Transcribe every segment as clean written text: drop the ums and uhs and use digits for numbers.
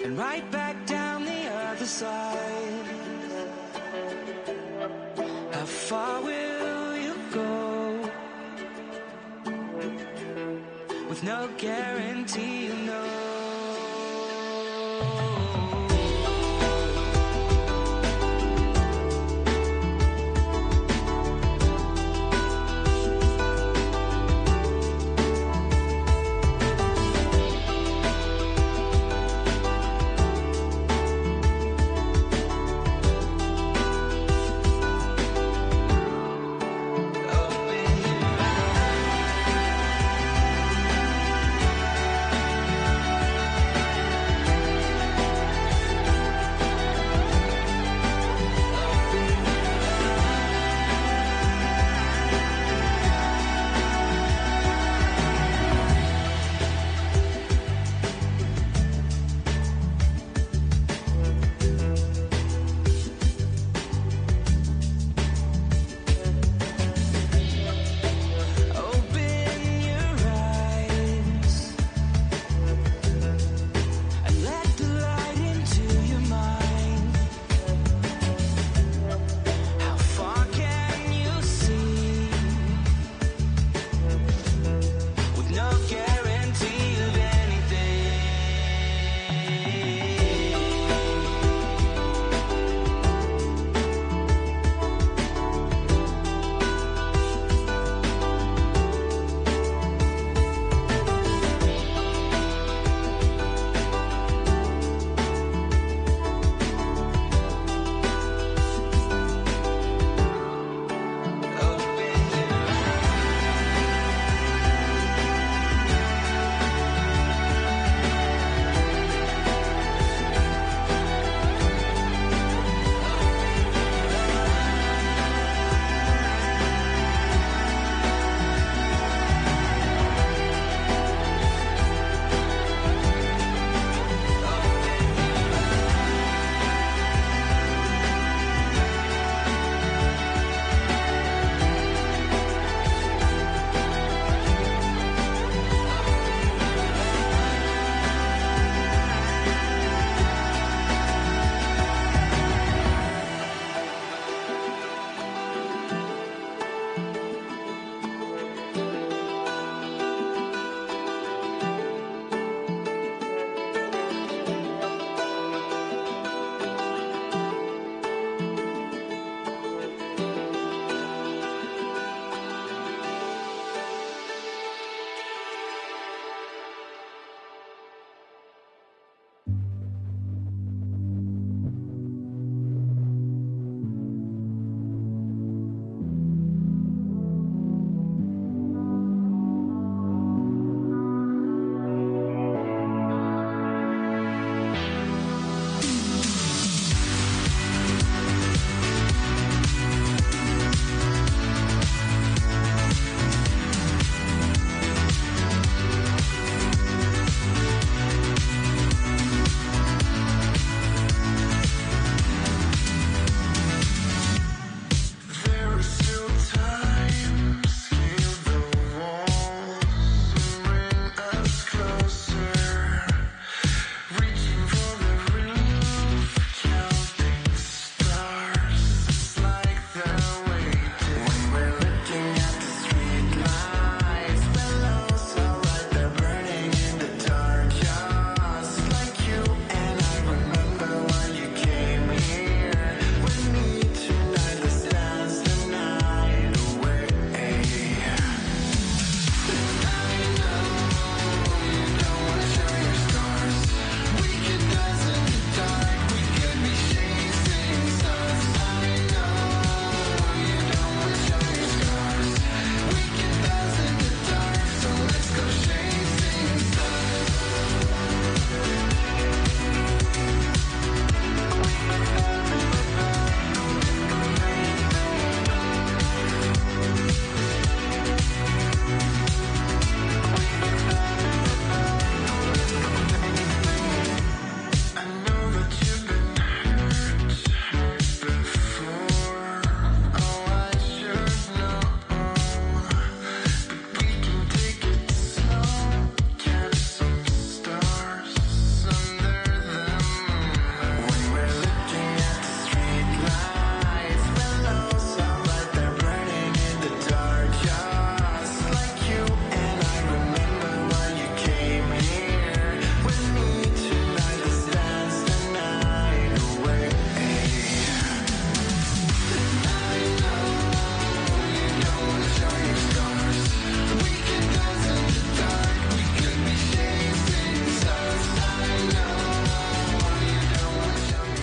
and right back down the other side. How far will you go? With no guarantee, you know.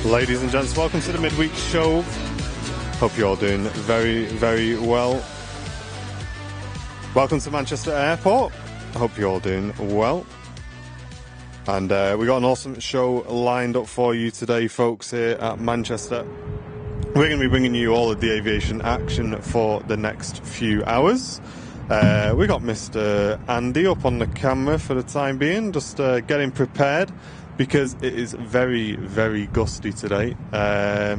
Ladies and gents, welcome to the midweek show. Hope you're all doing very, very well. Welcome to Manchester Airport. I hope you're all doing well. And we got an awesome show lined up for you today, folks, here at Manchester. We're going to be bringing you all of the aviation action for the next few hours. We got Mr. Andy up on the camera for the time being, just getting prepared because it is very, very gusty today. I'd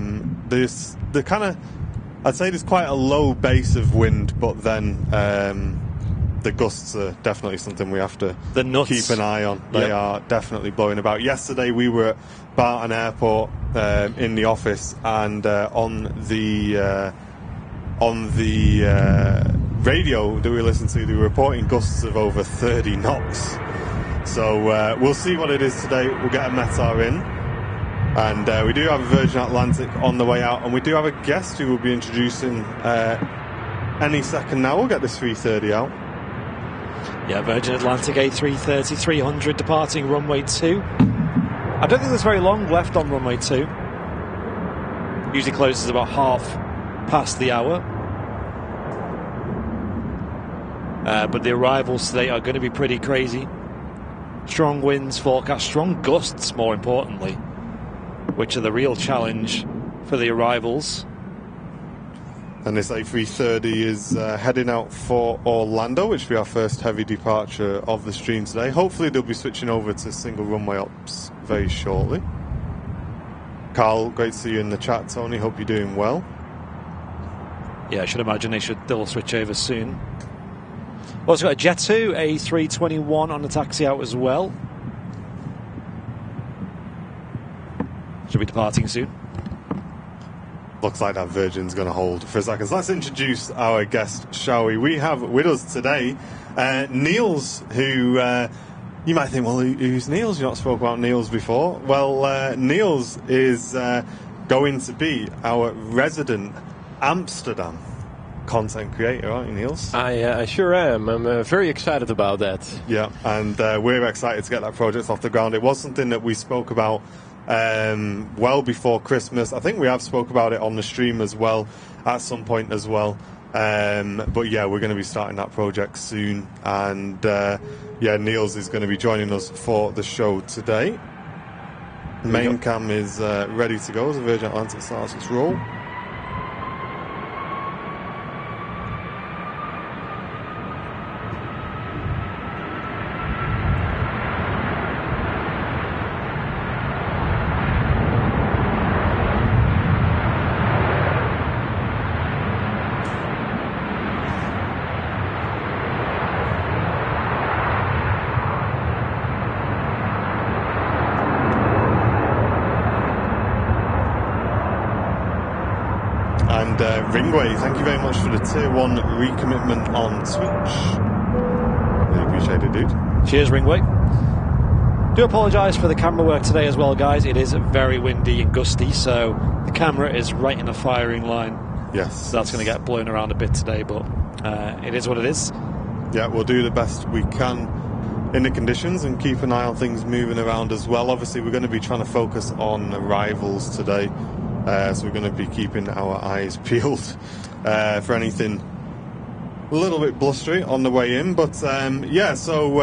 say there's quite a low base of wind, but then the gusts are definitely something we have to keep an eye on. They are definitely blowing about. Yesterday we were at Barton Airport in the office, and on the radio that we listened to, they were reporting gusts of over 30 knots. So we'll see what it is today. We'll get a METAR in. And we do have a Virgin Atlantic on the way out, and we do have a guest who will be introducing any second now. We'll get this 330 out. Yeah, Virgin Atlantic A330 300 departing runway 2. I don't think there's very long left on runway 2. Usually closes about half past the hour. But the arrivals today are going to be pretty crazy. Strong winds forecast, strong gusts more importantly, which are the real challenge for the arrivals. And this A330 is heading out for Orlando, which will be our first heavy departure of the stream today. Hopefully they'll be switching over to single runway ops very shortly. Carl, great to see you in the chat. Tony, hope you're doing well. Yeah, I should imagine they'll switch over soon. Also got a Jet2 A321 on the taxi out as well. Should be departing soon. Looks like that Virgin's going to hold for a second. So let's introduce our guest, shall we? We have with us today Niels, who you might think, well, who's Niels? You've not spoken about Niels before. Well, Niels is going to be our resident Amsterdam content creator, aren't you, Niels? I sure am. I'm very excited about that. Yeah, and we're excited to get that project off the ground. It was something that we spoke about well before Christmas. I think we have spoke about it on the stream as well at some point as well. But yeah, we're going to be starting that project soon. And yeah, Niels is going to be joining us for the show today. Main cam is ready to go as the Virgin Atlantic starts its roll. Runway, thank you very much for the tier 1 recommitment on Twitch. Really appreciate it, dude. Cheers, Ringway. Do apologise for the camera work today as well, guys. It is very windy and gusty, so the camera is right in the firing line. Yes. So that's going to get blown around a bit today, but it is what it is. Yeah, we'll do the best we can in the conditions and keep an eye on things moving around as well. Obviously, we're going to be trying to focus on arrivals today. So we're going to be keeping our eyes peeled for anything a little bit blustery on the way in. But yeah, so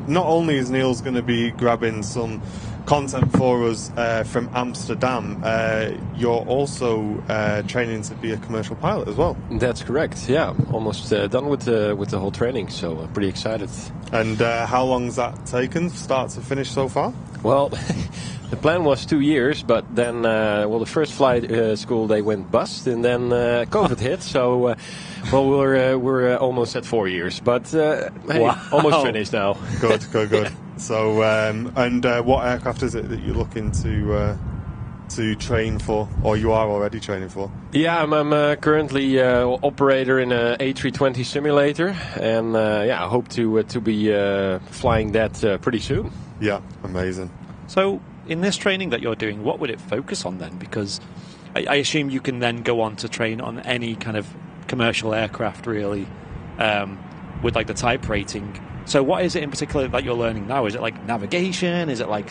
not only is Niels going to be grabbing some content for us from Amsterdam, you're also training to be a commercial pilot as well. That's correct, yeah. Almost done with the whole training, so I'm pretty excited. And how long's that taken, start to finish so far? Well, the plan was 2 years, but then, well, the first flight school, they went bust, and then COVID hit, so, well, we're almost at 4 years, but, hey, wow. Almost finished now. Good. So, and what aircraft is it that you're looking to train for, or you are already training for? Yeah, I'm currently operator in a A320 simulator, and yeah, I hope to be flying that pretty soon. Yeah, amazing. So, in this training that you're doing, what would it focus on then? Because I assume you can then go on to train on any kind of commercial aircraft, really, with like the type rating. So what is it in particular that you're learning now? Is it like navigation? Is it like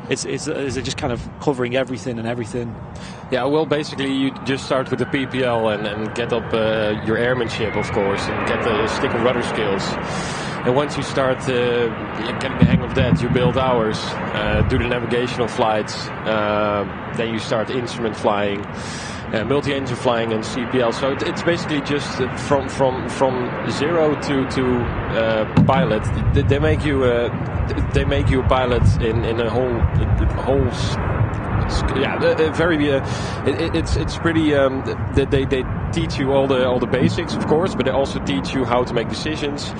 Is it just kind of covering everything and everything? Yeah, well, basically you just start with the PPL and get up your airmanship, of course, and get the stick and rudder skills. And once you start getting the hang of that, you build hours, do the navigational flights, then you start instrument flying, multi-engine flying, and CPL. So it's basically just from 0 to pilot. They make you a pilot in a whole. Very. It's pretty. They teach you all the basics, of course, but they also teach you how to make decisions.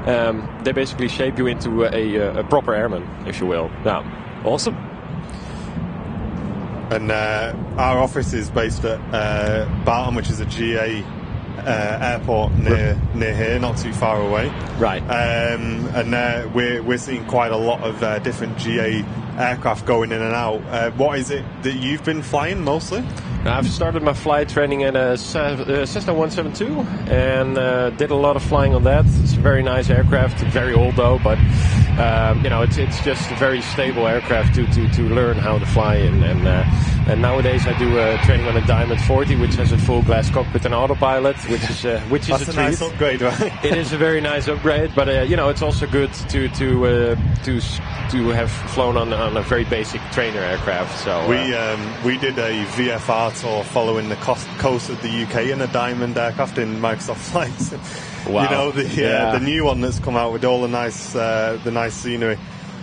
They basically shape you into a proper airman, if you will. Yeah, awesome. And our office is based at Barton, which is a GA airport near here, not too far away. Right. And we're seeing quite a lot of different GA aircraft going in and out. What is it that you've been flying mostly? I've started my flight training at a Cessna 172 and did a lot of flying on that. It's a very nice aircraft, very old though, but it's just a very stable aircraft to learn how to fly in. And nowadays I do training on a Diamond 40, which has a full glass cockpit and autopilot, which is That's a nice upgrade, right? It is a very nice upgrade, but it's also good to have flown on a very basic trainer aircraft. So we did a VFR tour following the coast of the UK in a Diamond aircraft in Microsoft Flights. Wow. The new one that's come out with all the nice scenery.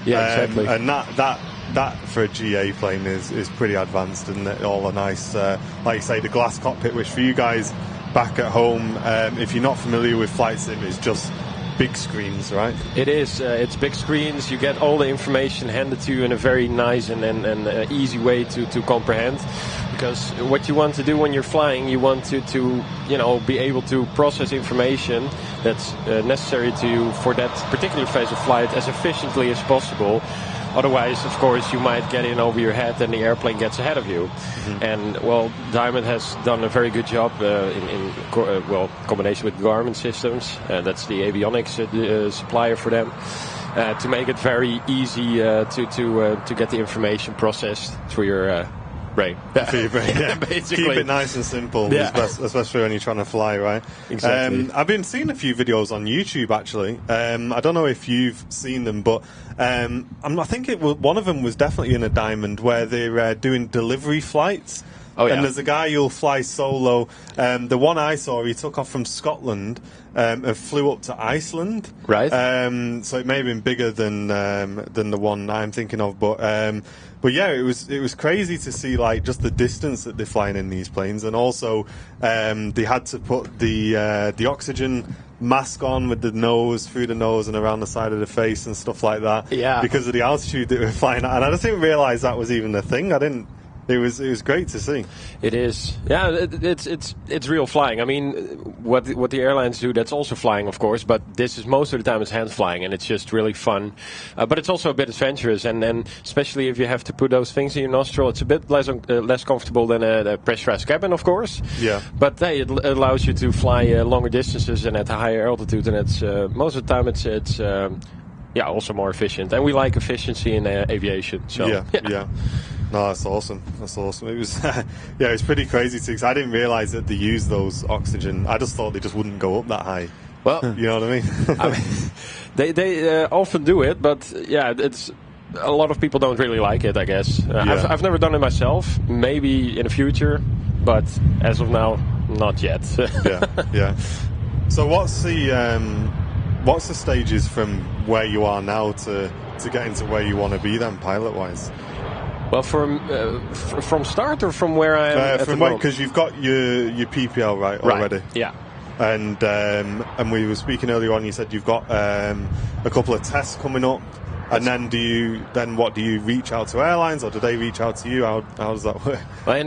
Yeah, exactly. And that for a GA plane is pretty advanced, and all the nice, like you say, the glass cockpit, which for you guys back at home, if you're not familiar with flight sim, is just big screens, right? It is. It's big screens. You get all the information handed to you in a very nice and easy way to comprehend. Because what you want to do when you're flying, you want to be able to process information that's necessary to you for that particular phase of flight as efficiently as possible. Otherwise, of course, you might get in over your head and the airplane gets ahead of you. Mm-hmm. And, well, Diamond has done a very good job in combination with Garmin systems. That's the avionics supplier for them. To make it very easy to get the information processed through your brain. For your brain, yeah. Basically. Keep it nice and simple, yeah. especially when you're trying to fly, right? Exactly. I've been seeing a few videos on YouTube, actually. I don't know if you've seen them, but I think one of them was definitely in a Diamond where they're doing delivery flights. Oh, yeah. And there's a guy who'll fly solo. The one I saw, he took off from Scotland and flew up to Iceland. Right. So it may have been bigger than the one I'm thinking of, but yeah, it was crazy to see like just the distance that they're flying in these planes, and also they had to put the oxygen mask on with the nose, through the nose and around the side of the face and stuff like that. Yeah. Because of the altitude that we're flying at, and I just didn't realise that was even a thing. It was great to see. It is, yeah. It's real flying. I mean, what the airlines do, that's also flying, of course. But this is most of the time it's hand flying, and it's just really fun. But it's also a bit adventurous, and then especially if you have to put those things in your nostril, it's a bit less comfortable than a pressurized cabin, of course. Yeah. But it allows you to fly longer distances and at a higher altitude, and it's most of the time it's also more efficient. And we like efficiency in aviation. So yeah. No, that's awesome. It was, it's pretty crazy too, because I didn't realise that they use those oxygen. I just thought they just wouldn't go up that high. Well, you know what I mean? They often do it, but yeah, it's a lot of people don't really like it, I guess. I've never done it myself. Maybe in the future, but as of now, not yet. yeah. So what's the stages from where you are now to get into where you want to be then, pilot-wise? Well, from start or from where I am? From because you've got your PPL right already. Yeah. And we were speaking earlier on. You said you've got a couple of tests coming up. And then do you reach out to airlines, or do they reach out to you? How does that work? Well,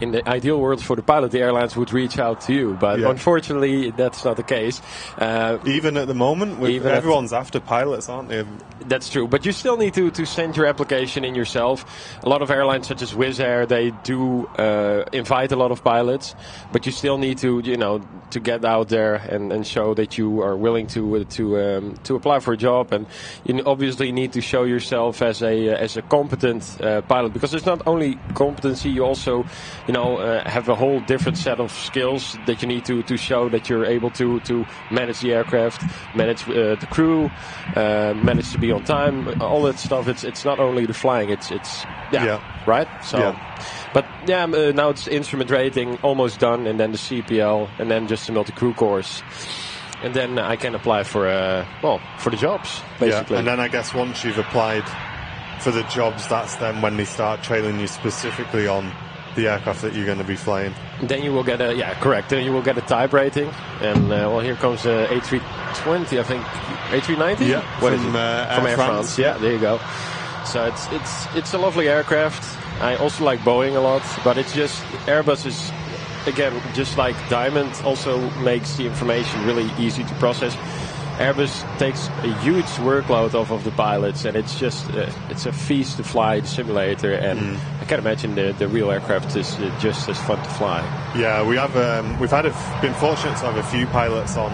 in the ideal world for the pilot, the airlines would reach out to you, but unfortunately that's not the case. Even at the moment, everyone's after pilots, aren't they? That's true, but you still need to send your application in yourself. A lot of airlines, such as Wizz Air, they do invite a lot of pilots, but you still need to get out there and show that you are willing to apply for a job, and you you obviously need to show yourself as a competent pilot, because it's not only competency, you also, have a whole different set of skills that you need to show that you're able to manage the aircraft, manage the crew, manage to be on time, all that stuff. It's not only the flying, it's right? So, but now it's instrument rating almost done, and then the CPL, and then just a multi-crew course. And then I can apply for the jobs, basically. Yeah, and then I guess once you've applied for the jobs, that's then when they start training you specifically on the aircraft that you're going to be flying. Then you will get correct. Then you will get a type rating, and here comes A320, I think, A390. Yeah, from Air France. Yeah, there you go. So it's a lovely aircraft. I also like Boeing a lot, but it's just Airbus is. Again, just like Diamond also makes the information really easy to process, Airbus takes a huge workload off of the pilots, and it's just it's a feast to fly the simulator, and I can imagine the real aircraft is just as fun to fly. Yeah, we've been fortunate to have a few pilots on,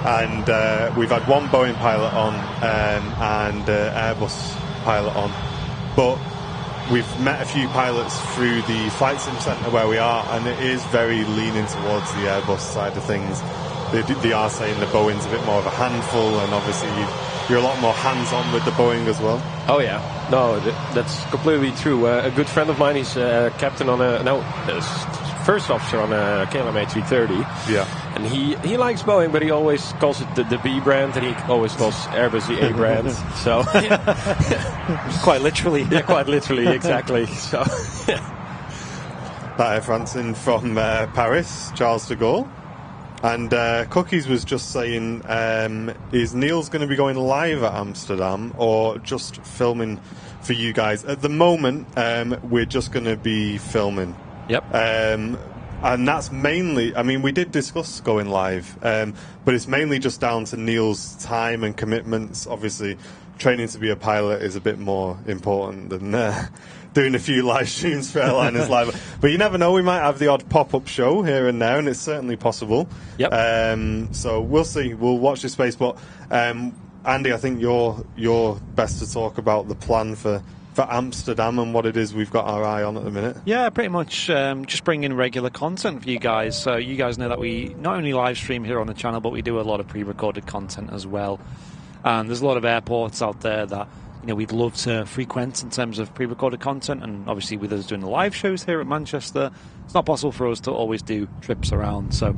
and we've had one Boeing pilot on and Airbus pilot on, but we've met a few pilots through the flight sim centre where we are, and it is very leaning towards the Airbus side of things. They are saying the Boeing's a bit more of a handful, and obviously you're a lot more hands-on with the Boeing as well. Oh yeah, no, that's completely true. A good friend of mine, he's captain on first officer on a KLM A330. Yeah. And he likes Boeing, but he always calls it the B brand, and he always calls Airbus the A brand. So quite literally. Yeah, quite literally, exactly. So that Air France in from Paris, Charles de Gaulle. And Cookies was just saying, is Neil's going to be going live at Amsterdam or just filming for you guys? At the moment, we're just going to be filming. Yep. And that's mainly, I mean, we did discuss going live, but it's mainly just down to Neil's time and commitments. Obviously, training to be a pilot is a bit more important than doing a few live streams for airliners live. But you never know, we might have the odd pop-up show here and there, and it's certainly possible. Yep. So we'll see. We'll watch this space. But Andy, I think you're best to talk about the plan for Amsterdam and what it is we've got our eye on at the minute. Yeah, pretty much just bring in regular content for you guys. So you guys know that we not only live stream here on the channel, but we do a lot of pre-recorded content as well. And there's a lot of airports out there that we'd love to frequent in terms of pre-recorded content. And obviously with us doing the live shows here at Manchester, it's not possible for us to always do trips around. So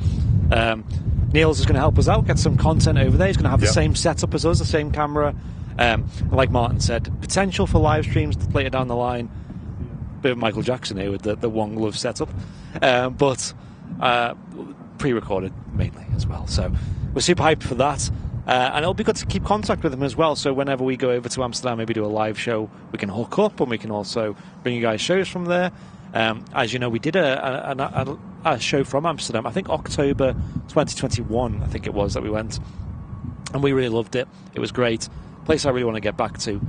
Niels is going to help us out, get some content over there. He's going to have the same setup as us, the same camera. Like Martin said, potential for live streams later down the line. Bit of Michael Jackson here with the One Glove setup, but pre-recorded mainly as well. So we're super hyped for that, and it'll be good to keep contact with him as well. So whenever we go over to Amsterdam, maybe do a live show, we can hook up, and we can also bring you guys shows from there. As you know, we did a show from Amsterdam. I think October 2021. I think it was that we went, and we really loved it. It was great. Place I really want to get back to,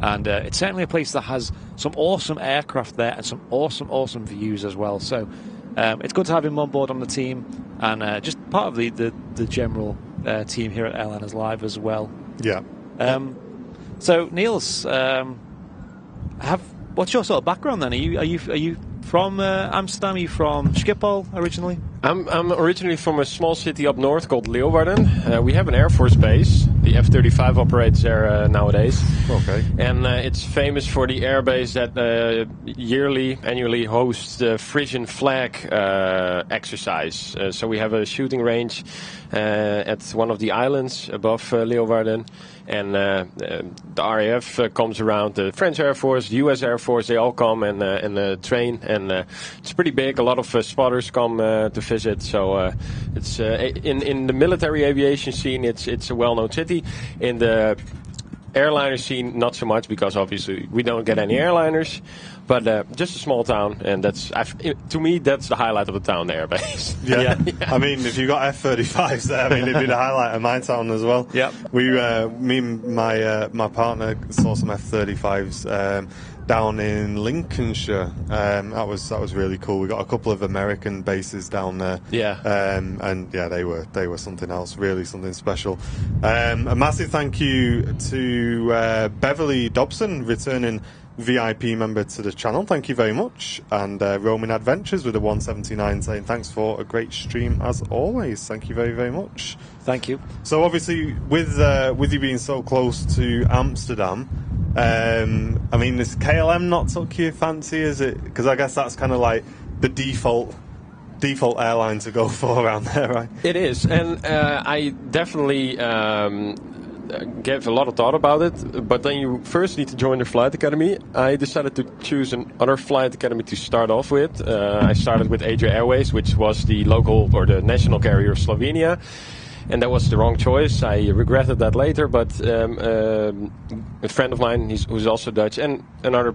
and it's certainly a place that has some awesome aircraft there and some awesome views as well. So it's good to have him on board on the team, and just part of the general team here at Airliners Live as well. Yeah. So Niels, what's your sort of background then? Are you from Amsterdam? Are you from Schiphol originally? I'm originally from a small city up north called Leeuwarden. We have an Air Force base. The F-35 operates there nowadays. Okay. And it's famous for the airbase that annually hosts the Frisian flag exercise. So we have a shooting range at one of the islands above Leeuwarden. And the RAF comes around, the French Air Force, the US Air Force, they all come and train. And it's pretty big. A lot of spotters come to visit. So it's in the military aviation scene, it's a well-known city. In the airliner scene, not so much, because obviously we don't get any airliners. But just a small town, and to me, that's the highlight of the town, the airbase. Yeah. I mean, if you got F-35s there, I mean, it'd be the highlight of my town as well. Yeah. Me and my partner saw some F-35s down in Lincolnshire. That was really cool. We got a couple of American bases down there. Yeah. And yeah, they were something else, really something special. A massive thank you to to Beverly Dobson, returning VIP member to the channel. Thank you very much. And Roman Adventures with a 179 saying thanks for a great stream as always. Thank you very, very much. Thank you. So obviously with you being so close to Amsterdam, I mean, is KLM not took your fancy, is it? Because I guess that's kind of like the default airline to go for around there, right? It is, and I definitely gave a lot of thought about it, but then you first need to join the flight academy. I decided to choose another flight academy to start off with. I started with Adria Airways, which was the local or the national carrier of Slovenia, and that was the wrong choice. I regretted that later, but a friend of mine who's also Dutch and another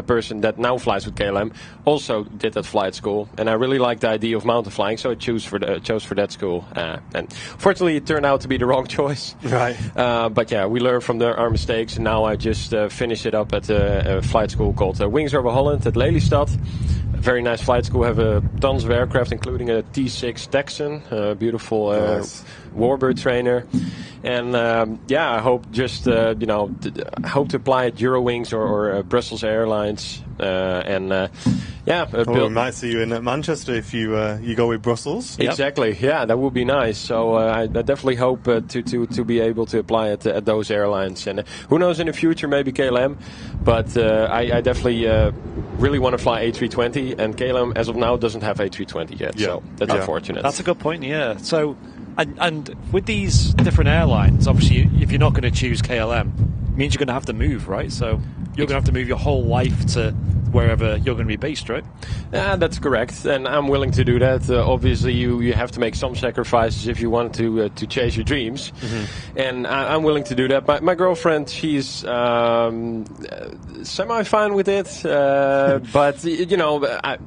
person that now flies with KLM also did that flight school, and I really liked the idea of mountain flying, so I chose for that school. And fortunately, it turned out to be the wrong choice. Right. But yeah, we learn from our mistakes, and now I just finish it up at a flight school called Wings Over Holland at Lelystad. A very nice flight school. Have tons of aircraft, including a T6 Texan, beautiful nice. warbird trainer. And I hope hope to apply at Eurowings or Brussels Airlines. We might see you in Manchester if you go with Brussels. Exactly. Yep. Yeah, that would be nice. So I definitely hope to be able to apply at those airlines. And who knows, in the future maybe KLM. But I definitely really want to fly A320, and KLM as of now doesn't have A320 yet. Yeah. So that's unfortunate. That's a good point. Yeah. So. And with these different airlines, obviously, if you're not going to choose KLM, it means you're going to have to move, right? So you're going to have to move your whole life to wherever you're going to be based, right? That's correct, and I'm willing to do that. Obviously, you have to make some sacrifices if you want to chase your dreams, and I'm willing to do that. My girlfriend, she's semi-fine with it, but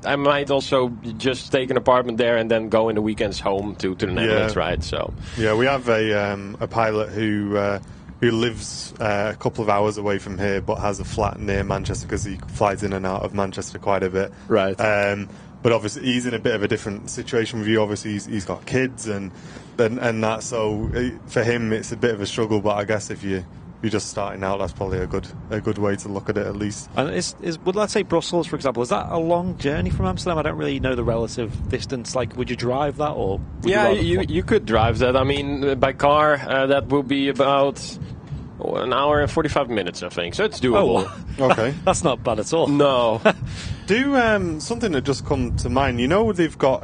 I might also just take an apartment there and then go in the weekends home to the Netherlands, right? So yeah, we have a pilot who lives a couple of hours away from here, but has a flat near Manchester because he flies in and out of Manchester quite a bit. Right. But obviously, he's in a bit of a different situation with you. Obviously, he's got kids and that. So for him, it's a bit of a struggle. But I guess if you're just starting out, that's probably a good way to look at it, at least. And would let's say Brussels, for example, is that a long journey from Amsterdam? I don't really know the relative distance. Like, would you drive that, or you could drive that. I mean, by car, that will be about an hour and 45 minutes, I think. So it's doable. Oh, okay. That's not bad at all. No. Do something that just come to mind. You know, they've got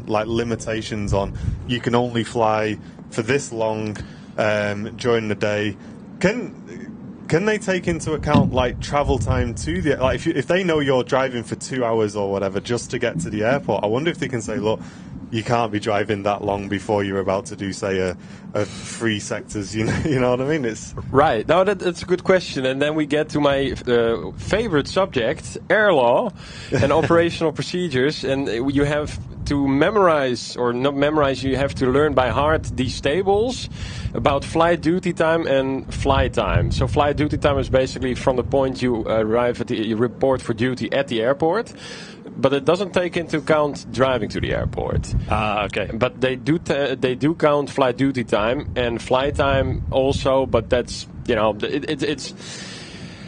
like limitations on you can only fly for this long during the day. Can they take into account like travel time to the if they know you're driving for 2 hours or whatever just to get to the airport? I wonder if they can say, look, you can't be driving that long before you're about to do, say, a 3 sectors. You know what I mean? It's right. No, that's a good question. And then we get to my favorite subject, air law and operational procedures. And you have to memorize, or not memorize, you have to learn by heart these tables about flight duty time and flight time. So flight duty time is basically from the point you arrive at you report for duty at the airport. But it doesn't take into account driving to the airport. Okay. But they do count flight duty time and flight time also. But that's it's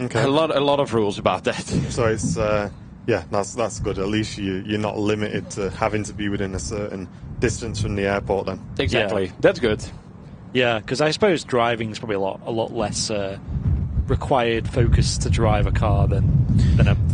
okay. a lot of rules about that. So it's that's good. At least you're not limited to having to be within a certain distance from the airport. Then exactly, that's good. Yeah, because I suppose driving is probably a lot less required focus to drive a car than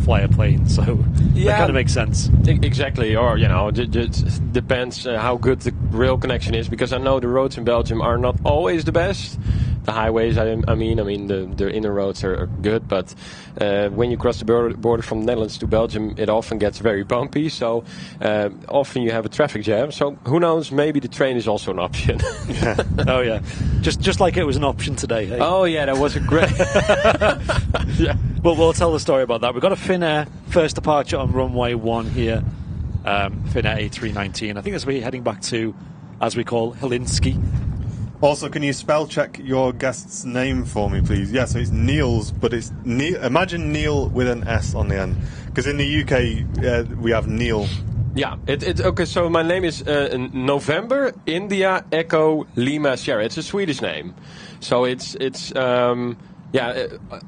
fly a plane. So that kind of makes sense. Exactly, or it depends how good the rail connection is. Because I know the roads in Belgium are not always the best. The highways, I mean, the inner roads are good, but when you cross the border from the Netherlands to Belgium, it often gets very bumpy. So often you have a traffic jam. So who knows? Maybe the train is also an option. Yeah. Oh yeah, just like it was an option today. Hey? Oh yeah, that was a great. Yeah. Well, we'll tell the story about that. We've got a Finnair first departure on runway 1 here. Finnair A319. I think as we're heading back to, as we call, Helsinki. Also, can you spell check your guest's name for me, please? Yeah, so it's Niels, but it's Neil. Imagine Neil with an S on the end, because in the UK we have Neil Yeah, okay. So my name is November India Echo Lima Sierra. It's a Swedish name, so it's a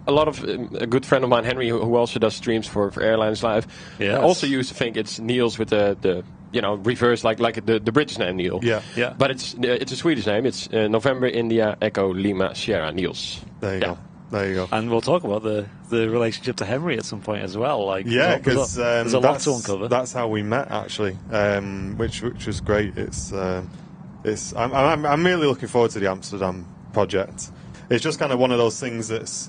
lot of a good friend of mine, Henry, who also does streams for Airlines Live, also used to think it's Niels with the reverse like the British name Neil. Yeah. But it's a Swedish name. It's November India Echo Lima Sierra Niels. There you go. There you go. And we'll talk about the relationship to Henry at some point as well. Like, because there's a lot to uncover. That's how we met, actually, which was great. I'm really looking forward to the Amsterdam project. It's just kind of one of those things that's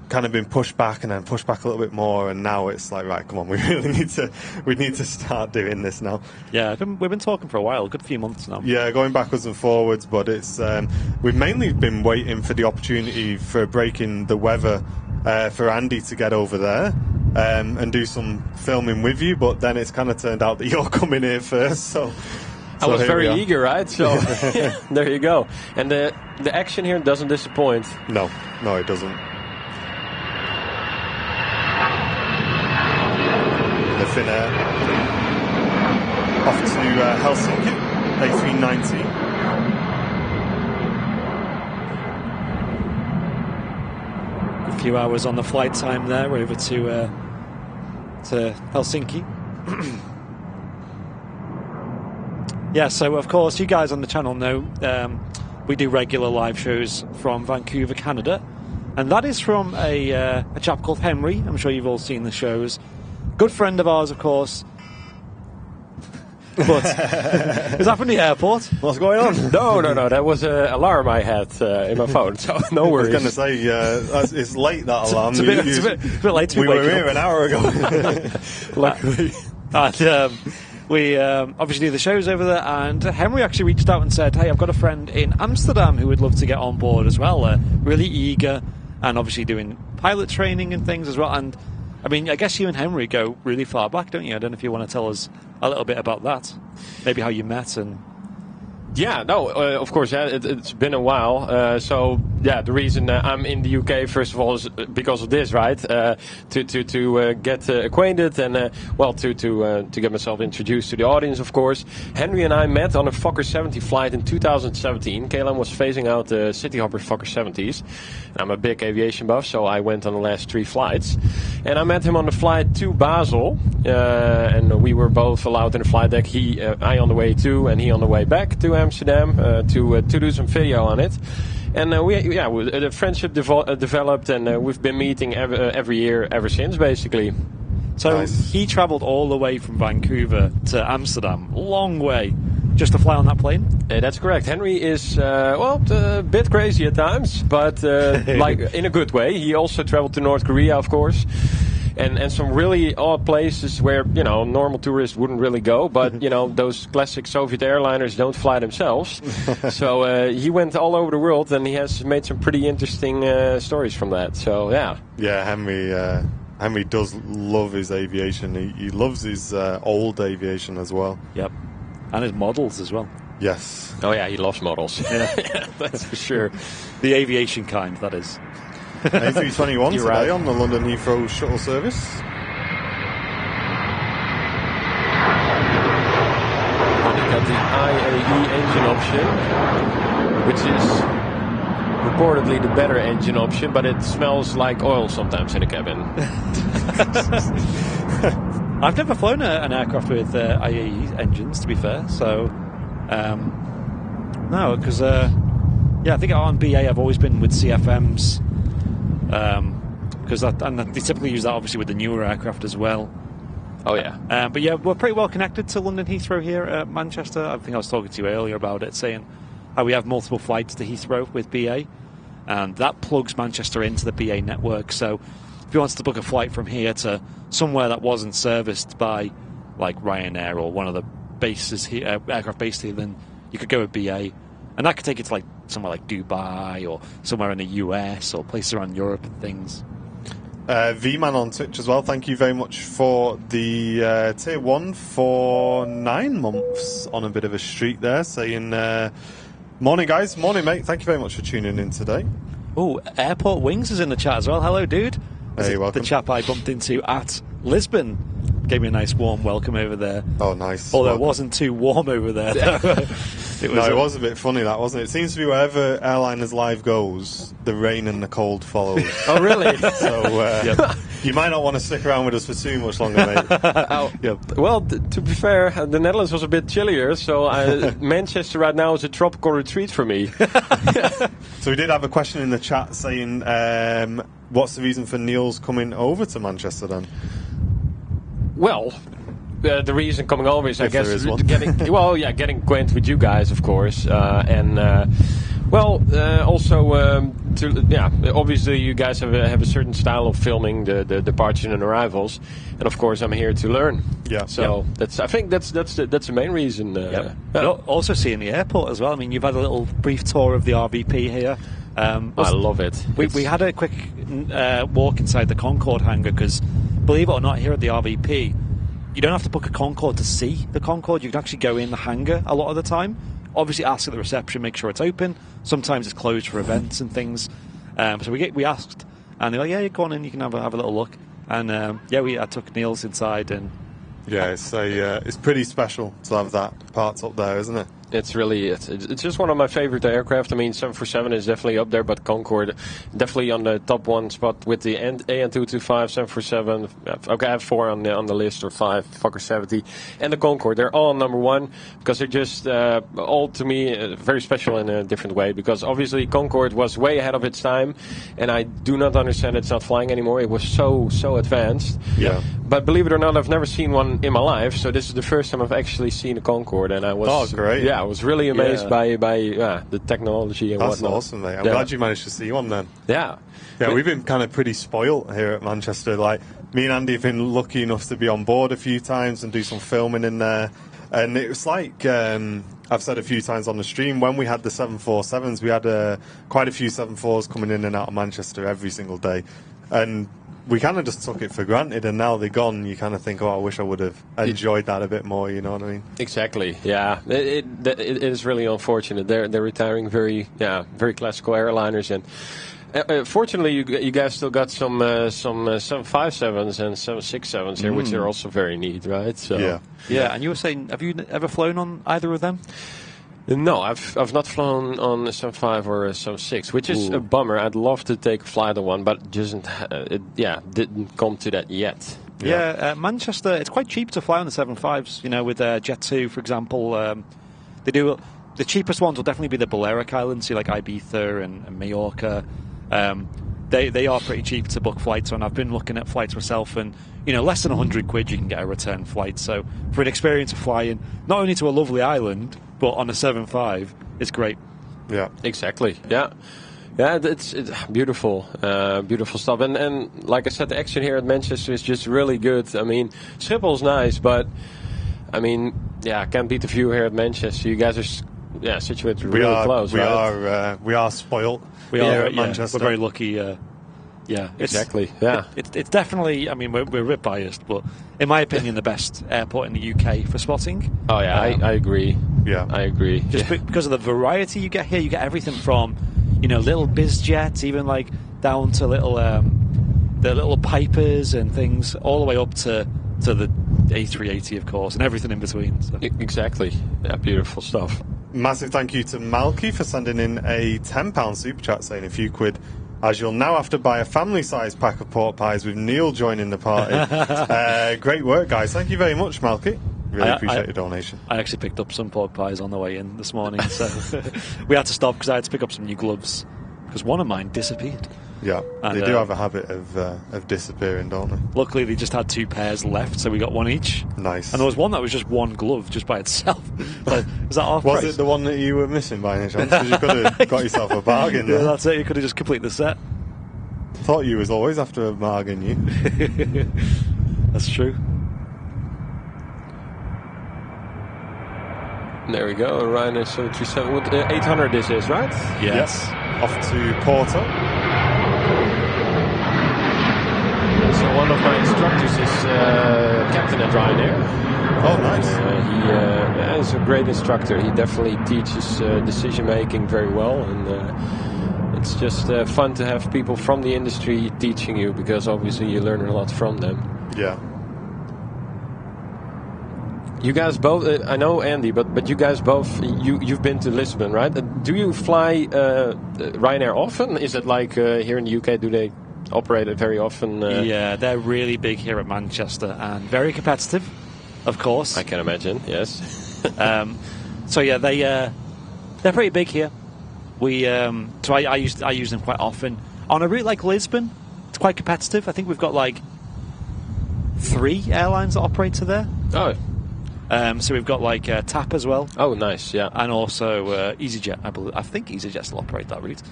kind of been pushed back and then pushed back a little bit more, and now it's like, right, come on, we really need to start doing this now. Yeah, we've been talking for a while, a good few months now. Yeah, going backwards and forwards, but it's we've mainly been waiting for the opportunity for breaking the weather for Andy to get over there and do some filming with you, but then it's kind of turned out that you're coming here first, so I was very eager, right? So there you go. And the action here doesn't disappoint. No, it doesn't. The Finnair off to Helsinki, A380. A few hours on the flight time there, we're over to Helsinki. Yeah, so of course you guys on the channel know we do regular live shows from Vancouver, Canada, and that is from a chap called Henry. I'm sure you've all seen the shows. Good friend of ours, of course. But is that from the airport? What's going on? No. That was an alarm I had in my phone, so no worries. I was going to say, it's late, that alarm. It's a bit late to be We were waking here up. an hour ago. Luckily. And we obviously do the shows over there, and Henry actually reached out and said, hey, I've got a friend in Amsterdam who would love to get on board as well. Really eager, and obviously doing pilot training and things as well. And I mean, I guess you and Henry go really far back, don't you? I don't know if you want to tell us a little bit about that. Maybe how you met and... Yeah, no, of course, it's been a while. So, yeah, the reason I'm in the UK, first of all, is because of this, right? To get acquainted and, to get myself introduced to the audience, of course. Henry and I met on a Fokker 70 flight in 2017. KLM was phasing out the City Hopper Fokker 70s. And I'm a big aviation buff, so I went on the last 3 flights. And I met him on the flight to Basel. And we were both allowed in the flight deck. I on the way to, and he on the way back to Amsterdam to do some video on it, and the friendship developed, and we've been meeting every year ever since, basically. So nice. He travelled all the way from Vancouver to Amsterdam, long way, just to fly on that plane. That's correct. Henry is a bit crazy at times, but like in a good way. He also traveled to North Korea, of course. And some really odd places where, normal tourists wouldn't really go. But, those classic Soviet airliners don't fly themselves. So he went all over the world, and he has made some pretty interesting stories from that. So, yeah. Yeah, Henry does love his aviation. He loves his old aviation as well. Yep. And his models as well. Yes. Oh, yeah, he loves models. Yeah. That's for sure. The aviation kind, that is. A321 today right. on the London Heathrow shuttle service. And you got the IAE engine option, which is reportedly the better engine option, but it smells like oil sometimes in the cabin. I've never flown an aircraft with IAE engines, to be fair. So, no, because I think on BA I've always been with CFMs. Because they typically use that obviously with the newer aircraft as well. Oh yeah. But yeah, we're pretty well connected to London Heathrow here at Manchester. I think I was talking to you earlier about it, saying how we have multiple flights to Heathrow with BA, and that plugs Manchester into the BA network. So if you wanted to book a flight from here to somewhere that wasn't serviced by like Ryanair or one of the bases here, aircraft based here, then you could go with BA. And that could take you to like somewhere like Dubai or somewhere in the US or places around Europe and things. V-Man on Twitch as well. Thank you very much for the tier 1 for 9 months on a bit of a streak there, saying morning guys, morning mate. Thank you very much for tuning in today. Oh, Airport Wings is in the chat as well. Hello, dude. Hey, welcome. The chap I bumped into at Lisbon gave me a nice warm welcome over there. Oh, nice. Although it wasn't too warm over there. It was a bit funny, that, wasn't it? It seems to be wherever Airliners Live goes, the rain and the cold follows. Oh, really? So you might not want to stick around with us for too much longer, mate. Well, to be fair, the Netherlands was a bit chillier, so Manchester right now is a tropical retreat for me. So we did have a question in the chat saying, what's the reason for Neil's coming over to Manchester then? Well, the reason coming over is, I guess, there is one. getting acquainted with you guys, of course, also obviously you guys have a certain style of filming the departure and arrivals, and of course I'm here to learn. Yeah. So I think that's the main reason. But also seeing the airport as well. I mean, you've had a little brief tour of the RVP here. I love it. We had a quick walk inside the Concorde hangar because, believe it or not, here at the RVP, you don't have to book a Concorde to see the Concorde. You can actually go in the hangar a lot of the time. Obviously, ask at the reception, make sure it's open. Sometimes it's closed for events and things. So we asked, and they're like, "Yeah, you go on in, you can have a little look." And I took Niels inside, and it's pretty special to have that part up there, isn't it? It's just one of my favorite aircraft. I mean, 747 is definitely up there, but Concorde definitely on the top one spot with the AN225, 747. Okay, I have 4 on the list, or 5, Fokker 70, and the Concorde. They're all number 1 because they're just all, to me, very special in a different way. Because obviously Concorde was way ahead of its time, and I do not understand it's not flying anymore. It was so advanced. Yeah. But believe it or not, I've never seen one in my life, so this is the first time I've actually seen a Concorde, and I was... Oh, great. Yeah, I was really amazed by the technology and That's whatnot. awesome, mate. I'm glad you managed to see one then. Yeah. Yeah, we've been kind of pretty spoilt here at Manchester. Like, me and Andy have been lucky enough to be on board a few times and do some filming in there. And it was like, I've said a few times on the stream, when we had the 747s, we had quite a few 74s coming in and out of Manchester every single day. And we kind of just took it for granted, and now they're gone. You kind of think, I wish I would have enjoyed that a bit more. You know what I mean? Exactly. Yeah, it is really unfortunate. They're retiring very classical airliners, and fortunately, you guys still got some 757s and 767s here, which are also very neat, right? So yeah. And you were saying, have you ever flown on either of them? No, I've not flown on a 75 or a 76, which is a bummer. I'd love to take a flight on one, but didn't come to that yet. Manchester, it's quite cheap to fly on the 75s. You know, with Jet2, for example, they do the cheapest ones will definitely be the Balearic Islands, like Ibiza and Mallorca. They are pretty cheap to book flights on. I've been looking at flights myself, and less than £100 you can get a return flight. So for an experience of flying not only to a lovely island, but on a 7.5, it's great. Yeah, exactly. Yeah, it's beautiful, beautiful stuff. And like I said, the action here at Manchester is just really good. I mean, Schiphol's nice, but I mean, can't beat the view here at Manchester. You guys are situated really close. We are spoilt. We are at Manchester. We're very lucky. Exactly. It's definitely. I mean, we're a bit biased, but in my opinion, the best airport in the UK for spotting. Oh yeah, I agree. Yeah, I agree. Just because of the variety you get here, you get everything from little biz jets, even like down to the little Pipers and things, all the way up to the A380, of course, and everything in between. So. Exactly. Yeah, beautiful stuff. Massive thank you to Malky for sending in a £10 super chat saying a few quid, as you'll now have to buy a family-sized pack of pork pies with Neil joining the party. Great work, guys. Thank you very much, Malky. Really appreciate your donation. I actually picked up some pork pies on the way in this morning, so we had to stop because I had to pick up some new gloves because one of mine disappeared. Yeah, and they do have a habit of disappearing, don't they? Luckily, they just had 2 pairs left, so we got one each. Nice. And there was one that was just one glove, just by itself. Like, was that half price? Was it the one that you were missing by any chance? Because you could have got yourself a bargain there. Yeah, that's it. You could have just completed the set. Thought you was always after a bargain, you. That's true. There we go. Ryanair 737. 800 this is, right? Yes. Off to Porto. So one of my instructors is captain at Ryanair. Oh, nice. He is a great instructor. He definitely teaches decision making very well, and it's just fun to have people from the industry teaching you, because obviously you learn a lot from them. Yeah. You guys both, I know Andy, but you guys both, you've been to Lisbon, right? Do you fly Ryanair often? Is it like here in the UK, do they operate it very often? Yeah, they're really big here at Manchester and very competitive, of course. I can imagine, yes. So yeah, they're pretty big here. So I use them quite often. On a route like Lisbon, it's quite competitive. I think we've got like 3 airlines that operate to there. Oh. So we've got like TAP as well. Oh, nice, yeah. And also EasyJet, I think EasyJet still operate that route.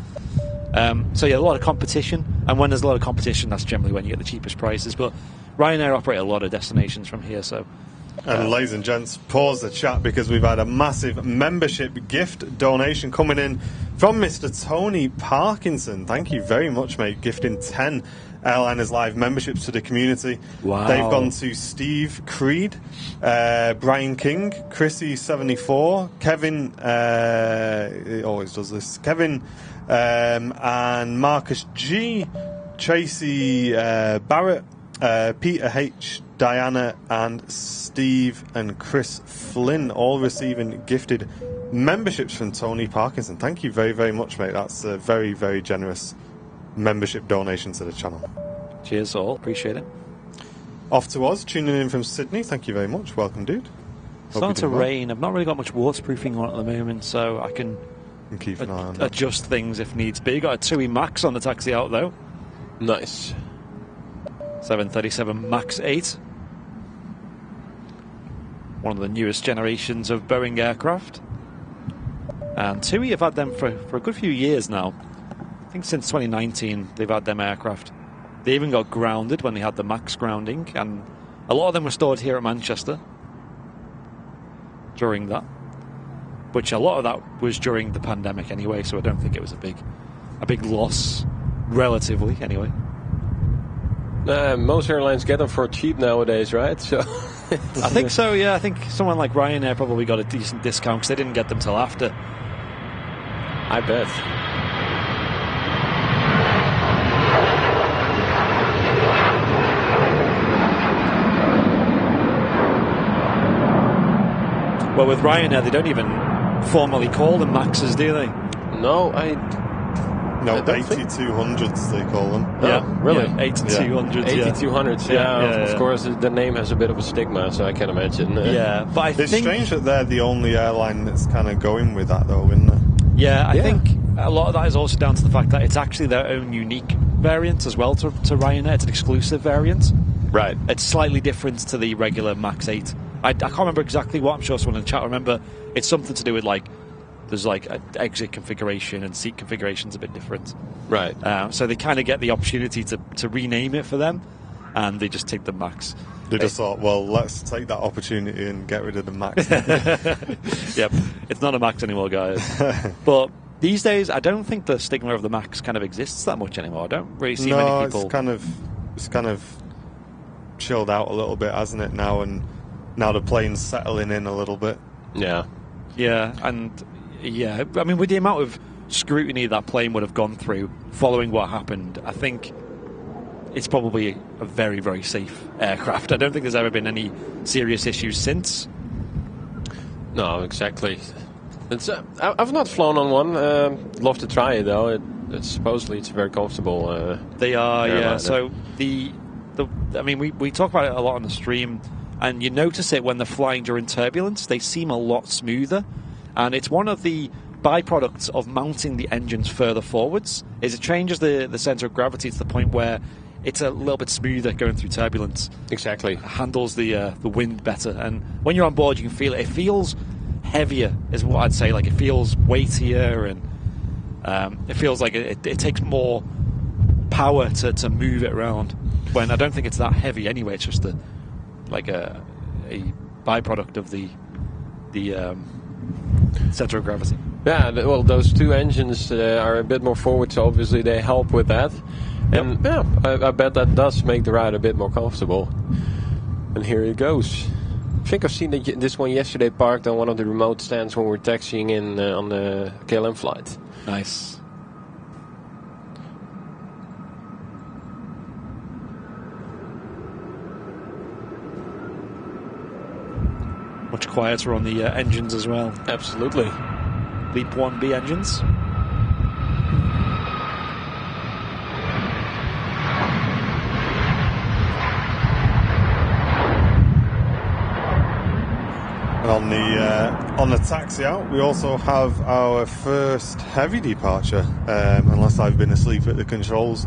So yeah, a lot of competition. And when there's a lot of competition, that's generally when you get the cheapest prices. But Ryanair operate a lot of destinations from here, so... And ladies and gents, pause the chat because we've had a massive membership gift donation coming in from Mr. Tony Parkinson. Thank you very much, mate. Gifting 10 Airliners Live memberships to the community. Wow. They've gone to Steve Creed, Brian King, Chrissy74, Kevin, he always does this, Kevin, and Marcus G, Tracy Barrett, Peter H, Diana, and Steve and Chris Flynn, all receiving gifted memberships from Tony Parkinson. Thank you very, very much, mate. That's a very, very generous membership donation to the channel. Cheers all, appreciate it. Off to Oz, tuning in from Sydney. Thank you very much. Welcome, dude. It's starting to rain. I've not really got much waterproofing on at the moment, so I can keep an eye on that. Adjust things if needs be. Got a TUI Max on the taxi out though. Nice. 737 MAX 8. One of the newest generations of Boeing aircraft. And TUI have had them for a good few years now. I think since 2019 they've had them aircraft. They even got grounded when they had the MAX grounding, and a lot of them were stored here at Manchester during that. Which a lot of that was during the pandemic anyway, so I don't think it was a big loss, relatively anyway. Most airlines get them for cheap nowadays, right? So I think so, yeah. I think someone like Ryanair probably got a decent discount because they didn't get them till after. I bet. Well, with Ryanair, they don't even formally call them Maxes, do they? No, No, 8200s they call them. Yeah, really? Yeah, 8200s. 8200s, yeah. Of course, the name has a bit of a stigma, so I can imagine. Yeah, but I it's think... strange that they're the only airline that's kind of going with that, though, isn't it? Yeah, I think a lot of that is also down to the fact that it's actually their own unique variant as well to Ryanair. It's an exclusive variant. Right. It's slightly different to the regular MAX 8. I can't remember exactly what. I'm sure someone in the chat will remember. It's something to do with like there's like an exit configuration and seat configuration's a bit different. Right. So they kind of get the opportunity to rename it for them, and they just take the MAX. They just thought, well, let's take that opportunity and get rid of the MAX. Yep, it's not a MAX anymore, guys. But these days, I don't think the stigma of the MAX kind of exists that much anymore. I don't really see many people. It's kind of chilled out a little bit, hasn't it now? And now the plane's settling in a little bit. Yeah, and yeah, I mean, with the amount of scrutiny that plane would have gone through following what happened, I think it's probably a very, very safe aircraft. I don't think there's ever been any serious issues since. No, exactly. It's I've not flown on one. Love to try it though. Supposedly it's very comfortable. They are, yeah. So I mean, we talk about it a lot on the stream, and you notice it when they're flying during turbulence. They seem a lot smoother, and it's one of the byproducts of mounting the engines further forwards. Is it changes the center of gravity to the point where it's a little bit smoother going through turbulence. Exactly. It handles the wind better, and when you're on board, you can feel it. It feels heavier, is what I'd say. Like, it feels weightier, and it feels like it takes more power to move it around. When I don't think it's that heavy anyway. It's just a byproduct of the center of gravity. Yeah, well, those two engines are a bit more forward, so obviously they help with that. And yeah, I bet that does make the ride a bit more comfortable. And here it goes. I think I've seen this one yesterday parked on one of the remote stands when we're taxiing in on the KLM flight. Nice. quieter on the engines as well. Absolutely. Leap 1B engines. And on the taxi out, we also have our first heavy departure, unless I've been asleep at the controls,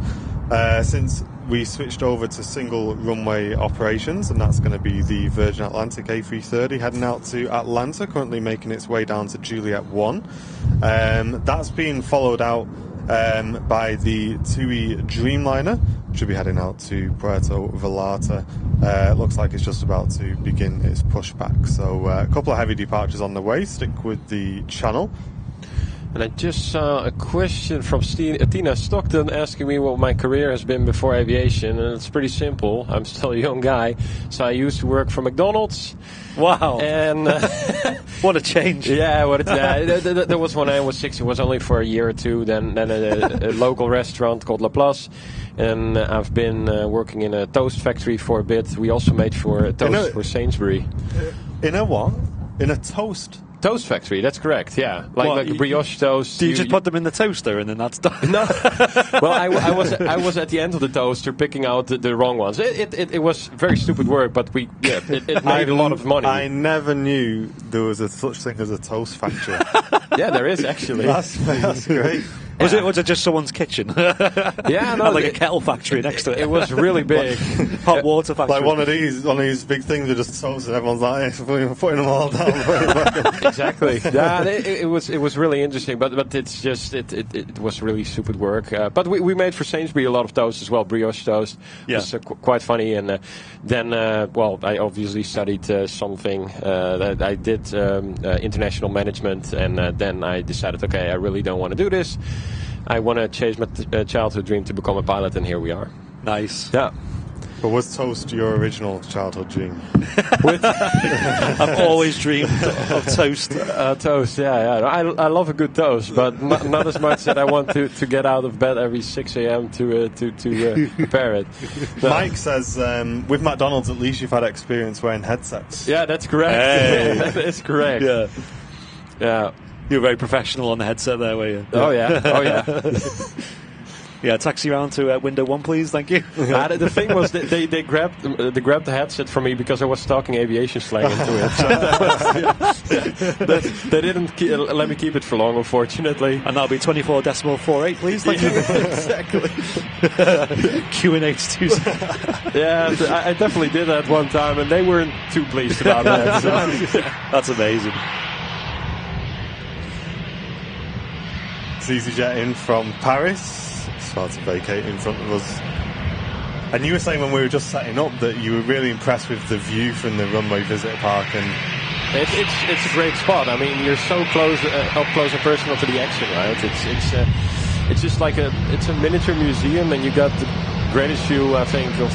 since we switched over to single runway operations, and that's going to be the Virgin Atlantic A330 heading out to Atlanta, currently making its way down to Juliet 1. That's being followed out by the TUI Dreamliner, which will be heading out to Puerto Vallarta. It looks like it's just about to begin its pushback. So a couple of heavy departures on the way. Stick with the channel. And I just saw a question from Tina Stockton asking me what my career has been before aviation, and it's pretty simple. I'm still a young guy, so I used to work for McDonald's. Wow. And what a change. Yeah, that was when I was 6. It was only for a year or two. Then a local restaurant called La Place. And I've been working in a toast factory for a bit. We also made for toast for Sainsbury. In a what? In a toast Toast factory, that's correct, yeah. Like a brioche toast. Do you just put them in the toaster and then that's done? No. Well, I was at the end of the toaster picking out the wrong ones. It was very stupid work, but it made a lot of money. I never knew there was such thing as a toast factory. Yeah, there is actually. That's great. Was it just someone's kitchen? Yeah, no, like a kettle factory next to it. It was really big. Hot water factory. Like one of these big things with just toast, and everyone's like putting them all down. Exactly. Yeah, it was really interesting, but it's just it was really stupid work. But we made for Sainsbury a lot of toast as well, brioche toast. Yeah. It was quite funny. And then I obviously studied something. That I did international management, and then I decided, okay, I really don't want to do this. I want to chase my childhood dream to become a pilot, and here we are. Nice. Yeah. But was toast your original childhood dream? I've always dreamed of toast. Toast, yeah. I love a good toast, but not as much that I want to get out of bed every 6 a.m. to prepare it. But Mike says, with McDonald's, at least you've had experience wearing headsets. Yeah, that's correct. Hey. That is correct. Yeah. Yeah. You were very professional on the headset there, were you? Oh, yeah. Oh, yeah. Yeah, taxi round to window 1, please. Thank you. The thing was, they grabbed the headset from me because I was talking aviation slang into it. So they didn't let me keep it for long, unfortunately. And that'll be 24.48, please. Thank you. Exactly. QNH2. Yeah, I definitely did that one time, and they weren't too pleased about that. So. That's amazing. It's EasyJet in from Paris. Start to vacate in front of us. And you were saying when we were just setting up that you were really impressed with the view from the Runway Visitor Park, and it's a great spot. I mean, you're so close, up close and personal to the action, right? It's just like it's a miniature museum, and you got the greatest view, I think, of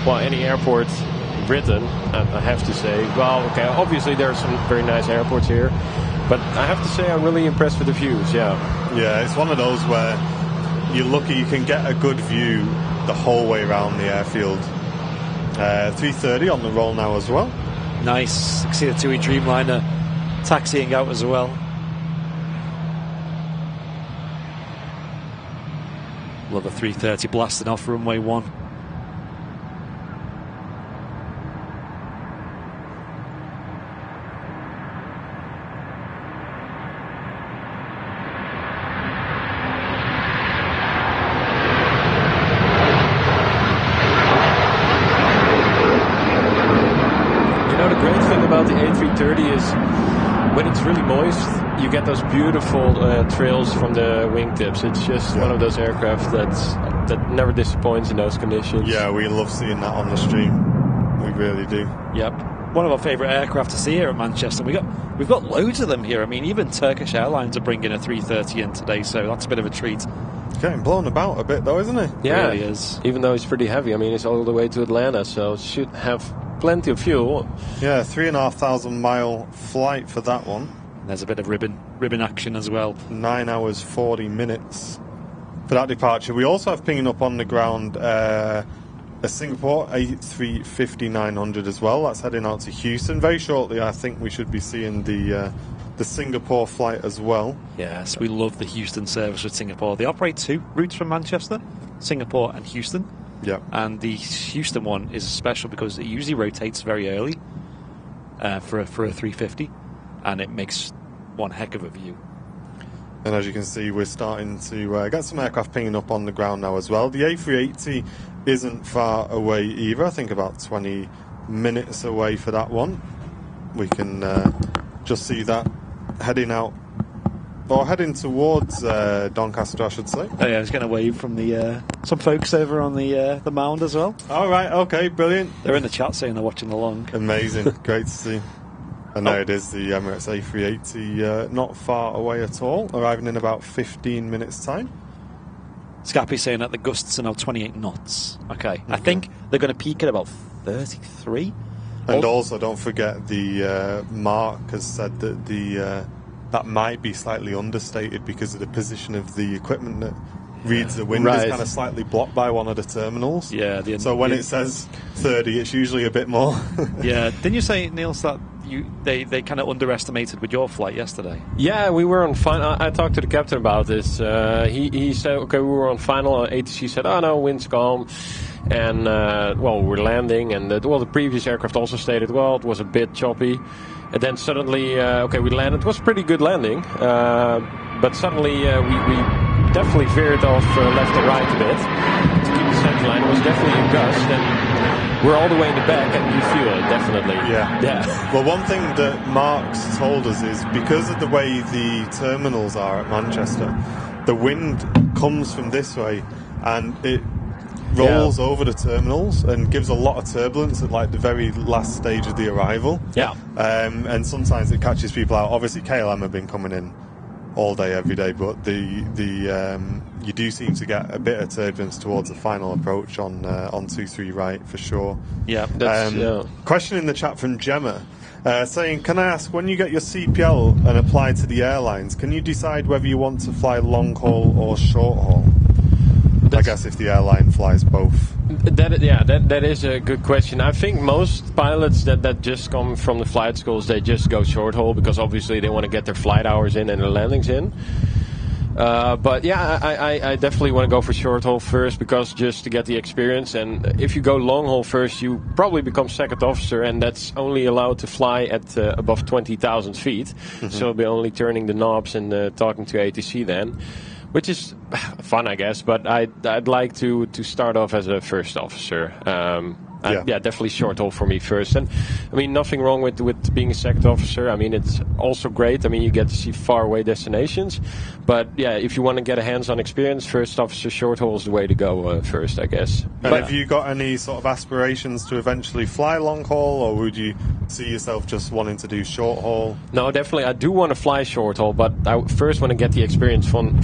any airport in Britain. I have to say. Well, okay, obviously there are some very nice airports here, but I have to say I'm really impressed with the views. Yeah, it's one of those where you're lucky you can get a good view the whole way around the airfield. 3:30 on the roll now as well. Nice. You can see the TUI Dreamliner taxiing out as well. Love the 330 blasting off runway 1. Is when it's really moist, you get those beautiful trails from the wingtips. It's just one of those aircraft that never disappoints in those conditions. Yeah, we love seeing that on the stream. We really do. Yep. One of our favourite aircraft to see here at Manchester. We've got loads of them here. I mean, even Turkish Airlines are bringing a 330 in today, so that's a bit of a treat. Getting blown about a bit though, isn't it? Yeah, it really is. Even though it's pretty heavy. I mean, it's all the way to Atlanta, so it should have plenty of fuel. Yeah, 3,500 mile flight for that one. And there's a bit of ribbon action as well. 9 hours 40 minutes for that departure. We also have pinging up on the ground a Singapore A350-900 as well. That's heading out to Houston very shortly. I think we should be seeing the Singapore flight as well. Yes, we love the Houston service with Singapore. They operate 2 routes from Manchester, Singapore and Houston. Yeah. And the Houston one is special because it usually rotates very early for a 350, and it makes one heck of a view. And as you can see, we're starting to get some aircraft pinging up on the ground now as well. The A380 isn't far away either. I think about 20 minutes away for that one. We can just see that heading out, or heading towards Doncaster, I should say. Oh yeah, I was going to wave from the some folks over on the mound as well. All right, okay, brilliant. They're in the chat saying they're watching along. Amazing, great to see. And there it is, the Emirates A380, not far away at all, arriving in about 15 minutes' time. Scappy saying that the gusts are now 28 knots. Okay, I think they're going to peak at about 33. And also, don't forget the Mark has said that that might be slightly understated because of the position of the equipment that reads the wind is kind of slightly blocked by one of the terminals. Yeah. So when it says 30, it's usually a bit more. Yeah. Didn't you say, Niels, that they kind of underestimated with your flight yesterday? Yeah, we were on final. I talked to the captain about this. He said, okay, we were on final. ATC said, oh no, wind's calm. And, we're landing. And, the previous aircraft also stated, well, it was a bit choppy. And then suddenly, we landed. It was a pretty good landing. But suddenly, we definitely veered off left and right a bit to keep the center line. It was definitely a gust. And we're all the way in the back, and you feel it, definitely. Yeah. Well, one thing that Mark's told us is because of the way the terminals are at Manchester, the wind comes from this way, and it rolls over the terminals and gives a lot of turbulence at like the very last stage of the arrival. Yeah. And sometimes it catches people out. Obviously, KLM have been coming in all day, every day, but you do seem to get a bit of turbulence towards the final approach on 2-3 right for sure. Yeah. Question in the chat from Gemma. Saying, can I ask, when you get your CPL and apply to the airlines, can you decide whether you want to fly long haul or short haul? I guess if the airline flies both. That is a good question. I think most pilots that just come from the flight schools, they just go short haul because obviously they want to get their flight hours in and their landings in. But yeah, I definitely want to go for short haul first because just to get the experience. And if you go long haul first, you probably become second officer, and that's only allowed to fly at above 20,000 feet. Mm-hmm. So you'll be only turning the knobs and talking to ATC then. Which is fun, I guess, but I'd like to start off as a first officer. Definitely short haul for me first. And I mean, nothing wrong with being a second officer. I mean, it's also great. I mean, you get to see far away destinations. But yeah, if you want to get a hands-on experience, first officer short haul is the way to go first, I guess. And have you got any sort of aspirations to eventually fly long haul, or would you see yourself just wanting to do short haul? No, definitely. I do want to fly short haul, but I first want to get the experience from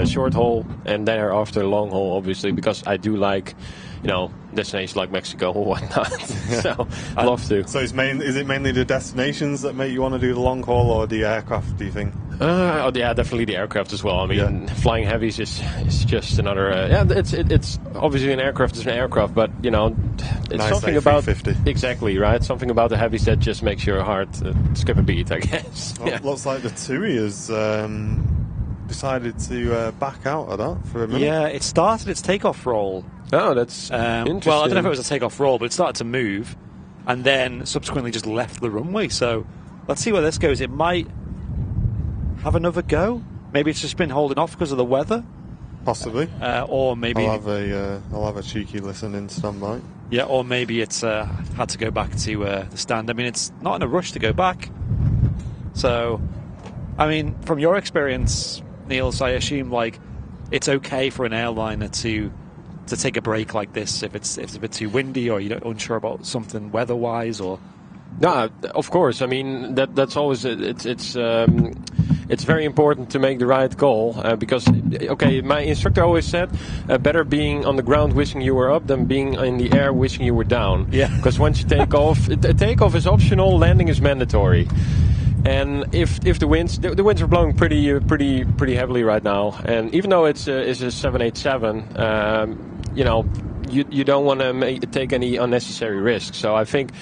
short haul and thereafter long haul, obviously, because I do like, destinations like Mexico or whatnot. So I love to. So is it mainly the destinations that make you want to do the long haul, or the aircraft, do you think? Definitely the aircraft as well. I mean, flying heavies is just another. It's obviously an aircraft is an aircraft, but it's nice something about exactly right. Something about the heavies that just makes your heart skip a beat, I guess. Well, looks like the TUI has decided to back out of that for a minute. Yeah, it started its takeoff roll. Oh, that's interesting. Well, I don't know if it was a takeoff roll, but it started to move and then subsequently just left the runway. So let's see where this goes. It might have another go. Maybe it's just been holding off because of the weather. Possibly. Or maybe I'll have a cheeky listen in standby. Yeah, or maybe it's had to go back to the stand. I mean, it's not in a rush to go back. So, I mean, from your experience, Niels, I assume it's okay for an airliner to take a break like this if it's a bit too windy or you're unsure about something weather-wise, or. No, of course. I mean, that's always it's very important to make the right call because my instructor always said better being on the ground wishing you were up than being in the air wishing you were down. Yeah. Because once you take off, takeoff is optional, landing is mandatory. And if the winds are blowing pretty heavily right now, and even though it's a 787, you don't want to take any unnecessary risks. So I think,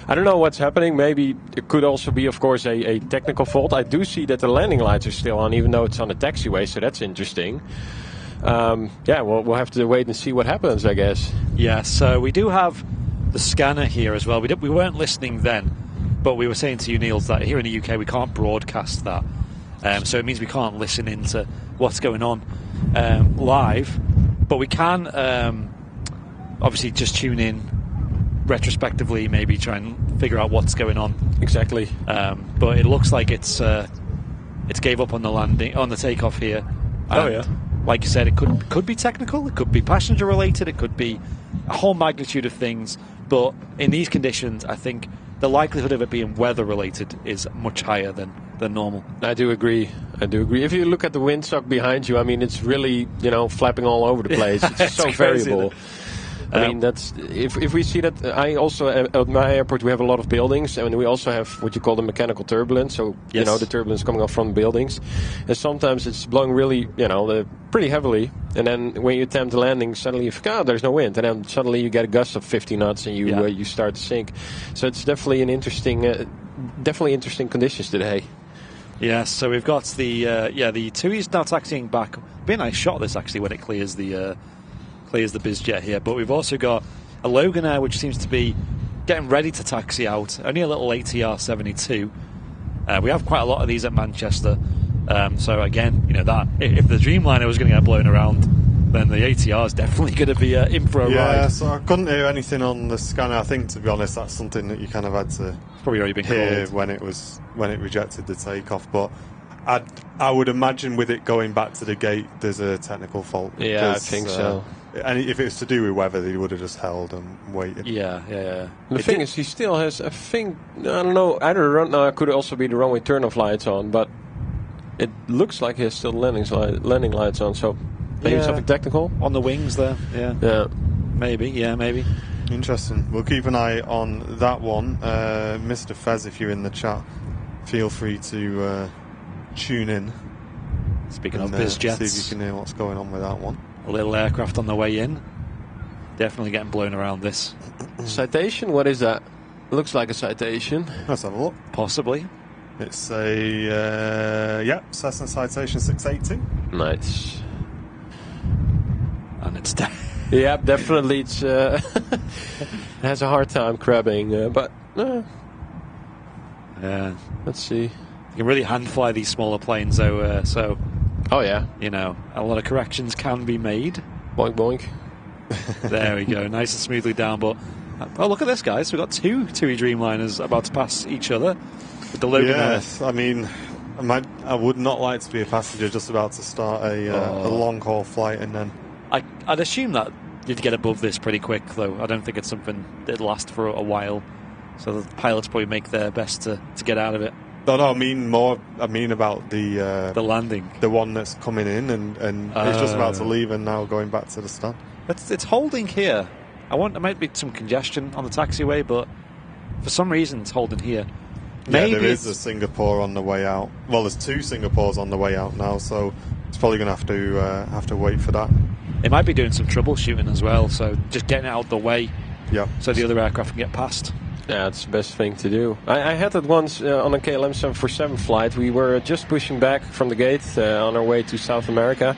I don't know what's happening. Maybe it could also be, of course, a technical fault. I do see that the landing lights are still on, even though it's on a taxiway, so that's interesting. Yeah, we'll have to wait and see what happens, I guess. Yeah, so we do have the scanner here as well. We weren't listening then, but we were saying to you, Niels, that here in the UK we can't broadcast that. So it means we can't listen into what's going on live, but we can obviously just tune in retrospectively, maybe try and figure out what's going on. Exactly. But it looks like it's gave up on the landing, on the takeoff here. Oh yeah. Like you said, it could be technical, it could be passenger related, it could be a whole magnitude of things. But in these conditions, I think the likelihood of it being weather related is much higher than normal. I do agree. If you look at the windsock behind you, I mean, it's really, flapping all over the place. It's so crazy, variable. I mean, that's if we see that. I also at my airport we have a lot of buildings, and we also have what you call the mechanical turbulence. So yes. The turbulence coming off from the buildings, and sometimes it's blowing really, pretty heavily. And then when you attempt the landing, suddenly you think, there's no wind, and then suddenly you get a gust of 50 knots, and you start to sink. So it's definitely interesting conditions today. Yes, so we've got the TUI's now taxiing back. Be a nice shot this actually when it clears the BizJet here, but we've also got a Loganair which seems to be getting ready to taxi out. Only a little ATR 72. We have quite a lot of these at Manchester, so again, that if the Dreamliner was going to get blown around, then the ATR is definitely going to be in for a ride. Yeah, so I couldn't hear anything on the scanner. I think, to be honest, that's something that you kind of had to probably already been hear called when it rejected the takeoff. But I would imagine with it going back to the gate, there's a technical fault. Yeah, I think so. And if it was to do with weather, they would have just held and waited. Yeah. The thing is, he still has, I think, I don't know, it could also be the runway turn-off lights on, but it looks like he has still landing lights on, so maybe something technical? On the wings there, Yeah. Maybe. Interesting. We'll keep an eye on that one. Mr. Fez, if you're in the chat, feel free to tune in. Speaking of BizJets, see if you can hear what's going on with that one. A little aircraft on the way in. Definitely getting blown around this. Citation? What is that? Looks like a citation. Let's have a look. Possibly. It's a Cessna Citation 680. Nice. And it's yeah, definitely. It's it has a hard time crabbing, but yeah. Let's see. You can really hand fly these smaller planes, though. So. Oh yeah. A lot of corrections can be made. Boink boink. There we go. Nice and smoothly down. But look at this, guys. We've got two TUI Dreamliners about to pass each other with the Logan. Yes, I mean, I would not like to be a passenger just about to start a long haul flight, and then I'd assume that you'd get above this pretty quick, though. I don't think it's something that'd last for a while. So the pilots probably make their best to get out of it. No, I mean about the landing, the one that's coming in and it's just about to leave and now going back to the stand. It's holding here. There might be some congestion on the taxiway, but for some reason it's holding here. Maybe there is a Singapore on the way out. Well, there's two Singapores on the way out now, so it's probably going to have to wait for that. It might be doing some troubleshooting as well, so just getting it out the way, so the other aircraft can get past. Yeah, it's the best thing to do. I had it once on a KLM 747 flight. We were just pushing back from the gate on our way to South America.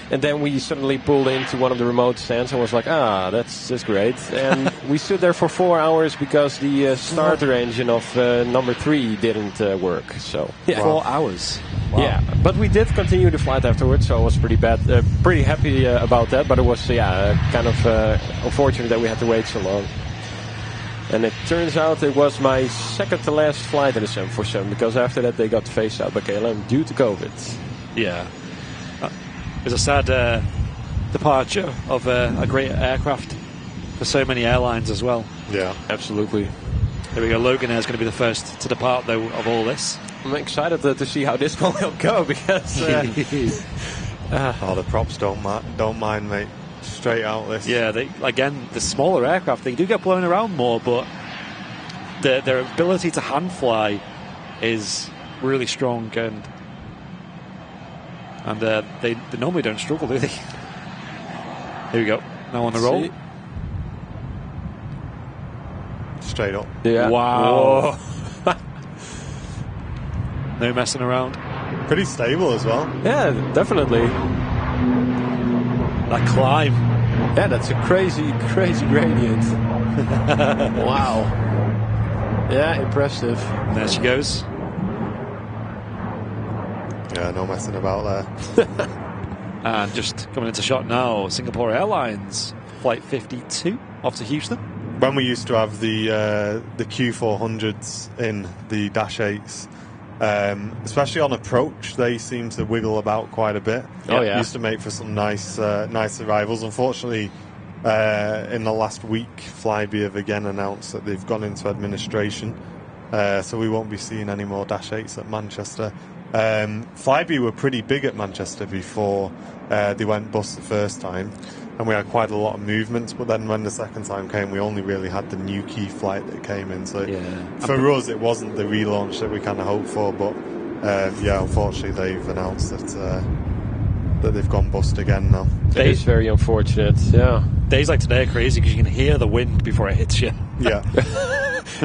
And then we suddenly pulled into one of the remote stands and was like, that's great. And we stood there for 4 hours because the starter engine of number 3 didn't work. So 4 hours? Wow. Yeah, but we did continue the flight afterwards, so I was pretty happy about that. But it was kind of unfortunate that we had to wait so long. And it turns out it was my second to last flight in the 747, because after that they got phased out by KLM due to COVID. Yeah. It was a sad departure of a great aircraft for so many airlines as well. Yeah, absolutely. There we go. Loganair is going to be the first to depart, though, of all this. I'm excited to see how this one will go, because the props don't mind, mate. Straight out this. Yeah, the smaller aircraft, they do get blown around more, but their ability to hand fly is really strong, and they normally don't struggle, do they? Here we go. Now on the roll. straight up. Yeah. Wow. No messing around. Pretty stable as well. Yeah, definitely. That climb. Yeah, that's a crazy gradient. Wow. Yeah, impressive. And there she goes. Yeah, no messing about there. And just coming into shot now, Singapore Airlines flight 52 off to Houston. When we used to have the Q400s in the Dash 8s, especially on approach, they seem to wiggle about quite a bit. Oh, yeah. Used to make for some nice arrivals. Unfortunately, in the last week, Flybe have again announced that they've gone into administration, so we won't be seeing any more Dash 8s at Manchester. Flybe were pretty big at Manchester before they went bust the first time, and we had quite a lot of movements, but then when the second time came, we only really had the new key flight that came in, so for us it wasn't the relaunch that we kind of hoped for, but yeah, unfortunately they've announced that they've gone bust again now. It is very unfortunate, yeah. Days like today are crazy because you can hear the wind before it hits you. Yeah.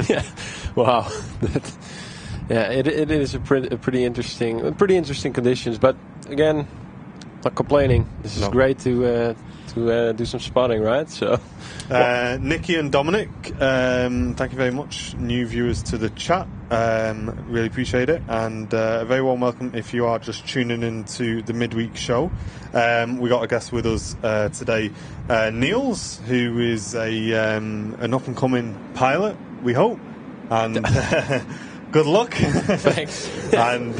Yeah. Wow. Yeah, it is a pretty interesting conditions, but again, not complaining. This is great to do some spotting, right? So, Nikki and Dominic, thank you very much. New viewers to the chat, really appreciate it, and a very warm welcome if you are just tuning into the midweek show. We got a guest with us today, Niels, who is an up and coming pilot, we hope, and. Good luck. Thanks. And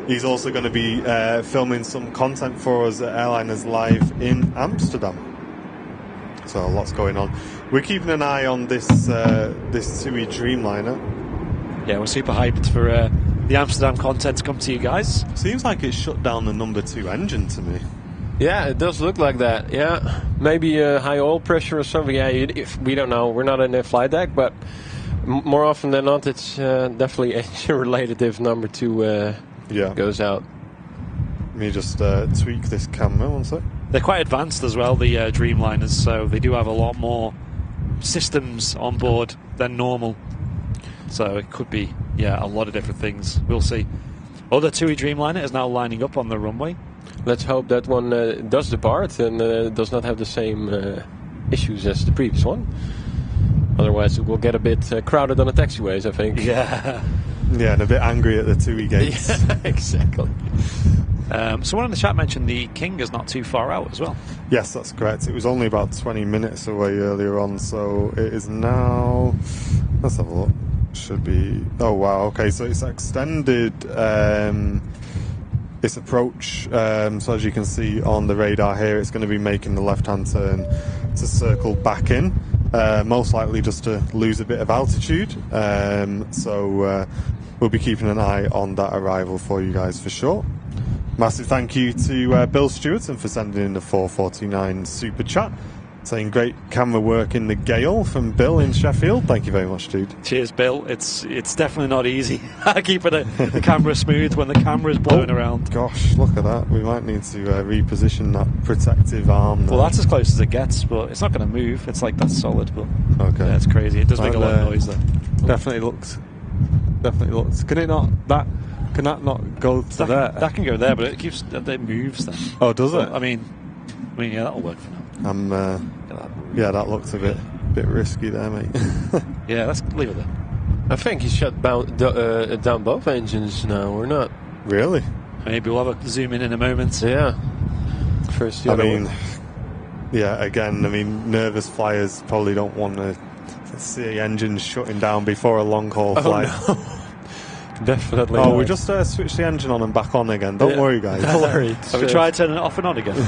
he's also going to be filming some content for us at Airliners Live in Amsterdam. So lots going on. We're keeping an eye on this TUI Dreamliner. Yeah, we're super hyped for the Amsterdam content to come to you guys. Seems like it shut down the number 2 engine to me. Yeah, it does look like that. Yeah, maybe high oil pressure or something. Yeah, if we don't know. We're not in the flight deck, but. More often than not, it's definitely engine-related if number 2 goes out. Let me just tweak this camera one sec. They're quite advanced as well, the Dreamliners, so they do have a lot more systems on board than normal. So it could be, a lot of different things. We'll see. Other TUI Dreamliner is now lining up on the runway. Let's hope that one does depart and does not have the same issues as the previous one. Otherwise, it will get a bit crowded on the taxiways, I think. Yeah, and a bit angry at the TUI gates. Yeah, exactly. Someone in the chat mentioned the King is not too far out as well. Yes, that's correct. It was only about 20 minutes away earlier on, so it is now... Let's have a look. Should be... Oh, wow, okay, so it's extended its approach. So as you can see on the radar here, it's going to be making the left-hand turn to circle back in. Most likely just to lose a bit of altitude, so we'll be keeping an eye on that arrival for you guys for sure. Massive thank you to Bill Stewarton for sending in the 449 super chat, saying great camera work in the gale from Bill in Sheffield. Thank you very much, dude. Cheers, Bill. It's definitely not easy keeping the camera smooth when the camera's blowing around. Gosh, look at that. We might need to reposition that protective arm. Well, that's as close as it gets, but it's not going to move. It's like that's solid, but okay, yeah, it's crazy. It does make a lot of noise though. Definitely looks. Can it not? Can that not go to there? That can go there, but it moves then. Oh, does it? I mean, yeah, that'll work for now. Yeah, that looks a bit risky there, mate. Yeah, let's leave it there. I think he shut down both engines now, or not? Really? Maybe we'll have a zoom in a moment. Yeah. First, nervous flyers probably don't want to see engines shutting down before a long haul flight. No. Definitely. Oh, we just switched the engine on and back on again. Don't worry, guys. Don't worry. Have we tried turning it off and on again?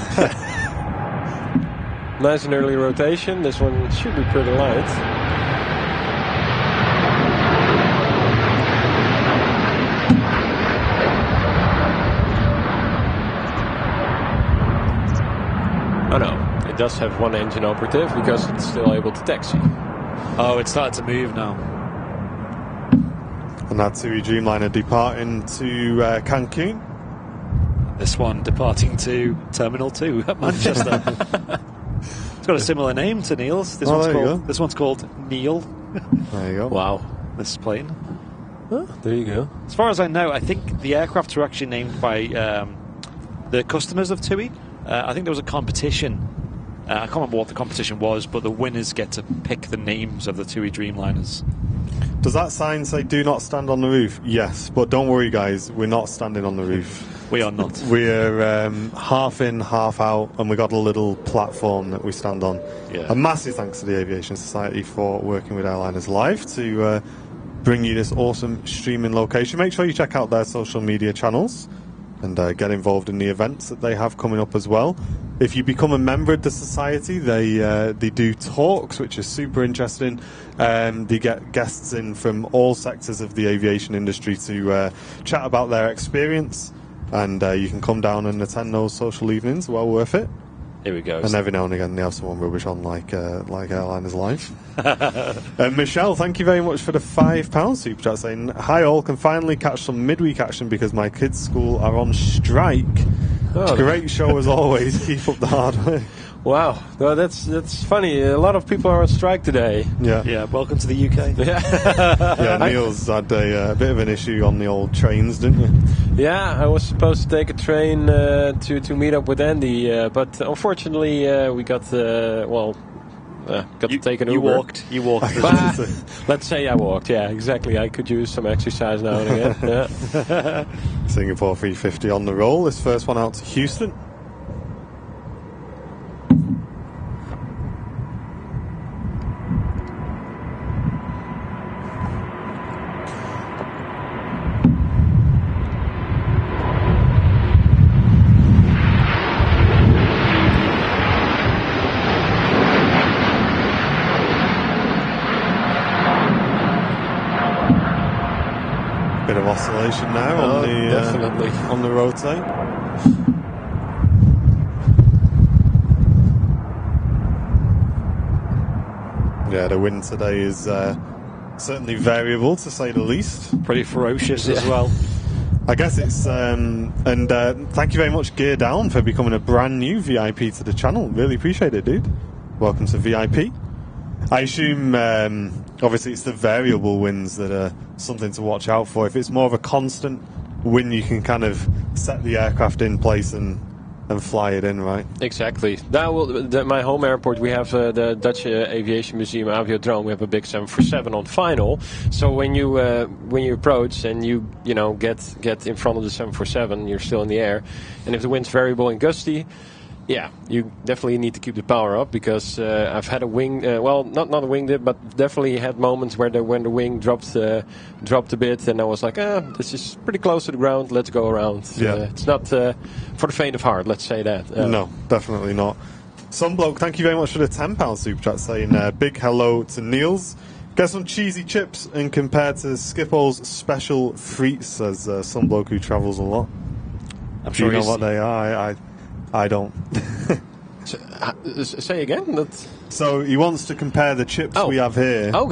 Nice and early rotation. This one should be pretty light. Oh no, it does have one engine operative because it's still able to taxi. Oh, it's started to move now. And that TUI Dreamliner departing to Cancun. This one departing to Terminal 2 at Manchester. It's got a similar name to Neil's. This one's called Neil. There you go. Wow, this plane. Oh, there you go. As far as I know, I think the aircraft are actually named by the customers of TUI. I think there was a competition. I can't remember what the competition was, but the winners get to pick the names of the TUI Dreamliners. Does that sign say "Do not stand on the roof"? Yes, but don't worry, guys. We're not standing on the roof. We are not. We're half in, half out, and we got a little platform that we stand on. Yeah. A massive thanks to the Aviation Society for working with Airliners Live to bring you this awesome streaming location. Make sure you check out their social media channels and get involved in the events that they have coming up as well. If you become a member of the society, they do talks, which is super interesting. They get guests in from all sectors of the aviation industry to chat about their experience, and you can come down and attend those social evenings. Well worth it. Here we go. And every now and again they have someone rubbish on like Airliners Live. Michelle, thank you very much for the £5 super chat saying, "Hi all, can finally catch some midweek action because my kids' school are on strike. Oh, great show as always. Keep up the hard work." Wow, no, that's funny. A lot of people are on strike today. Yeah, welcome to the UK. Yeah, Neil's had a bit of an issue on the old trains, didn't you? Yeah, I was supposed to take a train to meet up with Andy, but unfortunately we got to take an Uber. You walked. Let's say I walked. Yeah, exactly. I could use some exercise now and again. Yeah. Singapore 350 on the roll. This first one out to Houston. Bit of oscillation now definitely. On the rotate. Yeah, the wind today is certainly variable to say the least. Pretty ferocious as well. I guess it's and thank you very much, Gear Down, for becoming a brand new VIP to the channel. Really appreciate it, dude. Welcome to VIP. I assume, obviously, it's the variable winds that are something to watch out for. If it's more of a constant wind, you can kind of set the aircraft in place and fly it in, right? Exactly. My home airport, we have the Dutch Aviation Museum Aviodrome. We have a big 747 on final. So when you approach and you get in front of the 747, you're still in the air. And if the wind's variable and gusty, yeah, you definitely need to keep the power up, because I've had a wing, not a wing dip, but definitely had moments when the wing dropped a bit, and I was like, this is pretty close to the ground, let's go around. Yeah. It's not for the faint of heart, let's say that. No, definitely not. Some bloke, thank you very much for the £10 super chat saying, big hello to Niels. Get some cheesy chips and compare to Skippo's special frites, says some bloke who travels a lot. I'm sure Do you know what they are? I don't. Say again? So he wants to compare the chips we have here to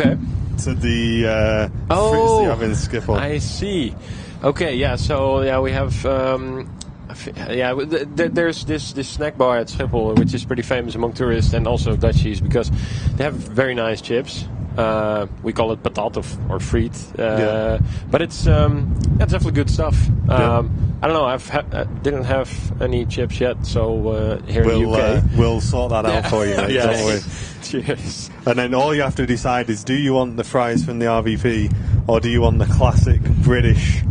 the frites you have in Schiphol. I see. Okay, yeah. So yeah, we have. There's this snack bar at Schiphol, which is pretty famous among tourists and also Dutchies, because they have very nice chips. We call it patat or friet, but it's definitely good stuff. I don't know. I didn't have any chips yet, so here in the UK we'll sort that out for you, mate. Don't worry. Cheers. And then all you have to decide is: do you want the fries from the RVP, or do you want the classic British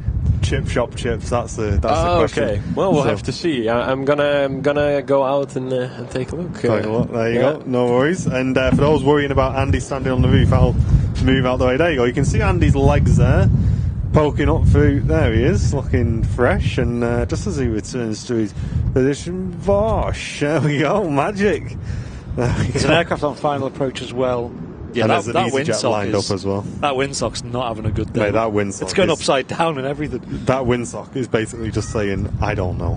chip shop chips? That's the question. Okay. Well, we'll have to see. I'm gonna go out and take a look. There you go. No worries. And for those worrying about Andy standing on the roof, I'll move out the way. There you go. You can see Andy's legs there, poking up through. There he is, looking fresh. And just as he returns to his position, Vosh. There we go. Magic. There's an aircraft on final approach as well. Yeah, and there's an EasyJet lined up as well. That windsock's not having a good day. Mate, that windsock it's going upside down and everything. That windsock is basically just saying, I don't know.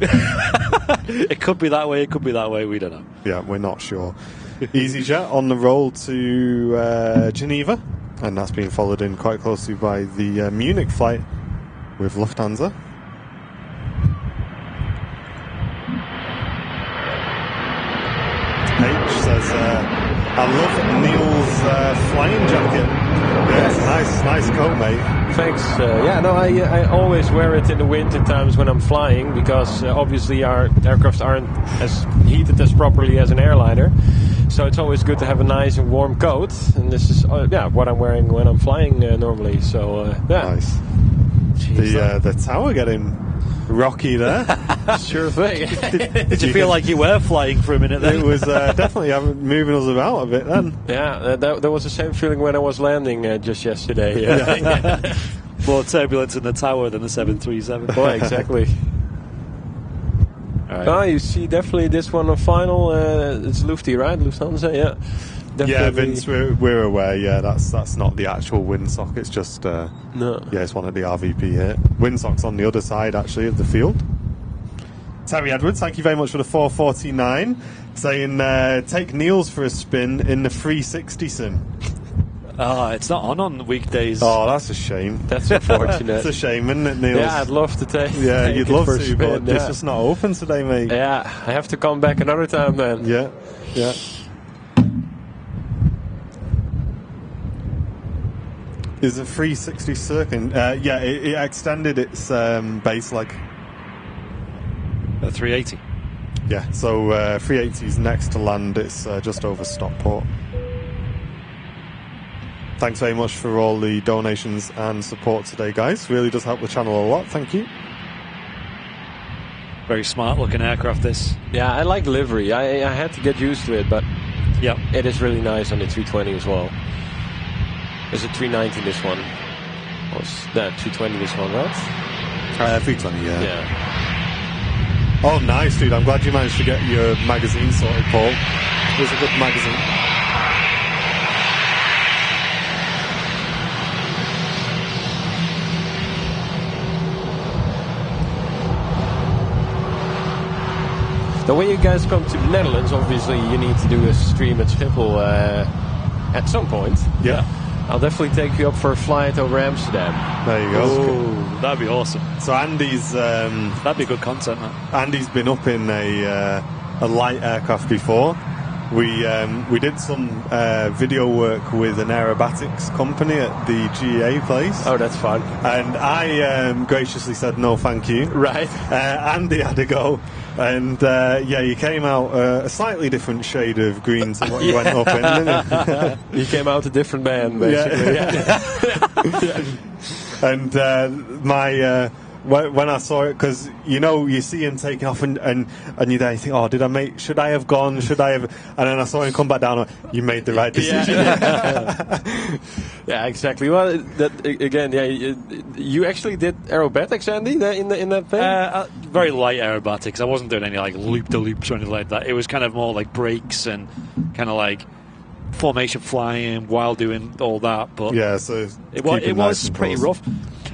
It could be that way, it could be that way, we don't know. Yeah, we're not sure. EasyJet on the roll to Geneva, and that's being followed in quite closely by the Munich flight with Lufthansa. H says, I love Neil's flying jacket. Yeah, it's nice coat, mate. Thanks. I always wear it in the winter times when I'm flying because obviously our aircraft aren't as heated as properly as an airliner. So it's always good to have a nice and warm coat, and this is what I'm wearing when I'm flying normally. So nice. The tower getting rocky there. Sure thing. Did you feel like you were flying for a minute then? It was definitely moving us about a bit then. Yeah, that was the same feeling when I was landing just yesterday. Yeah. More turbulence in the tower than the 737. Oh, exactly. Right. Oh, you see definitely this one on final. It's Lufthansa, right? Lufthansa, yeah. Definitely. Yeah, Vince, we're aware. Yeah, that's not the actual windsock. It's just no. Yeah, it's one of the RVP here. Windsock's on the other side actually of the field. Terry Edwards, thank you very much for the 449. Saying take Niels for a spin in the 360 sim. It's not on weekdays. Oh, that's a shame. That's unfortunate. It's a shame, isn't it, Niels? Yeah, I'd love to take. Yeah, you'd love to, spin, but it's just not open today, mate. Yeah, I have to come back another time then. Yeah. Is a 360 circuit? It extended its base leg. A 380. Yeah, so 380 is next to land. It's just over Stockport. Thanks very much for all the donations and support today, guys. Really does help the channel a lot. Thank you. Very smart looking aircraft, this. Yeah, I like livery. I had to get used to it, but yeah, it is really nice on the 320 as well. Is it 390 this one? Or is that 320 this one, right? 320, yeah. Oh, nice, dude. I'm glad you managed to get your magazine sorted, Paul. It was a good magazine. Now, when you guys come to the Netherlands, obviously you need to do a stream at Schiphol at some point. Yeah. I'll definitely take you up for a flight over Amsterdam. There you go. Ooh, that'd be awesome. So Andy's... that'd be good content, man. Andy's been up in a light aircraft before. We did some video work with an aerobatics company at the GA place. Oh, that's fun. And I graciously said no thank you. Right. Andy had a go. And you came out a slightly different shade of green to what you went up in, didn't you? You came out a different man, basically. Yeah. And when I saw it, because you see him taking off and you there, you think, oh, should I have gone? Should I have? And then I saw him come back down. You made the right decision. Yeah, exactly. Well, that again, you actually did aerobatics, Andy, in that thing. Very light aerobatics. I wasn't doing any like loop-de-loops or anything like that. It was kind of more like brakes and kind of like formation flying while doing all that. But yeah, so it was pretty rough.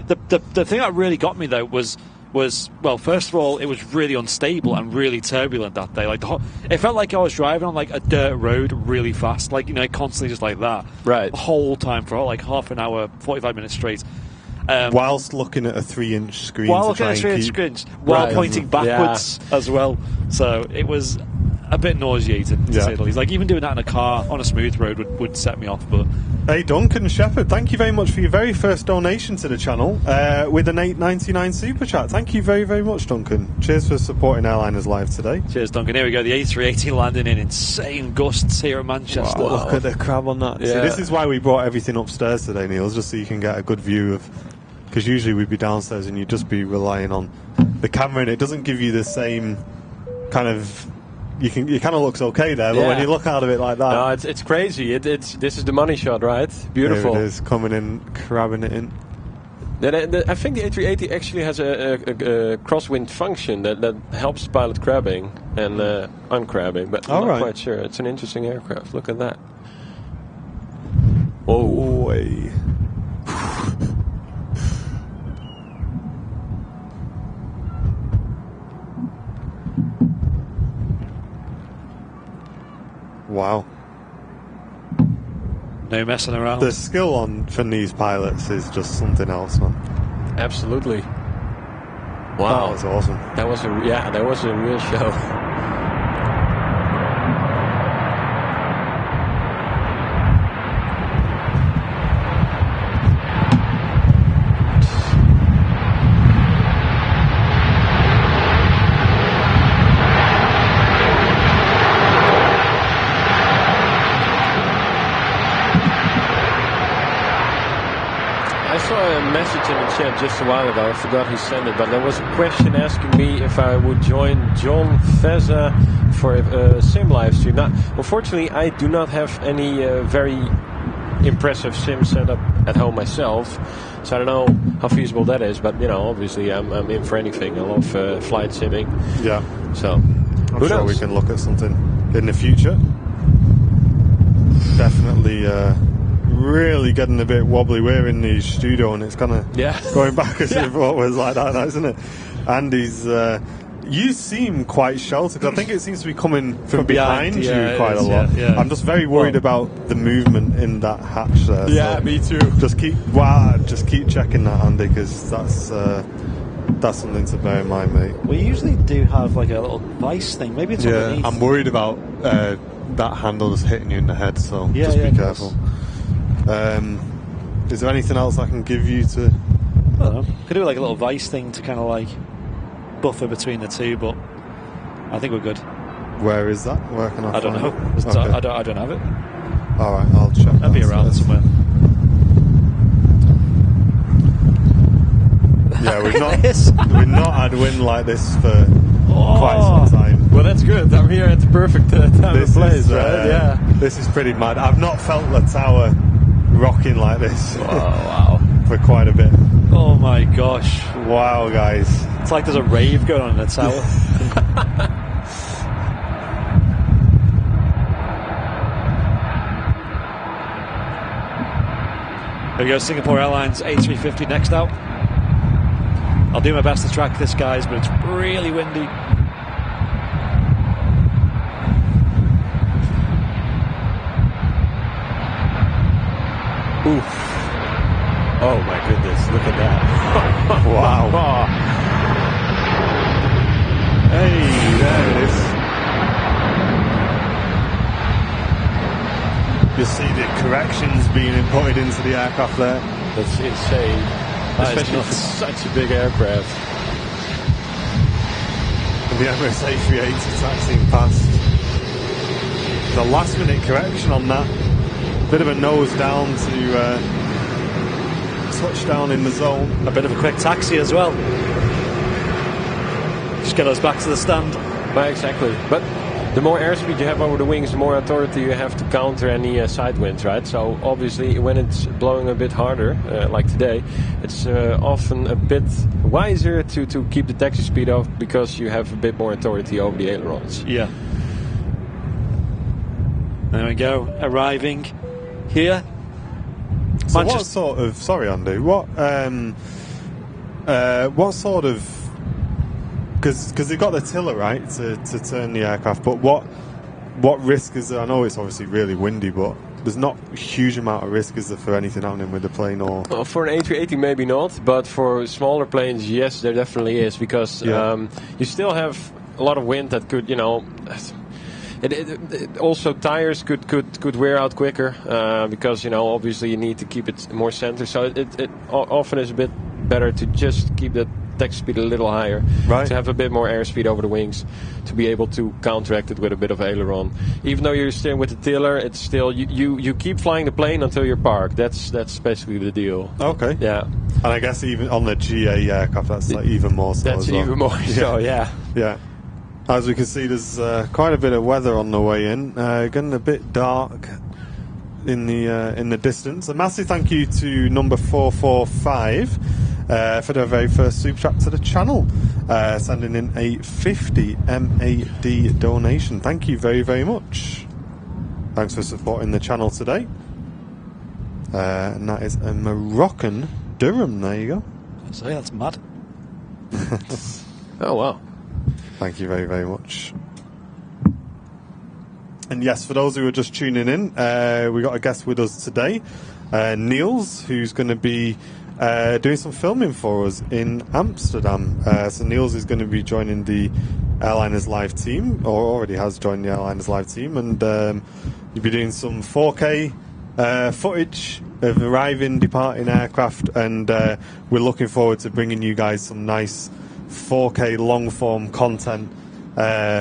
The thing that really got me though was well, first of all, it was really unstable and really turbulent that day. Like it felt like I was driving on like a dirt road really fast, like constantly just like that, right, the whole time for like half an hour, 45 minutes straight. Whilst looking at a 3-inch screen, while pointing backwards as well. So it was a bit nauseating, to say the least. Like even doing that in a car on a smooth road would set me off. But hey, Duncan Shepherd, thank you very much for your very first donation to the channel with an $8.99 super chat. Thank you very, very much, Duncan. Cheers for supporting Airliners Live today. Cheers, Duncan. Here we go. The A380 landing in insane gusts here at Manchester. Wow. Look at the crab on that. Yeah. See, this is why we brought everything upstairs today, Neil, just so you can get a good view of. Because usually we'd be downstairs and you'd just be relying on the camera, and it doesn't give you the same kind of. It kind of looks okay there, but when you look out of it like that, no, it's crazy. This is the money shot, right? Beautiful. There it is, coming in, crabbing it in. I think the A380 actually has a crosswind function that helps pilot crabbing and uncrabbing, but I'm not quite sure. It's an interesting aircraft. Look at that. Whoa. Boy. Wow. No messing around. The skill from these pilots is just something else, man. Absolutely. Wow. That was awesome. That was a real show. I saw a message in the chat just a while ago. I forgot who sent it, but there was a question asking me if I would join John Feza for a sim live stream. Now, unfortunately, I do not have any very impressive sim setup at home myself, so I don't know how feasible that is. But obviously, I'm in for anything. I love flight simming. Yeah. So I'm sure we can look at something in the future. Definitely. Really getting a bit wobbly. We're in the studio and it's kind of going back as if it was like that, isn't it? Andy's, you seem quite sheltered. I think it seems to be coming from behind you quite a lot. Yeah. I'm just very worried about the movement in that hatch there. Yeah, so me too. Just keep checking that, Andy, because that's something to bear in mind, mate. We usually do have like a little vice thing. Maybe it's underneath. I'm worried about that handle just hitting you in the head, so just be careful. Is there anything else I can give you to? I don't know. Could do like a little vice thing to kind of like buffer between the two, but I think we're good. Where is that? Where can I don't know. Okay. I don't have it. All right, I'll check. I'll be around somewhere. Yeah, we've not had wind like this for quite some time. Well, that's good. I'm here at the perfect time and place, right? Yeah. This is pretty mad. I've not felt the tower rocking like this wow. for quite a bit. Oh my gosh. Wow, guys. It's like there's a rave going on in the tower. There we go, Singapore Airlines A350 next out. I'll do my best to track this, guys, but it's really windy. Oof. Oh my goodness, look at that. Wow. Hey, there it is. You see the corrections being inputted into the aircraft there. That's insane. Especially for such a big aircraft. And the Emirates A380 taxiing past. The last minute correction on that. Bit of a nose down to touchdown in the zone. A bit of a quick taxi as well. Just get us back to the stand. Well, exactly. But the more airspeed you have over the wings, the more authority you have to counter any side winds, right? So obviously when it's blowing a bit harder, like today, it's often a bit wiser to keep the taxi speed off because you have a bit more authority over the ailerons. Yeah. There we go, arriving here. So what sort of, sorry Andy, what sort of, because they've got the tiller, right, to turn the aircraft, but what risk is there? I know it's obviously really windy, but there's not a huge amount of risk, is there, for anything happening with the plane? Or well, for an A380 maybe not, but for smaller planes, yes, there definitely is, because you still have a lot of wind that could, It also tires could wear out quicker because obviously you need to keep it more center. So it often is a bit better to just keep the taxi speed a little higher, right, to have a bit more airspeed over the wings, to be able to counteract it with a bit of aileron. Even though you're steering with the tiller, it's still you keep flying the plane until you're parked. That's basically the deal. Okay. Yeah. And I guess even on the GA aircraft, that's like even more so. That's as well. even more so. Yeah. Yeah. As we can see, there's quite a bit of weather on the way in. Getting a bit dark in the distance. A massive thank you to number 445 for their very first super chat to the channel, sending in a 50 MAD donation. Thank you very, very much. Thanks for supporting the channel today. And that is a Moroccan Durham. There you go. So yeah, that's mad. Oh wow. Thank you very, very much. And yes, for those who are just tuning in, we got a guest with us today, Niels, who's going to be doing some filming for us in Amsterdam. So Niels is going to be joining the Airliners Live team, or already has joined the Airliners Live team, and you'll be doing some 4K footage of arriving, departing aircraft, and we're looking forward to bringing you guys some nice 4K long-form content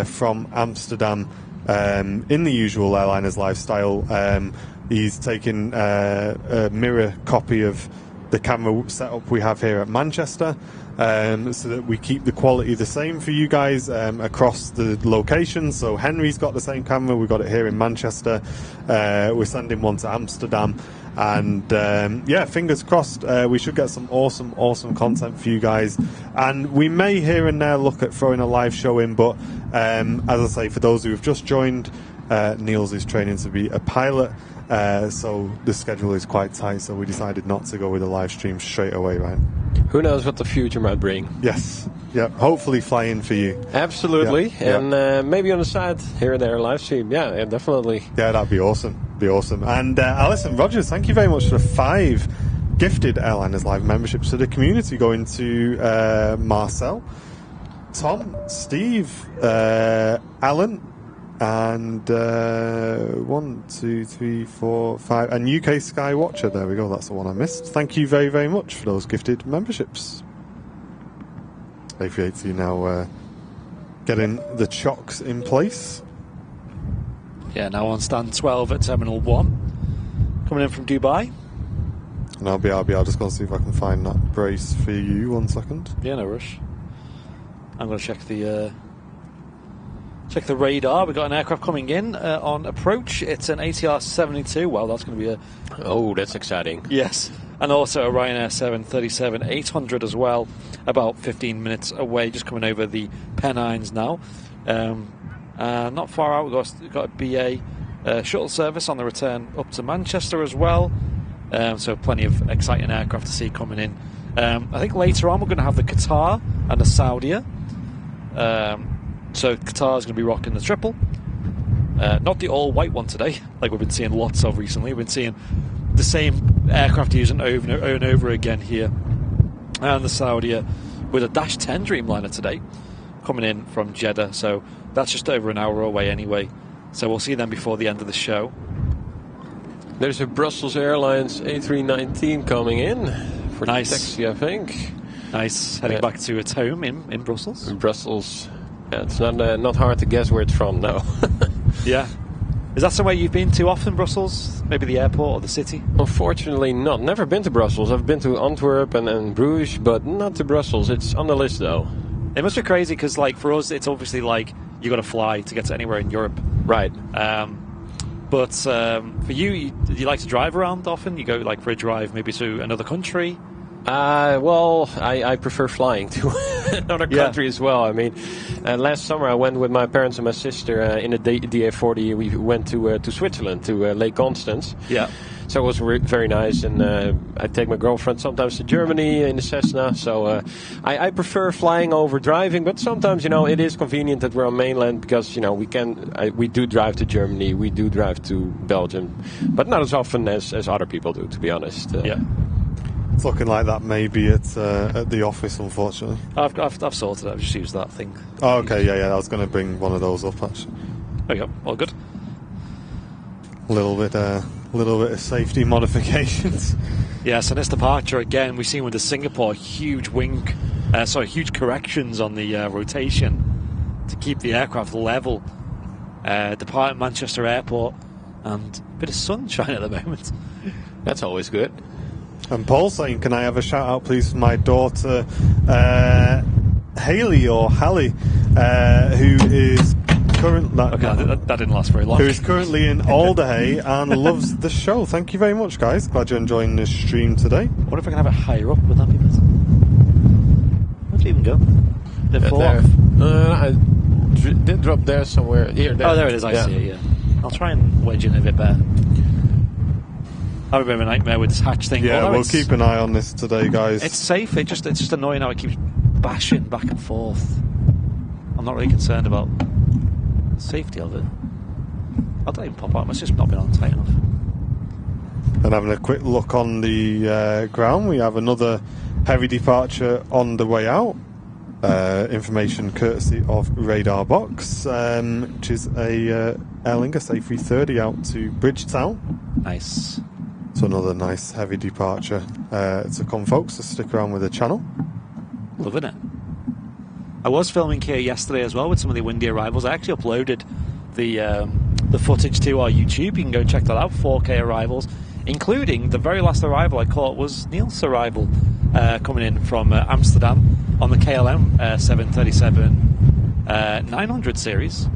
from Amsterdam in the usual Airliners lifestyle. He's taken a mirror copy of the camera setup we have here at Manchester, so that we keep the quality the same for you guys across the locations. So Henry's got the same camera, we've got it here in Manchester, we're sending one to Amsterdam, and yeah, fingers crossed, we should get some awesome content for you guys, and we may here and there look at throwing a live show in, but as I say, for those who have just joined, Niels is training to be a pilot, so the schedule is quite tight, so we decided not to go with a live stream straight away, right? Who knows what the future might bring? Yes, yeah, hopefully fly in for you. Absolutely, yeah, and maybe on the side here and there live stream. Yeah, definitely. Yeah, that'd be awesome. And Alison Rogers, thank you very much for the 5 gifted Airliners Live memberships to the community, going to Marcel, Tom, Steve, Alan, and 1, 2, 3, 4, 5, and UK Sky Watcher. There we go, that's the one I missed. Thank you very much for those gifted memberships. A380 now getting the chocks in place. Yeah, now on stand 12 at Terminal 1. Coming in from Dubai. And I'll just going to see if I can find that brace for you. 1 second. Yeah, no rush. I'm going to check the radar. We've got an aircraft coming in on approach. It's an ATR 72. Well, that's going to be a... Oh, that's exciting. Yes. And also a Ryanair 737-800 as well. About 15 minutes away, just coming over the Pennines now. Not far out, we've got a BA shuttle service on the return up to Manchester as well. So plenty of exciting aircraft to see coming in. I think later on we're going to have the Qatar and the Saudia. So Qatar is going to be rocking the triple. Not the all-white one today, like we've been seeing lots of recently. We've been seeing the same aircraft using over and over again here. And the Saudia with a Dash 10 Dreamliner today, coming in from Jeddah. So that's just over an hour away anyway. So we'll see them before the end of the show. There's a Brussels Airlines A319 coming in for taxi, I think. Nice. Heading back to its home in Brussels. In Brussels. Yeah, it's not hard to guess where it's from, though. Yeah. Is that somewhere you've been to often, Brussels? Maybe the airport or the city? Unfortunately not. Never been to Brussels. I've been to Antwerp and Bruges, but not to Brussels. It's on the list, though. It must be crazy because, like, for us, it's obviously like you got to fly to get to anywhere in Europe. Right. But for you, do you like to drive around often? You go, like, for a drive maybe to another country? Well, I prefer flying to another country as well. I mean, last summer I went with my parents and my sister in a DA40. We went to Switzerland, to Lake Constance. Yeah. So it was very nice, and I take my girlfriend sometimes to Germany in the Cessna. So I prefer flying over driving, but sometimes, it is convenient that we're on mainland because, we do drive to Germany, we do drive to Belgium, but not as often as other people do, to be honest. Yeah. It's looking like that maybe at the office, unfortunately. I've sorted it. I've just used that thing. Oh, okay, yeah. I was going to bring one of those up, actually. There you go. All good. A little bit of safety modifications. Yes, and its departure again. We've seen with the Singapore huge corrections on the rotation to keep the aircraft level. Departing Manchester Airport, and a bit of sunshine at the moment. That's always good. And Paul saying, can I have a shout out please for my daughter Haley or Hallie, who is currently that didn't last very long. Who is currently in Alderhay and loves the show. Thank you very much, guys. Glad you're enjoying this stream today. What if I can have it higher up? Would that be better? Where did it even go? Did it fall off? I did drop there somewhere. Here, there. Oh, there it is. I see it. Yeah. I'll try and wedge in a bit better. I have a bit of a nightmare with this hatch thing. Yeah, we'll keep an eye on this today, guys. It's safe. It's just annoying how it keeps bashing back and forth. I'm not really concerned about the safety of it. I don't even pop out. It's just not been on tight enough. And having a quick look on the ground, we have another heavy departure on the way out. Information courtesy of Radar Box, which is a Aer Lingus A330 out to Bridgetown. Nice. So another nice heavy departure to come, folks. So stick around with the channel. Loving it. I was filming here yesterday as well with some of the windy arrivals. I actually uploaded the footage to our YouTube. You can go and check that out. 4K arrivals including the very last arrival I caught was Niels' arrival, coming in from Amsterdam on the KLM 737 900 series.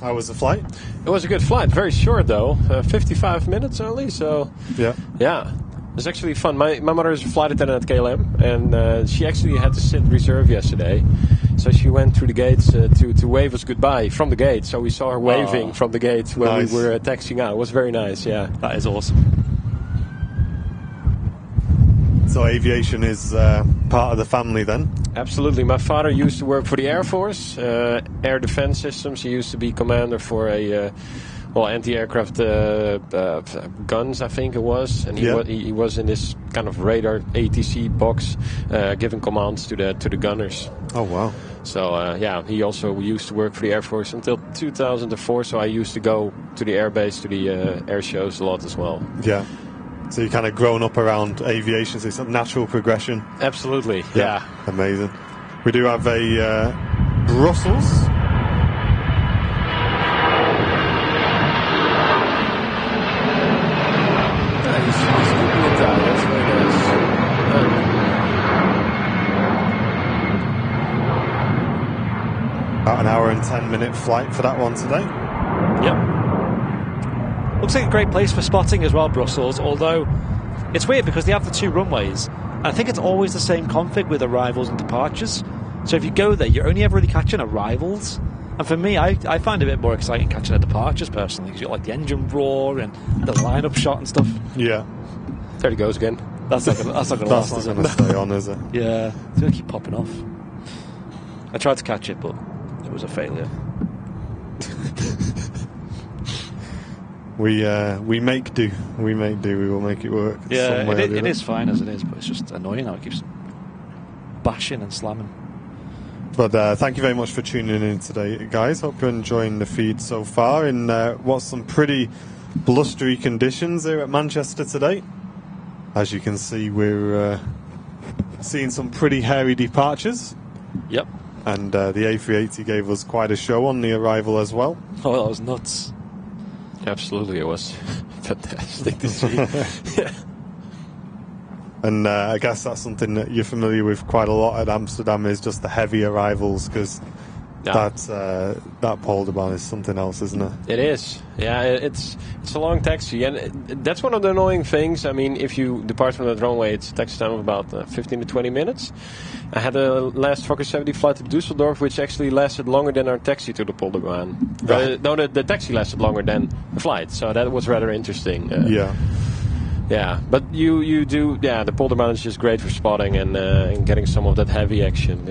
How was the flight? It was a good flight, very short though, 55 minutes only, so Yeah. it was actually fun. My mother is a flight attendant at KLM, and she actually had to sit reserve yesterday, so she went through the gates to wave us goodbye from the gate, so we saw her waving from the gate when Nice. we were taxiing out. It was very nice, yeah. That is awesome. So aviation is part of the family then? Absolutely. My father used to work for the Air Force, Air Defense Systems. He used to be commander for a anti-aircraft guns, I think it was. And he was in this kind of radar ATC box, giving commands to the gunners. Oh, wow. So he also used to work for the Air Force until 2004. So I used to go to the airbase, to the air shows a lot as well. Yeah. So you've kind of grown up around aviation, so it's a natural progression. Absolutely, yeah. Amazing. We do have a Brussels. That's very nice. About an hour and 10-minute flight for that one today. Yep. Looks like a great place for spotting as well, Brussels, although it's weird because they have the two runways, and I think it's always the same config with arrivals and departures. So if you go there, you're only ever really catching arrivals. And for me, I find it a bit more exciting catching the departures personally, because you got like the engine roar and the line-up shot and stuff. Yeah. There it goes again. That's not going to last, That's is not it? going to stay on, is it? Yeah, it's going to keep popping off. I tried to catch it, but it was a failure. We make do. We make do. We will make it work. Yeah, some way or the it other. is fine as it is, but it's just annoying how it keeps bashing and slamming. But thank you very much for tuning in today, guys. Hope you're enjoying the feed so far in what's some pretty blustery conditions here at Manchester today. As you can see, we're seeing some pretty hairy departures. Yep. And the A380 gave us quite a show on the arrival as well. Oh, that was nuts. Absolutely, it was fantastic to see. And I guess that's something that you're familiar with quite a lot at Amsterdam, is just the heavy arrivals, because that Polderbaan is something else, isn't it? It is. Yeah, it's a long taxi, and that's one of the annoying things. I mean, if you depart from that runway, it's a taxi time of about 15 to 20 minutes. I had a last Fokker 70 flight to Düsseldorf, which actually lasted longer than our taxi to the Polderbaan. Right. No, the taxi lasted longer than the flight, so that was rather interesting. Yeah, but you do. Yeah, the Polderbaan is just great for spotting and getting some of that heavy action.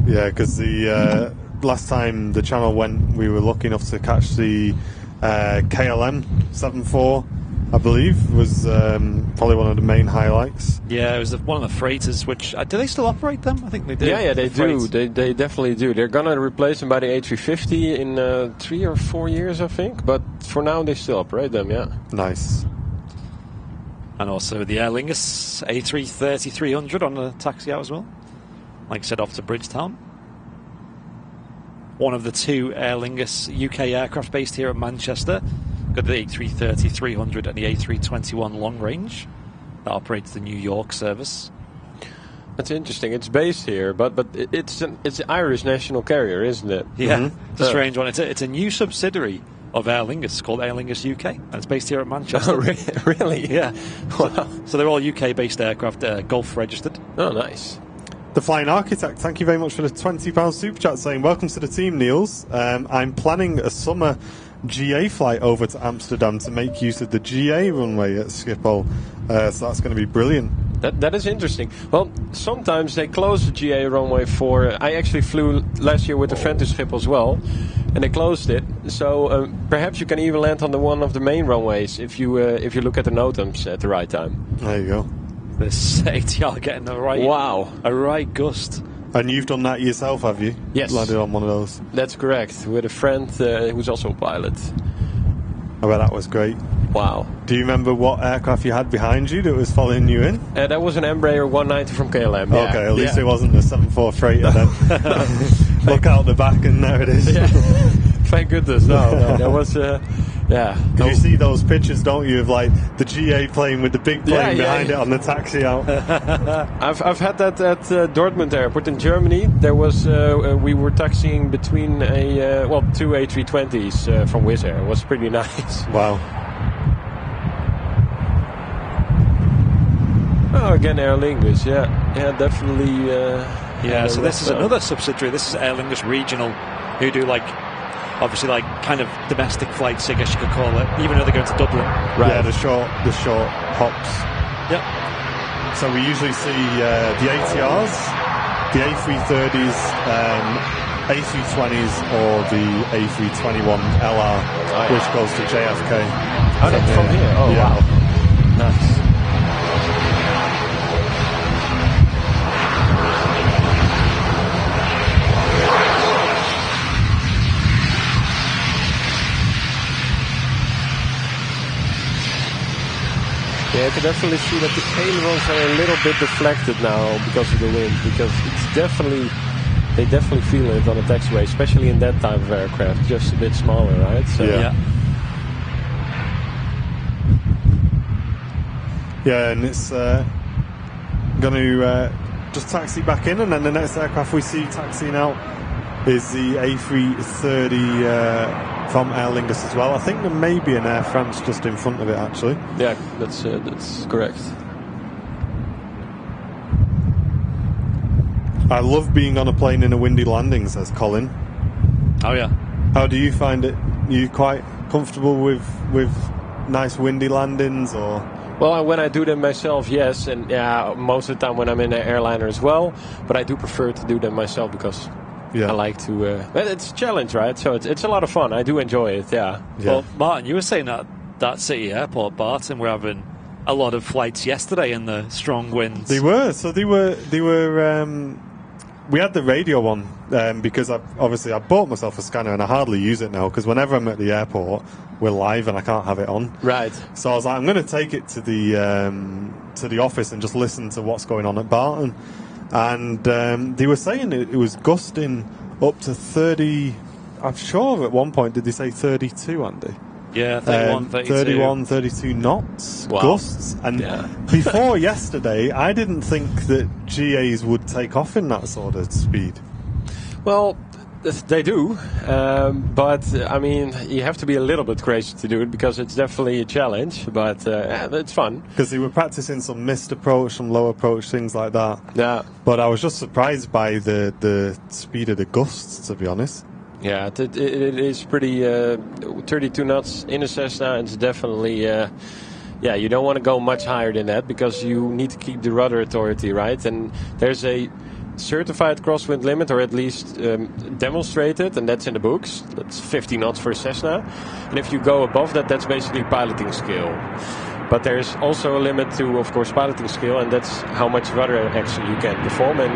Yeah, because the last time the channel went, we were lucky enough to catch the KLM 74, I believe, was probably one of the main highlights. Yeah, it was one of the freighters, which... do they still operate them? I think they do. Yeah, they do. They definitely do. They're going to replace them by the A350 in 3 or 4 years, I think. But for now, they still operate them, yeah. Nice. And also the Aer Lingus A330-300 on the taxi out as well. Like I said, off to Bridgetown. One of the two Aer Lingus UK aircraft based here at Manchester. Got the A330-300 and the A321 long range that operates the New York service. That's interesting. It's based here, but it's an Irish national carrier, isn't it? Yeah, Mm-hmm. it's a strange one. It's a new subsidiary of Aer Lingus called Aer Lingus UK, and it's based here at Manchester. Oh, really? Yeah. Wow. So they're all UK-based aircraft, Gulf registered. Oh, nice. The Flying Architect, thank you very much for the £20 super chat, saying, welcome to the team, Niels. I'm planning a summer GA flight over to Amsterdam to make use of the GA runway at Schiphol. So that's going to be brilliant. That is interesting. Well, sometimes they close the GA runway for... I actually flew last year with a friend to Schiphol as well, and they closed it. So perhaps you can even land on the one of the main runways if you look at the NOTAMs at the right time. There you go. This ATR getting a right gust. And you've done that yourself, have you? Yes. Landed on one of those. That's correct. With a friend who's also a pilot. I bet that was great. Wow. Do you remember what aircraft you had behind you that was following you in? That was an Embraer 190 from KLM. Yeah. Okay, at least it wasn't the 74 freighter then. Look out the back and there it is. Yeah. Thank goodness. No, that was... Yeah. Because you see those pictures, don't you, of like the GA plane with the big plane behind it on the taxi out. I've had that at Dortmund Airport in Germany. There was we were taxiing between two A320s from Wizz Air. It was pretty nice. Wow. Oh, again, Aer Lingus. Yeah, definitely. So this is another subsidiary. This is Aer Lingus Regional, who do obviously kind of domestic flights, I guess you could call it, even though they're going to Dublin. Right. Yeah, the short hops. Yep. So we usually see the ATRs, the A330s, A320s, or the A321LR, which goes to JFK. Oh, that's from here. Oh, yeah. Wow. Nice. Yeah, you can definitely see that the ailerons are a little bit deflected now because of the wind, because they definitely feel it on the taxiway, especially in that type of aircraft, just a bit smaller, right? So, yeah, and it's going to just taxi back in, and then the next aircraft we see taxiing out is the A330 from Aer Lingus as well. I think there may be an Air France just in front of it, actually. Yeah, that's correct. I love being on a plane in a windy landing, says Colin. Oh yeah. How do you find it? Are you quite comfortable with nice windy landings, or? Well, when I do them myself, yes, and most of the time when I'm in an airliner as well. But I do prefer to do them myself because I like to. It's a challenge, right? So it's a lot of fun. I do enjoy it. Yeah. Well, Martin, you were saying that City Airport, Barton, were having a lot of flights yesterday in the strong winds. They were. So they were. We had the radio on because I bought myself a scanner and I hardly use it now because whenever I'm at the airport, we're live and I can't have it on. Right. So I was like, I'm going to take it to the office and just listen to what's going on at Barton. And they were saying it was gusting up to 30. I'm sure at one point did they say 32, Andy? Yeah, 31, 32. 31, 32 knots, gusts. And before yesterday, I didn't think that GAs would take off in that sort of speed. Well, they do. But, I mean, you have to be a little bit crazy to do it because it's definitely a challenge. But it's fun. Because they were practicing some missed approach, some low approach, things like that. Yeah. But I was just surprised by the speed of the gusts, to be honest. Yeah, it is pretty 32 knots in a Cessna. It's definitely, you don't want to go much higher than that because you need to keep the rudder authority, right? And there's a certified crosswind limit, or at least demonstrated, and that's in the books. That's 50 knots for a Cessna. And if you go above that, that's basically piloting skill. But there's also a limit to, of course, piloting skill, and that's how much rudder action you can perform. And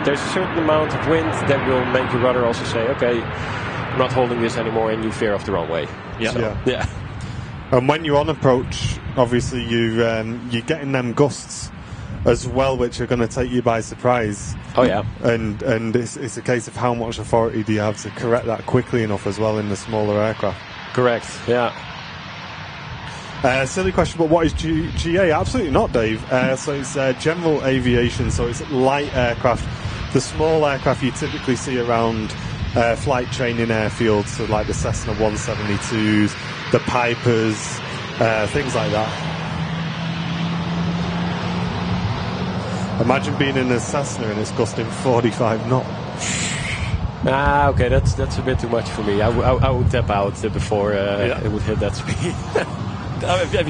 there's a certain amount of wind that will make your rudder also say, okay, I'm not holding this anymore, and you veer off the runway. Yeah. And when you're on approach, obviously you're getting them gusts as well, which are going to take you by surprise. Oh yeah. And it's a case of how much authority do you have to correct that quickly enough as well in the smaller aircraft. Correct. Yeah. Silly question, but what is GA? Absolutely not, Dave. So it's general aviation, so it's light aircraft. The small aircraft you typically see around flight training airfields, so like the Cessna 172s, the Pipers, things like that. Imagine being in a Cessna and it's gusting 45 knots. Okay, that's a bit too much for me. I would tap out before it would hit that speed. Have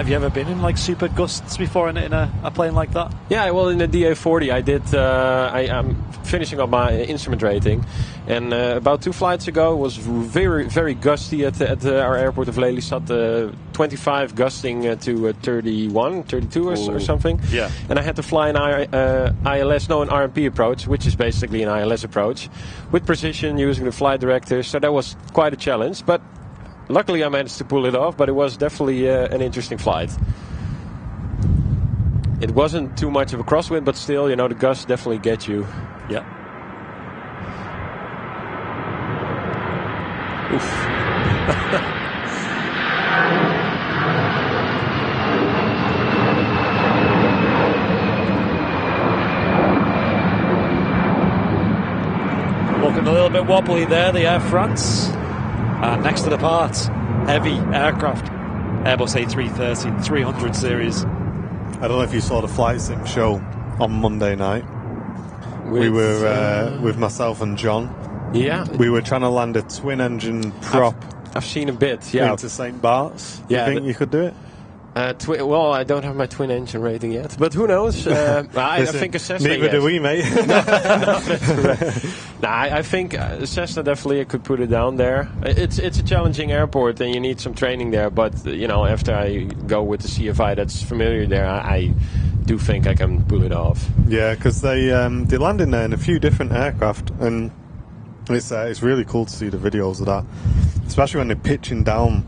you ever been in like super gusts before in a plane like that? Yeah, well, in the DA40 I did. I'm finishing up my instrument rating, and about 2 flights ago it was very, very gusty at our airport of Lelystad. 25 gusting to 31, 32 or something. Yeah. And I had to fly an RMP approach, which is basically an ILS approach, with precision using the flight director. So that was quite a challenge, but luckily I managed to pull it off, but it was definitely an interesting flight. It wasn't too much of a crosswind, but still, the gusts definitely get you. Yeah. Oof. little bit wobbly there, the Air France. And next to the parts, heavy aircraft, Airbus A330, 300 series. I don't know if you saw the flight sim show on Monday night. We were with myself and John. Yeah. We were trying to land a twin-engine prop. I've seen a bit, yeah. Into St. Bart's. Yeah, you think you could do it? Well, I don't have my twin engine rating yet, but who knows? I think a Cessna. Neither do we, mate. I think Cessna definitely could put it down there. It's a challenging airport, and you need some training there. But after I go with the CFI that's familiar there, I do think I can pull it off. Yeah, because they land in there in a few different aircraft, and it's really cool to see the videos of that, especially when they're pitching down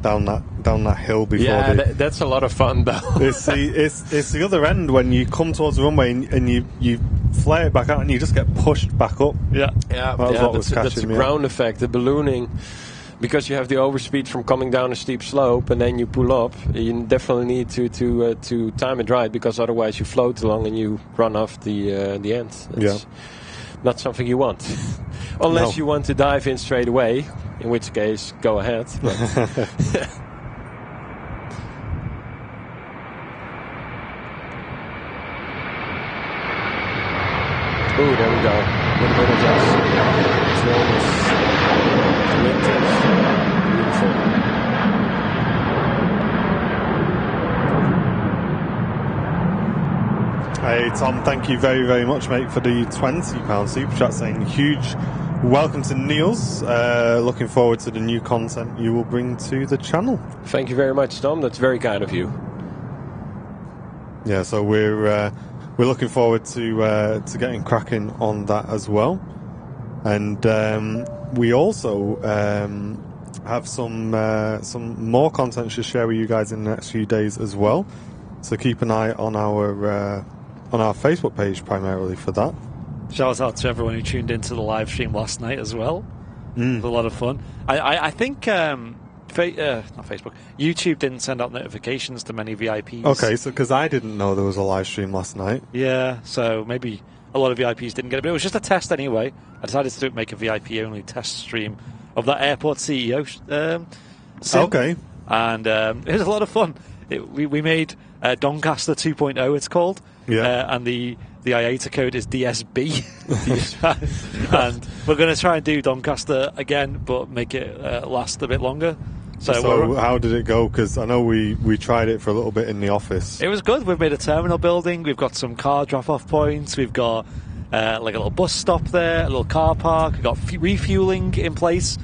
that hill before. Yeah, that's a lot of fun though. It's the other end when you come towards the runway and you flare it back out and you just get pushed back up. Yeah, that's the ground effect, the ballooning, because you have the overspeed from coming down a steep slope and then you pull up. You definitely need to time it right, because otherwise you float along and you run off the end. That's not something you want, unless you want to dive in straight away. In which case, go ahead. Oh, there we go. A little bit of just beautiful. Hey Tom, thank you very, very much, mate, for the £20 super chat, saying huge welcome to Niels. Looking forward to the new content you will bring to the channel. Thank you very much, Tom. That's very kind of you. Yeah, so we're looking forward to getting cracking on that as well, and we also have some more content to share with you guys in the next few days as well. So keep an eye on our Facebook page primarily for that. Shout out to everyone who tuned into the live stream last night as well. It was a lot of fun. I think not Facebook, YouTube didn't send out notifications to many VIPs. Okay, so because I didn't know there was a live stream last night. Yeah, so maybe a lot of VIPs didn't get it, but it was just a test anyway. I decided to make a VIP-only test stream of that airport CEO sim. Okay. And it was a lot of fun. We made Doncaster 2.0, it's called. Yeah. And the IATA code is DSB. And we're going to try and do Doncaster again, but make it last a bit longer. So how did it go? Because I know we tried it for a little bit in the office. It was good. We've made a terminal building. We've got some car drop-off points. We've got like a little bus stop there, a little car park. We've got refueling in place.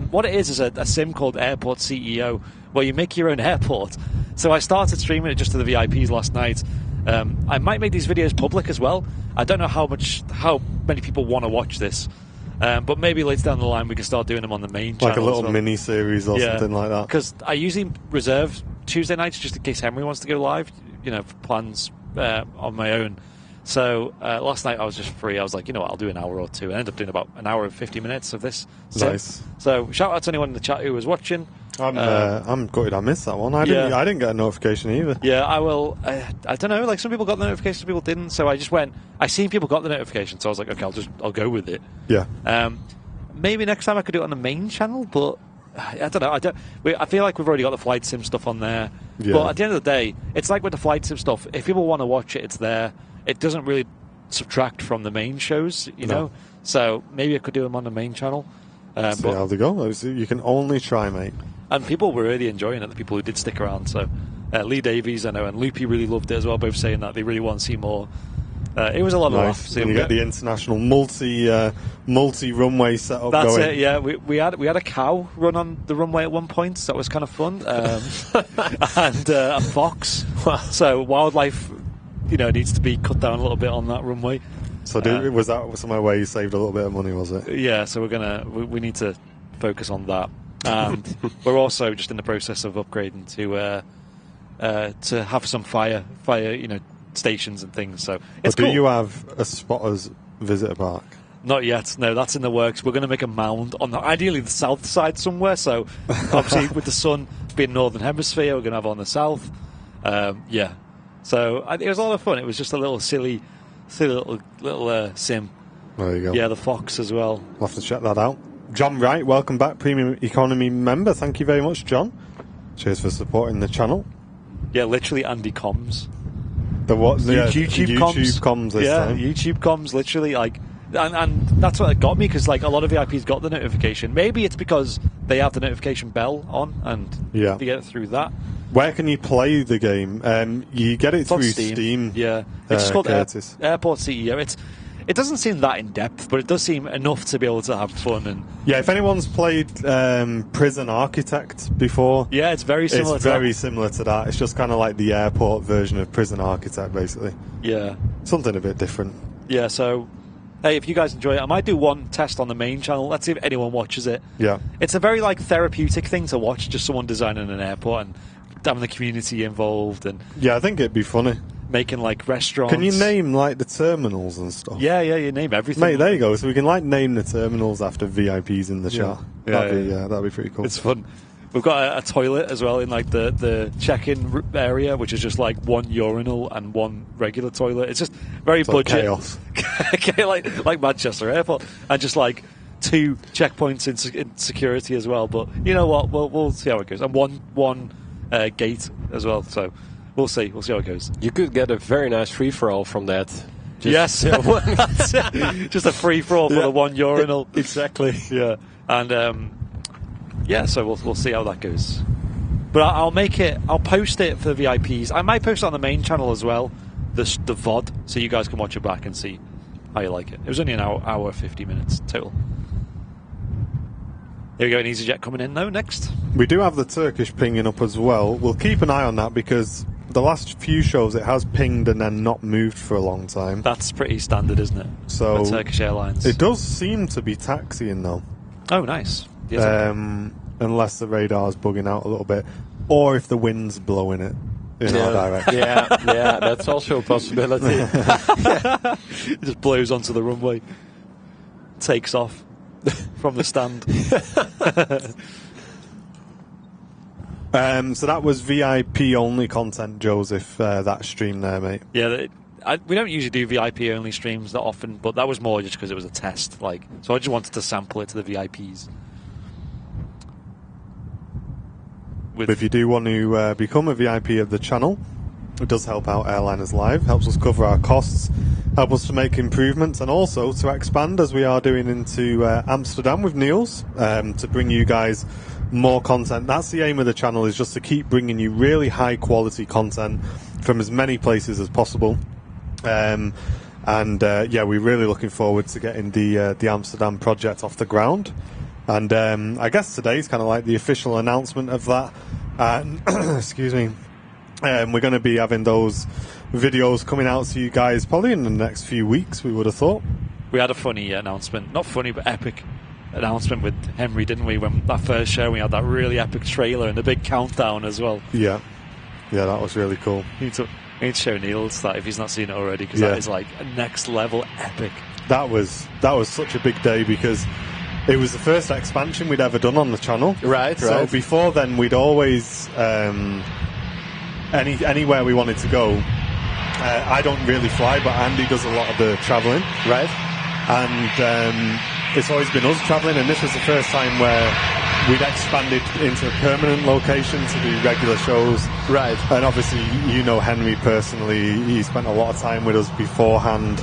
What it is a sim called Airport CEO, where you make your own airport. So I started streaming it just to the VIPs last night. I might make these videos public as well. I don't know how many people want to watch this, but maybe later down the line we can start doing them on the main channel. Like a little mini series or something like that. Because I usually reserve Tuesday nights just in case Henry wants to go live, for plans on my own. So last night I was just free. I was like, you know what, I'll do an hour or two. I ended up doing about an hour and 50 minutes of this. Nice. So shout out to anyone in the chat who was watching. I'm gutted I missed that one. I didn't get a notification either. Yeah, I will. I don't know. Like some people got the notifications, some people didn't. So I just went. I seen people got the notification, so I was like, okay, I'll go with it. Yeah. Maybe next time I could do it on the main channel, but I don't know. I feel like we've already got the flight sim stuff on there. Yeah. But at the end of the day, it's like with the flight sim stuff. If people want to watch it, it's there. It doesn't really subtract from the main shows, you know. So maybe I could do them on the main channel. See how they go. You can only try, mate. And people were really enjoying it, the people who did stick around. So Lee Davies, I know, and Loopy really loved it as well, both saying that they really want to see more. It was a lot of laughs. And you get the international multi-runway setup That's going. That's it, yeah. We had a cow run on the runway at one point, so that was kind of fun. And a fox. So wildlife, needs to be cut down a little bit on that runway. So was that somewhere where you saved a little bit of money, was it? Yeah, so we need to focus on that. And we're also just in the process of upgrading to have some fire stations and things. So it's cool. Do you have a spotters visitor park? Not yet. No, that's in the works. We're going to make a mound on ideally the south side somewhere. So obviously with the sun being northern hemisphere, we're going to have on the south. Yeah. So it was a lot of fun. It was just a little silly little sim. There you go. Yeah, the Fox as well. We'll have to check that out. John Wright, welcome back, Premium Economy member. Thank you very much, John. Cheers for supporting the channel. Yeah, literally Andy Comms. The what? YouTube comms this time. YouTube comms, literally, like, and that's what got me, because like a lot of VIPs got the notification. Maybe it's because they have the notification bell on, and they get it through that. Where can you play the game? You get it through Steam. Yeah, it's called Curtis. Airport CEO. It doesn't seem that in depth, but it does seem enough to be able to have fun. And yeah, if anyone's played Prison Architect before, yeah, it's very similar. It's very similar to that. It's just kind of like the airport version of Prison Architect, basically. Yeah, something a bit different. Yeah, so hey, if you guys enjoy it, I might do one test on the main channel. Let's see if anyone watches it. Yeah, it's a very like therapeutic thing to watch, just someone designing an airport and having the community involved. And yeah, I think it'd be funny. Making like restaurants. Can you name like the terminals and stuff? Yeah, you name everything. Mate, there you go. So we can like name the terminals after VIPs in the chat. That'd be pretty cool. It's fun. We've got a toilet as well in like the check-in area, which is just like one urinal and one regular toilet. It's just very budget. Chaos. like Manchester Airport, and just like 2 checkpoints in security as well. But you know what? We'll see how it goes. And one gate as well. So. We'll see how it goes. You could get a very nice free-for-all from that. Yes. Just a free-for-all for the one urinal. Exactly. Yeah. And, so we'll see how that goes. But I'll post it for the VIPs. I might post it on the main channel as well, the VOD, so you guys can watch it back and see how you like it. It was only an hour 50 minutes total. Here we go, an EasyJet coming in though, next. We do have the Turkish pinging up as well. We'll keep an eye on that because the last few shows it has pinged and then not moved for a long time. That's pretty standard, isn't it? So for Turkish Airlines. It does seem to be taxiing though. Oh, nice. Yes, unless the radar's bugging out a little bit, or if the wind's blowing it in our direction. Yeah, that's also a possibility. It just blows onto the runway, takes off from the stand. So that was VIP only content, Joseph, that stream there, mate. Yeah, we don't usually do VIP only streams that often, but that was more just because it was a test. So I just wanted to sample it to the VIPs. If you do want to become a VIP of the channel, it does help out Airliners Live, helps us cover our costs, help us to make improvements, and also to expand as we are doing into Amsterdam with Niels, to bring you guys more content. That's the aim of the channel, is just to keep bringing you really high quality content from as many places as possible. We're really looking forward to getting the Amsterdam project off the ground. And I guess today's kind of like the official announcement of that. Excuse me. We're going to be having those videos coming out to you guys probably in the next few weeks, we would have thought. We had a funny announcement. Not funny, but epic announcement with Henry, didn't we? When that first show, we had that really epic trailer and the big countdown as well. Yeah, that was really cool. We need to show Niels that if he's not seen it already, because that is like a next level epic. That was such a big day because it was the first expansion we'd ever done on the channel. Right. So before then, we'd always anywhere we wanted to go. I don't really fly, but Andy does a lot of the travelling. Right. And it's always been us travelling, and this was the first time where we'd expanded into a permanent location to do regular shows. Right. And obviously, you know Henry personally. He spent a lot of time with us beforehand,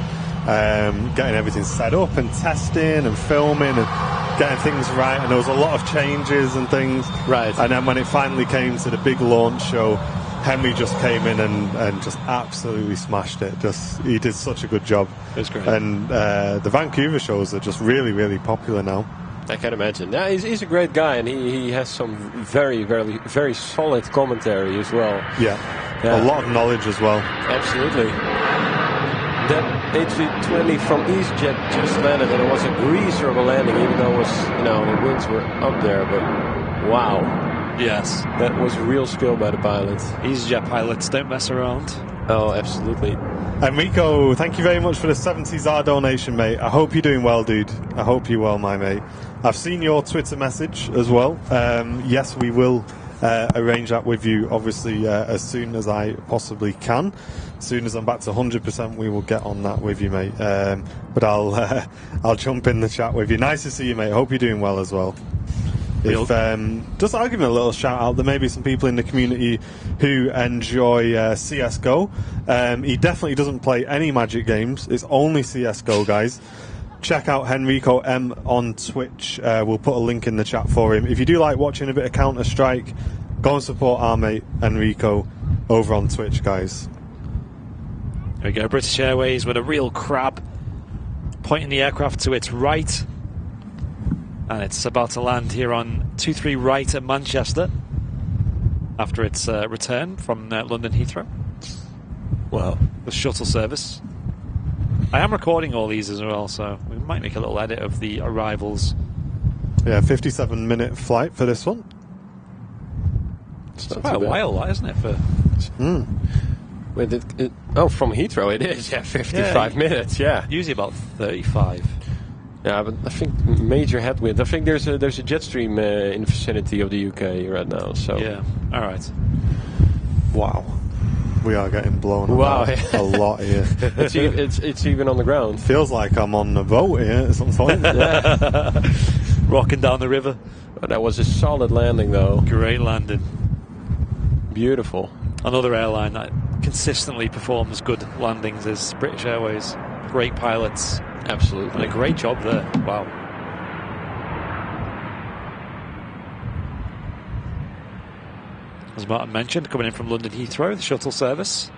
getting everything set up and testing and filming and getting things right. And there was a lot of changes and things. Right. And then when it finally came to the big launch show, Henry just came in and just absolutely smashed it. He did such a good job. It was great. And the Vancouver shows are just really, really popular now. I can imagine. Yeah, he's a great guy, and he has some very, very, very solid commentary as well. Yeah. A lot of knowledge as well. Absolutely. That A320 from EasyJet just landed, and it was a greaser of a landing, even though it was, the winds were up there. But wow. Yes. That was real skill by the pilot. EasyJet pilots don't mess around. Oh, absolutely. Enrico, thank you very much for the 70s donation, mate. I hope you're doing well, dude. I hope you're well, my mate. I've seen your Twitter message as well. Yes, we will arrange that with you, obviously, as soon as I possibly can. As soon as I'm back to 100%, we will get on that with you, mate. But I'll jump in the chat with you. Nice to see you, mate. Hope you're doing well as well. If, just I'll give him a little shout out. There may be some people in the community who enjoy CSGO. He definitely doesn't play any Magic games. It's only CSGO, guys. Check out Henrico M on Twitch. We'll put a link in the chat for him. If you do like watching a bit of Counter-Strike, go and support our mate Enrico over on Twitch, guys. There we go. British Airways with a real crab pointing the aircraft to its right. And it's about to land here on 23 right at Manchester after its return from London Heathrow. Wow. The shuttle service. I am recording all these as well, so we might make a little edit of the arrivals. Yeah, 57-minute flight for this one. It's quite a while, that, isn't it? For from Heathrow it is. Yeah, 55 minutes. Yeah, usually about 35. Yeah, but I think major headwind. I think there's a jet stream in the vicinity of the UK right now. So yeah, all right. Wow, we are getting blown about a lot here. It's even on the ground. Feels like I'm on the boat here at some point. Rocking down the river. But that was a solid landing, though. Great landing. Beautiful. Another airline that consistently performs good landings is British Airways. Great pilots. Absolutely. And a great job there. Wow. As Martin mentioned, coming in from London Heathrow, the shuttle service.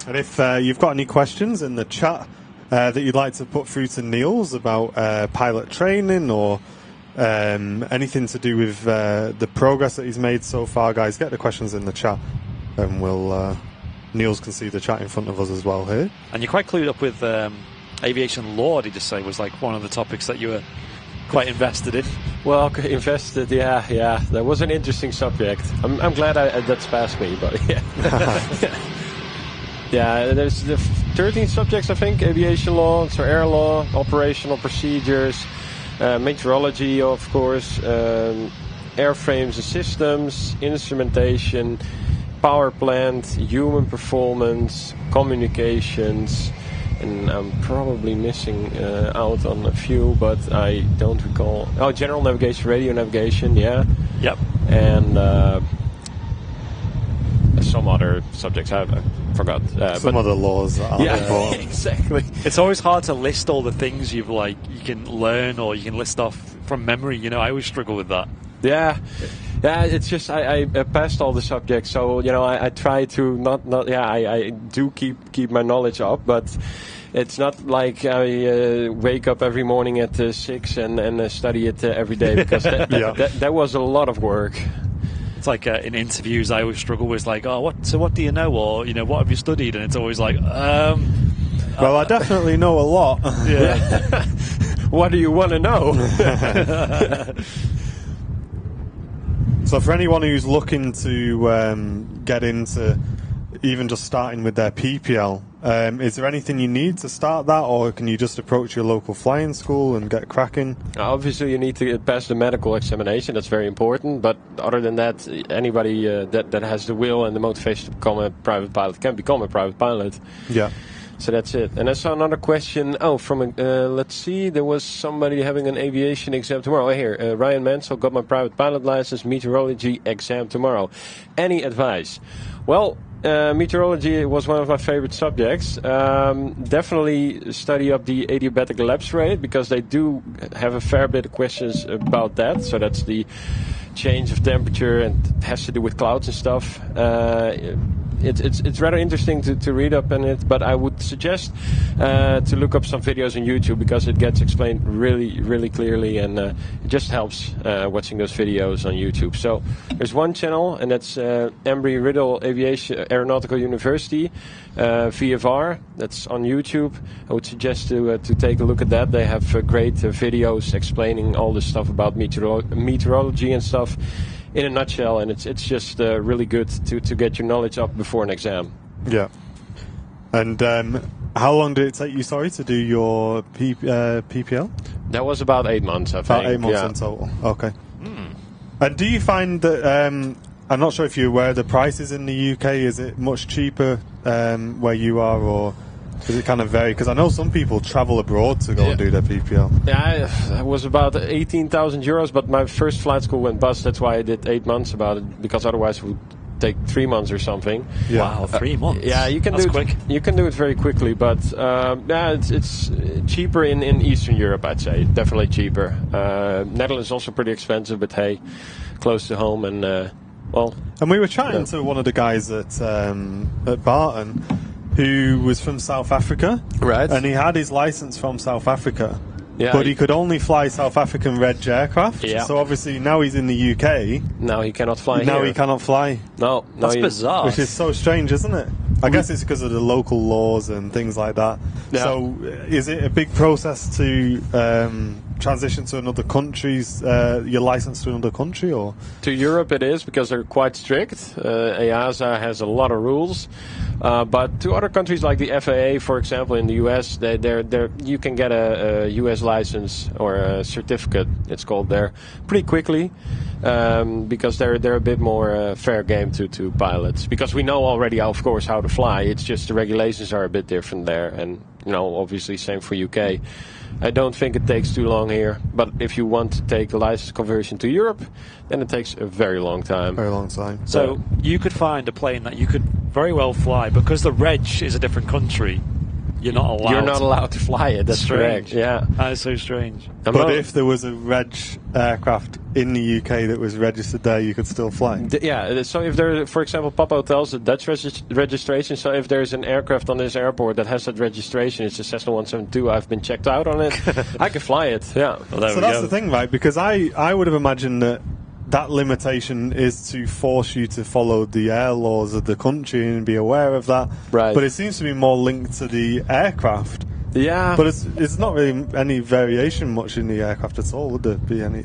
And if you've got any questions in the chat that you'd like to put through to Niels about pilot training or anything to do with the progress that he's made so far, guys, get the questions in the chat and we'll... Niels can see the chat in front of us as well here. And you're quite clued up with aviation law, did you say, was like one of the topics that you were quite invested in? Well, invested, yeah. That was an interesting subject. I'm glad that's passed me, but yeah. Yeah, there's the 13 subjects, I think. Aviation law, so air law, operational procedures, meteorology, of course, airframes and systems, instrumentation, power plant, human performance, communications, and I'm probably missing out on a few, but I don't recall. Oh, general navigation, radio navigation, yeah. Yep. And some other subjects I forgot. Some other laws that are important. Exactly. It's always hard to list all the things you can learn or you can list off from memory. You know, I always struggle with that. Yeah, it's just I passed all the subjects, so I try to I do keep my knowledge up, but it's not like I wake up every morning at 6 and study it every day, because that was a lot of work. It's like in interviews, I always struggle with what do you know, or what have you studied, and it's always like well, I definitely know a lot. Yeah. What do you want to know? So for anyone who's looking to get into even just starting with their PPL, is there anything you need to start that, or can you just approach your local flying school and get cracking? Obviously, you need to pass the medical examination. That's very important. But other than that, anybody that has the will and the motivation to become a private pilot can become a private pilot. Yeah. So that's it. And I saw another question. Oh, from let's see, there was somebody having an aviation exam tomorrow. Here, Ryan Mansell, got my private pilot license, meteorology exam tomorrow. Any advice? Well, meteorology was one of my favorite subjects. Definitely study up the adiabatic lapse rate, because they do have a fair bit of questions about that. So that's the change of temperature, and it has to do with clouds and stuff. It's rather interesting to read up on it, but I would suggest to look up some videos on YouTube, because it gets explained really, really clearly, and it just helps watching those videos on YouTube. So there's one channel, and that's Embry-Riddle Aeronautical University, VFR. That's on YouTube. I would suggest to take a look at that. They have great videos explaining all the stuff about meteorology and stuff in a nutshell, and it's just really good to get your knowledge up before an exam. Yeah. And how long did it take you, to do your PPL? That was about 8 months, I think. About 8 months in total. Okay. And do you find that, I'm not sure if you're aware of the prices in the UK, is it much cheaper where you are, or does it kind of vary? Because I know some people travel abroad to go and do their PPL. Yeah, it was about 18,000 euros, but my first flight school went bust. That's why I did 8 months about it, because otherwise it would take 3 months or something. Yeah. Wow, 3 months. Yeah, you can That's do it quick. You can do it very quickly, but it's cheaper in Eastern Europe, I'd say. Definitely cheaper. Netherlands is also pretty expensive, but hey, close to home and well. And we were chatting to one of the guys at Barton, who was from South Africa, Right. And he had his license from South Africa. Yeah, But he could only fly South African Reg aircraft. Yeah. So obviously now he's in the UK. now he cannot fly Now here. he cannot fly, No, That's bizarre. which is so strange, isn't it? I guess it's because of the local laws and things like that. Yeah. So is it a big process to transition to another country's your license to another country, or? To Europe it is, because they're quite strict. EASA has a lot of rules. But to other countries like the FAA, for example, in the US, you can get a US license or a certificate, it's called there, pretty quickly, because they're a bit more fair game to pilots. Because we know already, of course, how to fly. It's just the regulations are a bit different there, and obviously same for UK. I don't think it takes too long here, but if you want to take a license conversion to Europe, then it takes a very long time. Very long time. So you could find a plane that you could very well fly, because the reg is a different country. You're not allowed. You're not allowed to fly it. That's Strange. correct. Yeah. That is so strange. But if there was a Reg aircraft in the UK that was registered there, you could still fly. Yeah, so if there, for example, Papa Hotels, the Dutch registration, so if there's an aircraft on this airport that has that registration, it's a Cessna 172, I've been checked out on it, I can fly it, yeah. Well, there So we that's go. the thing, right? Because I would have imagined that limitation is to force you to follow the air laws of the country and be aware of that. Right. But it seems to be more linked to the aircraft. Yeah. But it's not really any variation much in the aircraft at all, would there be any?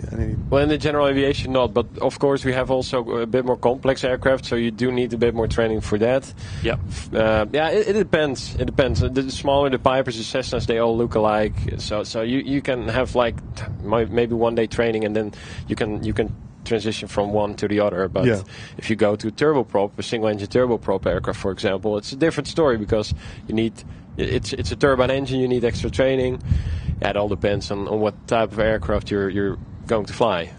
Well, in the general aviation, not. But of course, we have also a bit more complex aircraft, so you do need a bit more training for that. Yep. Yeah, it depends. It depends. The smaller the Pipers, the Cessnas, they all look alike. So you can have like maybe 1 day training, and then you can transition from one to the other. But Yeah. if you go to turboprop, a single-engine turboprop aircraft, for example, it's a different story, because you need. It's a turbine engine. You need extra training. Yeah, it all depends on what type of aircraft you're going to fly.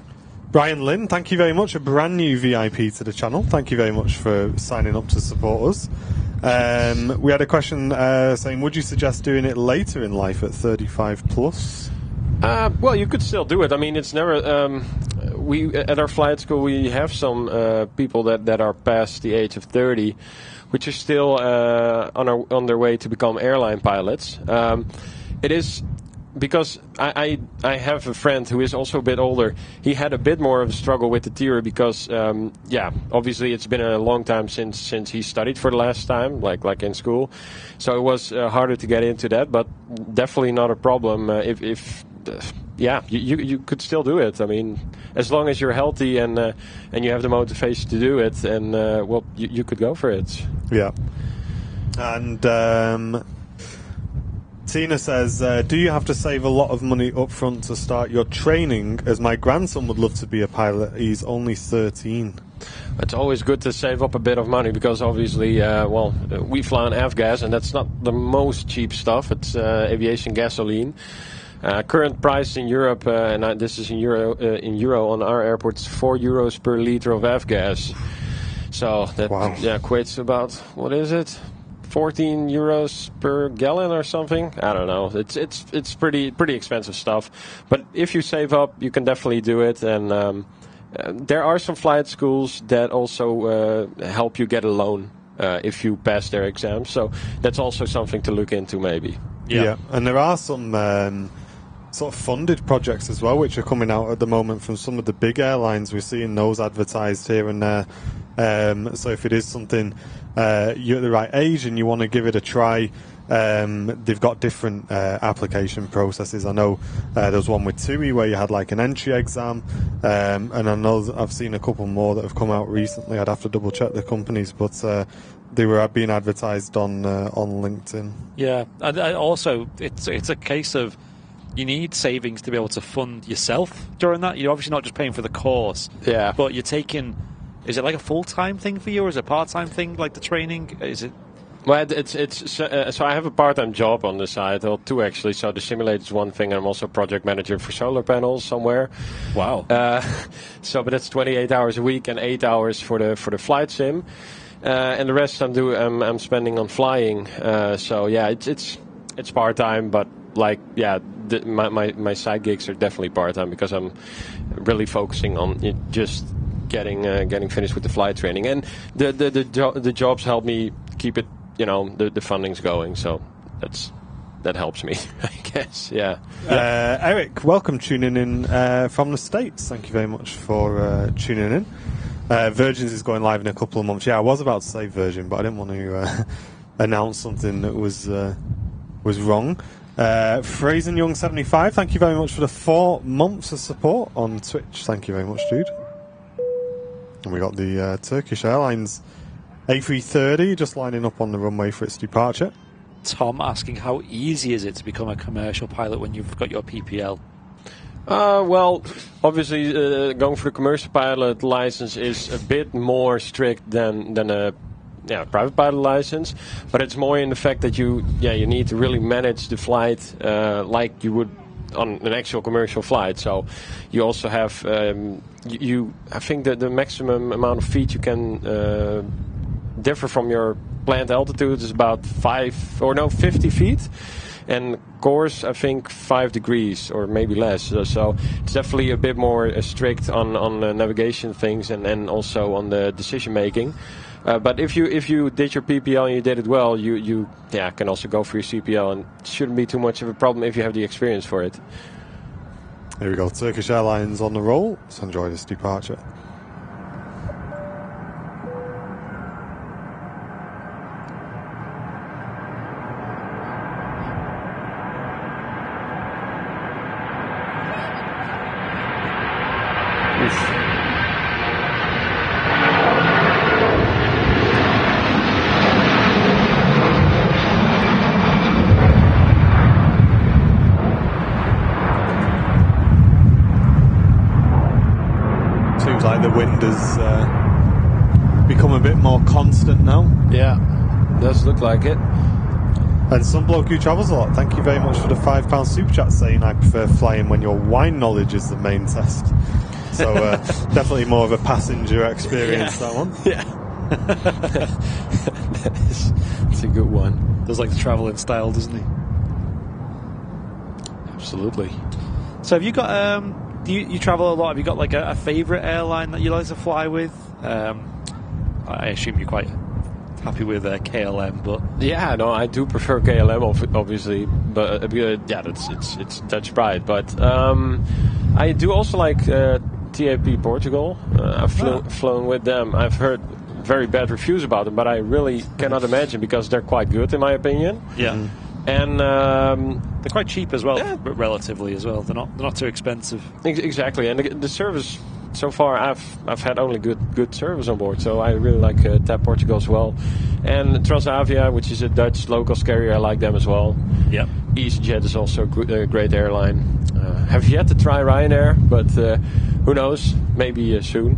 Brian Lynn, thank you very much. A brand new VIP to the channel. Thank you very much for signing up to support us. We had a question saying, would you suggest doing it later in life at 35 plus? Well, you could still do it. I mean, it's never. We at our flight school we have some people that are past the age of 30, which are still on their way to become airline pilots. It is because I have a friend who is also a bit older. He had a bit more of a struggle with the theory because obviously it's been a long time since he studied for the last time, like in school. So it was harder to get into that, but definitely not a problem if you could still do it. I mean, as long as you're healthy and you have the motivation to do it, and you could go for it. Yeah. And Tina says, do you have to save a lot of money up front to start your training? As my grandson would love to be a pilot. He's only 13. It's always good to save up a bit of money because obviously, we fly on avgas, and that's not the most cheap stuff. It's aviation gasoline. Current price in Europe, and this is in euro on our airports, €4 per liter of avgas. So that equates about, what is it? €14 per gallon or something. I don't know. It's pretty expensive stuff. But if you save up, you can definitely do it. And there are some flight schools that also help you get a loan if you pass their exams. So that's also something to look into, maybe. Yeah. And there are some sort of funded projects as well, which are coming out at the moment from some of the big airlines. We're seeing those advertised here and there. So if it is something you're at the right age and you want to give it a try, they've got different application processes. I know there's one with TUI where you had like an entry exam, and I know I've seen a couple more that have come out recently. I'd have to double check the companies, but they were being advertised on LinkedIn. Yeah, and also it's a case of you need savings to be able to fund yourself during that. You're obviously not just paying for the course, Yeah. but you're taking. Is it like a full-time thing for you, or is it a part-time thing, like the training? Is it? Well, so I have a part-time job on the side, or two actually. So the simulator is one thing, and I'm also project manager for solar panels somewhere. Wow. But that's 28 hours a week and 8 hours for the flight sim, and the rest I'm spending on flying. So yeah, it's part-time, but like my side gigs are definitely part-time because I'm really focusing on just getting finished with the flight training, and the jobs help me keep it. The funding's going, so that helps me, I guess. Yeah. Eric, welcome tuning in from the States. Thank you very much for tuning in. Virgin's is going live in a couple of months. Yeah, I was about to say Virgin, but I didn't want to announce something that was wrong. Frazen Young 75, thank you very much for the 4 months of support on Twitch. Thank you very much, dude. And we got the Turkish Airlines A380 just lining up on the runway for its departure. Tom asking, how easy is it to become a commercial pilot when you've got your PPL? Well, obviously, going for the commercial pilot license is a bit more strict than a private pilot license, but it's more in the fact that you need to really manage the flight like you would on an actual commercial flight. So you also have I think that the maximum amount of feet you can differ from your planned altitude is about 50 feet, and course I think 5 degrees or maybe less. So it's definitely a bit more strict on navigation things and also on the decision making. But if you did your PPL and you did it well, you can also go for your CPL, and it shouldn't be too much of a problem if you have the experience for it. Here we go, Turkish Airlines on the roll. Let's enjoy this departure. The wind has become a bit more constant now. Yeah, does look like it. And some bloke who travels a lot, thank you very much for the £5 super chat saying I prefer flying when your wine knowledge is the main test. So definitely more of a passenger experience, that one. Yeah. That's a good one. Does like to travel in style, doesn't he? Absolutely. So have you got you travel a lot? Have you got like a favourite airline that you like to fly with? I assume you're quite happy with KLM, but yeah, no, I do prefer KLM, obviously, but it's Dutch pride. But I do also like TAP Portugal. I've flown with them. I've heard very bad reviews about them, but I really cannot imagine because they're quite good in my opinion. Yeah. Mm. And they're quite cheap as well, relatively as well. They're not too expensive. Exactly, and the service so far, I've had only good service on board. So I really like TAP Portugal as well, and Transavia, which is a Dutch low-cost carrier. I like them as well. Yeah. EasyJet is also a great airline. Have yet to try Ryanair, but who knows? Maybe soon.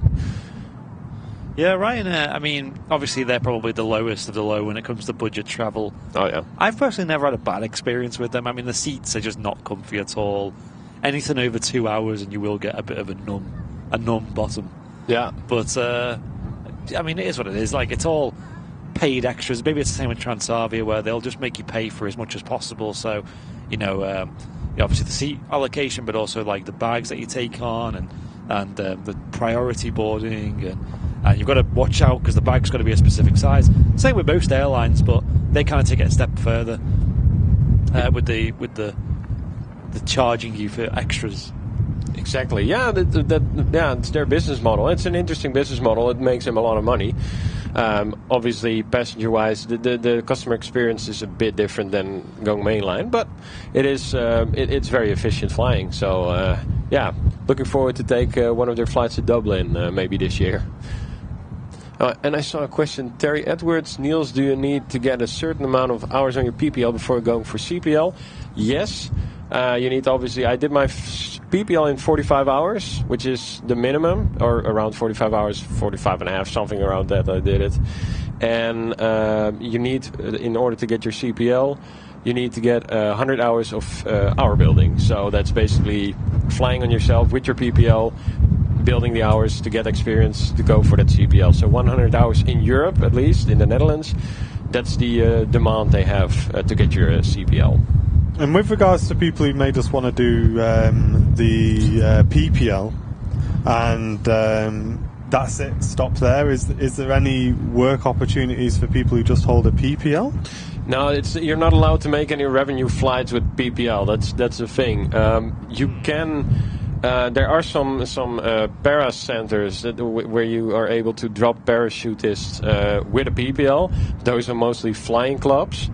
Yeah, Ryanair, I mean, obviously they're probably the lowest of the low when it comes to budget travel. Oh, yeah. I've personally never had a bad experience with them. I mean, the seats are just not comfy at all. Anything over 2 hours and you will get a bit of a numb bottom. Yeah. But, I mean, it is what it is. Like, it's all paid extras. Maybe it's the same with Transavia where they'll just make you pay for as much as possible. So, obviously the seat allocation, but also, like, the bags that you take on and the priority boarding and you've got to watch out because the bag's got to be a specific size. Same with most airlines, but they kind of take it a step further with the charging you for extras. Exactly. Yeah, it's their business model. It's an interesting business model. It makes them a lot of money. Obviously, passenger-wise, the customer experience is a bit different than going mainline, but it is it's very efficient flying. So looking forward to take one of their flights to Dublin maybe this year. And I saw a question, Terry Edwards, Niels, do you need to get a certain amount of hours on your PPL before going for CPL? Yes, You need obviously. I did my PPL in 45 hours, which is the minimum, or around 45 hours, 45 and a half, something around that. I did it, and you need, in order to get your CPL, you need to get 100 hours of hour building. So that's basically flying on yourself with your PPL, building the hours to get experience to go for that CPL. So 100 hours in Europe, at least in the Netherlands. That's the demand they have to get your CPL. And with regards to people who may just want to do the PPL, and that's it, stop there. Is there any work opportunities for people who just hold a PPL? No, you're not allowed to make any revenue flights with PPL. That's the thing. You can. There are some para centers where you are able to drop parachutists with a PPL. Those are mostly flying clubs,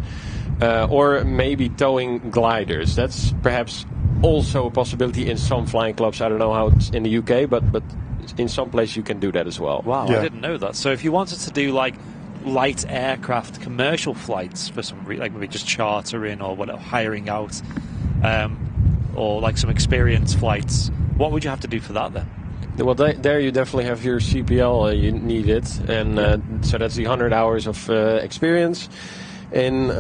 or maybe towing gliders. That's perhaps also a possibility in some flying clubs. I don't know how it's in the UK, but in some place you can do that as well. Wow, Yeah. I didn't know that. So if you wanted to do like light aircraft commercial flights for some like maybe just chartering or whatever, hiring out, or like some experience flights, what would you have to do for that then? Well, there you definitely have your CPL. You need it, and so that's the 100 hours of experience. And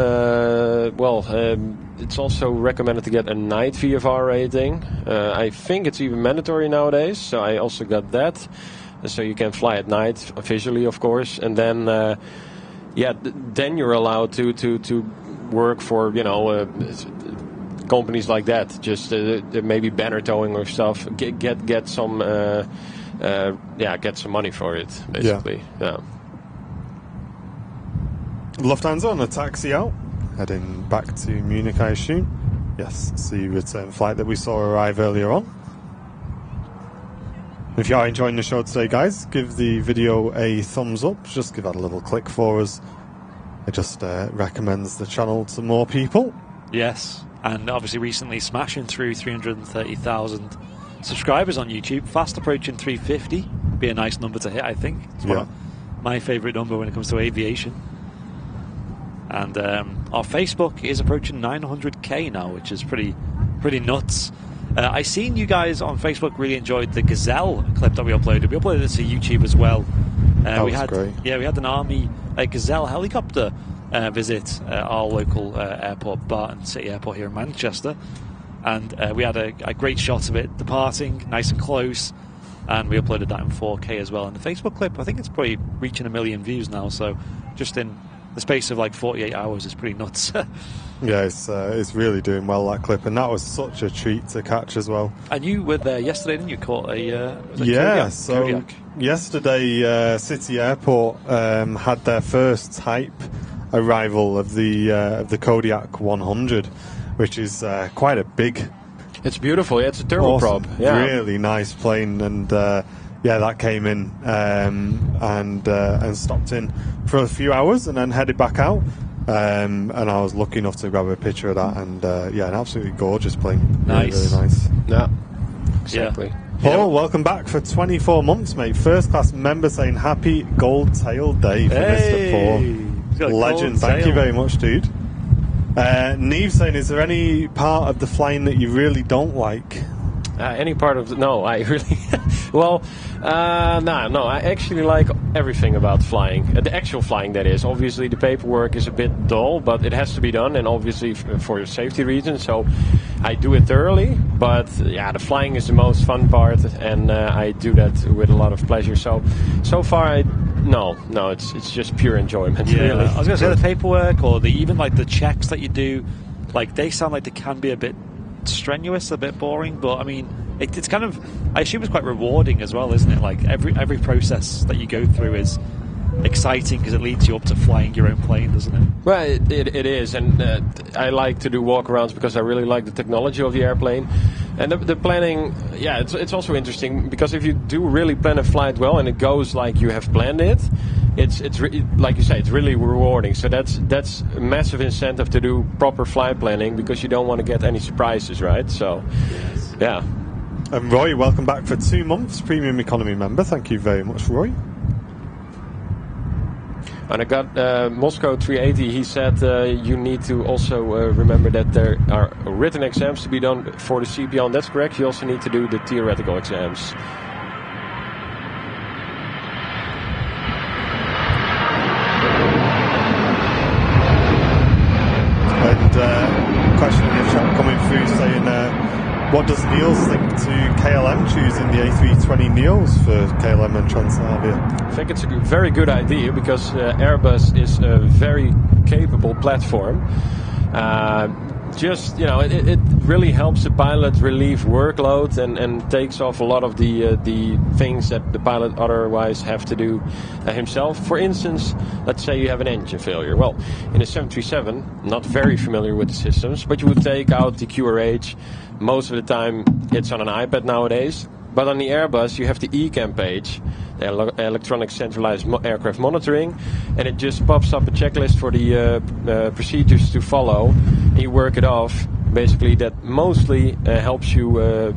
it's also recommended to get a night VFR rating. I think it's even mandatory nowadays, so I also got that. So you can fly at night visually, of course, and then then you're allowed to work for companies like that. Just maybe banner towing or stuff. Get some get some money for it, basically. Yeah. Lufthansa on a taxi out, heading back to Munich, I assume. Yes, it's the return flight that we saw arrive earlier on. If you are enjoying the show today, guys, give the video a thumbs up. Just give that a little click for us. It just recommends the channel to more people. Yes, and obviously recently smashing through 330,000 subscribers on YouTube, fast approaching 350. Be a nice number to hit, I think. It's one of my favourite number when it comes to aviation. And our Facebook is approaching 900k now, which is pretty nuts. I seen you guys on Facebook really enjoyed the Gazelle clip that we uploaded. We uploaded it to YouTube as well. That was great. Yeah, we had an Army Gazelle helicopter visit our local airport, Barton City Airport here in Manchester. And we had a great shot of it departing, nice and close. And we uploaded that in 4K as well. And the Facebook clip, I think it's probably reaching 1 million views now. So just in the space of like 48 hours is pretty nuts. Yeah, it's really doing well, that clip, and that was such a treat to catch as well. And you were there yesterday, didn't you? Caught a Kodiak. Yesterday City Airport had their first type arrival of the Kodiak 100, which is quite a big. It's beautiful. Yeah, it's a turboprop. Awesome, Yeah, really nice plane, and that came in and stopped in for a few hours and then headed back out. And I was lucky enough to grab a picture of that, and an absolutely gorgeous plane. Nice. Really, really nice. yeah, exactly. Yeah. Paul, welcome back for 24 months, mate. First class member saying happy gold tail day for Mr. Paul. Legend. Thank you very much, dude. Neve saying, is there any part of the flying that you really don't like? Any part of no, I really well, no. I actually like everything about flying. The actual flying, that is. Obviously, the paperwork is a bit dull, but it has to be done, and obviously for safety reasons. So I do it thoroughly. But the flying is the most fun part, and I do that with a lot of pleasure. So far, no, it's just pure enjoyment. Yeah, really. I was going to say the paperwork or even like the checks that you do, like they sound like they can be a bit strenuous, a bit boring, but I mean it's kind of, I assume it's quite rewarding as well, isn't it? Like every process that you go through is exciting because it leads you up to flying your own plane, doesn't it? Well, it is, and I like to do walk-arounds because I really like the technology of the airplane. And the planning, it's also interesting because if you do really plan a flight well and it goes like you have planned it, it's like you say, it's really rewarding. So that's a massive incentive to do proper flight planning because you don't want to get any surprises, right? So, yeah. And Roy, welcome back for 2 months, premium economy member. Thank you very much, Roy. And I got Moscow 380. He said you need to also remember that there are written exams to be done for the CPL, and that's correct. You also need to do the theoretical exams. And question in the chat coming through saying, what does Niels think to KLM choosing the A320 Neos for KLM and Transavia? I think it's a very good idea because Airbus is a very capable platform. Just, you know, it really helps the pilot relieve workload and takes off a lot of the things that the pilot otherwise have to do himself. For instance, let's say you have an engine failure. Well, in a 737, not very familiar with the systems, but you would take out the QRH. Most of the time it's on an iPad nowadays. But on the Airbus, you have the eCam page, the electronic centralized aircraft monitoring, and it just pops up a checklist for the procedures to follow. And you work it off. Basically, that mostly helps you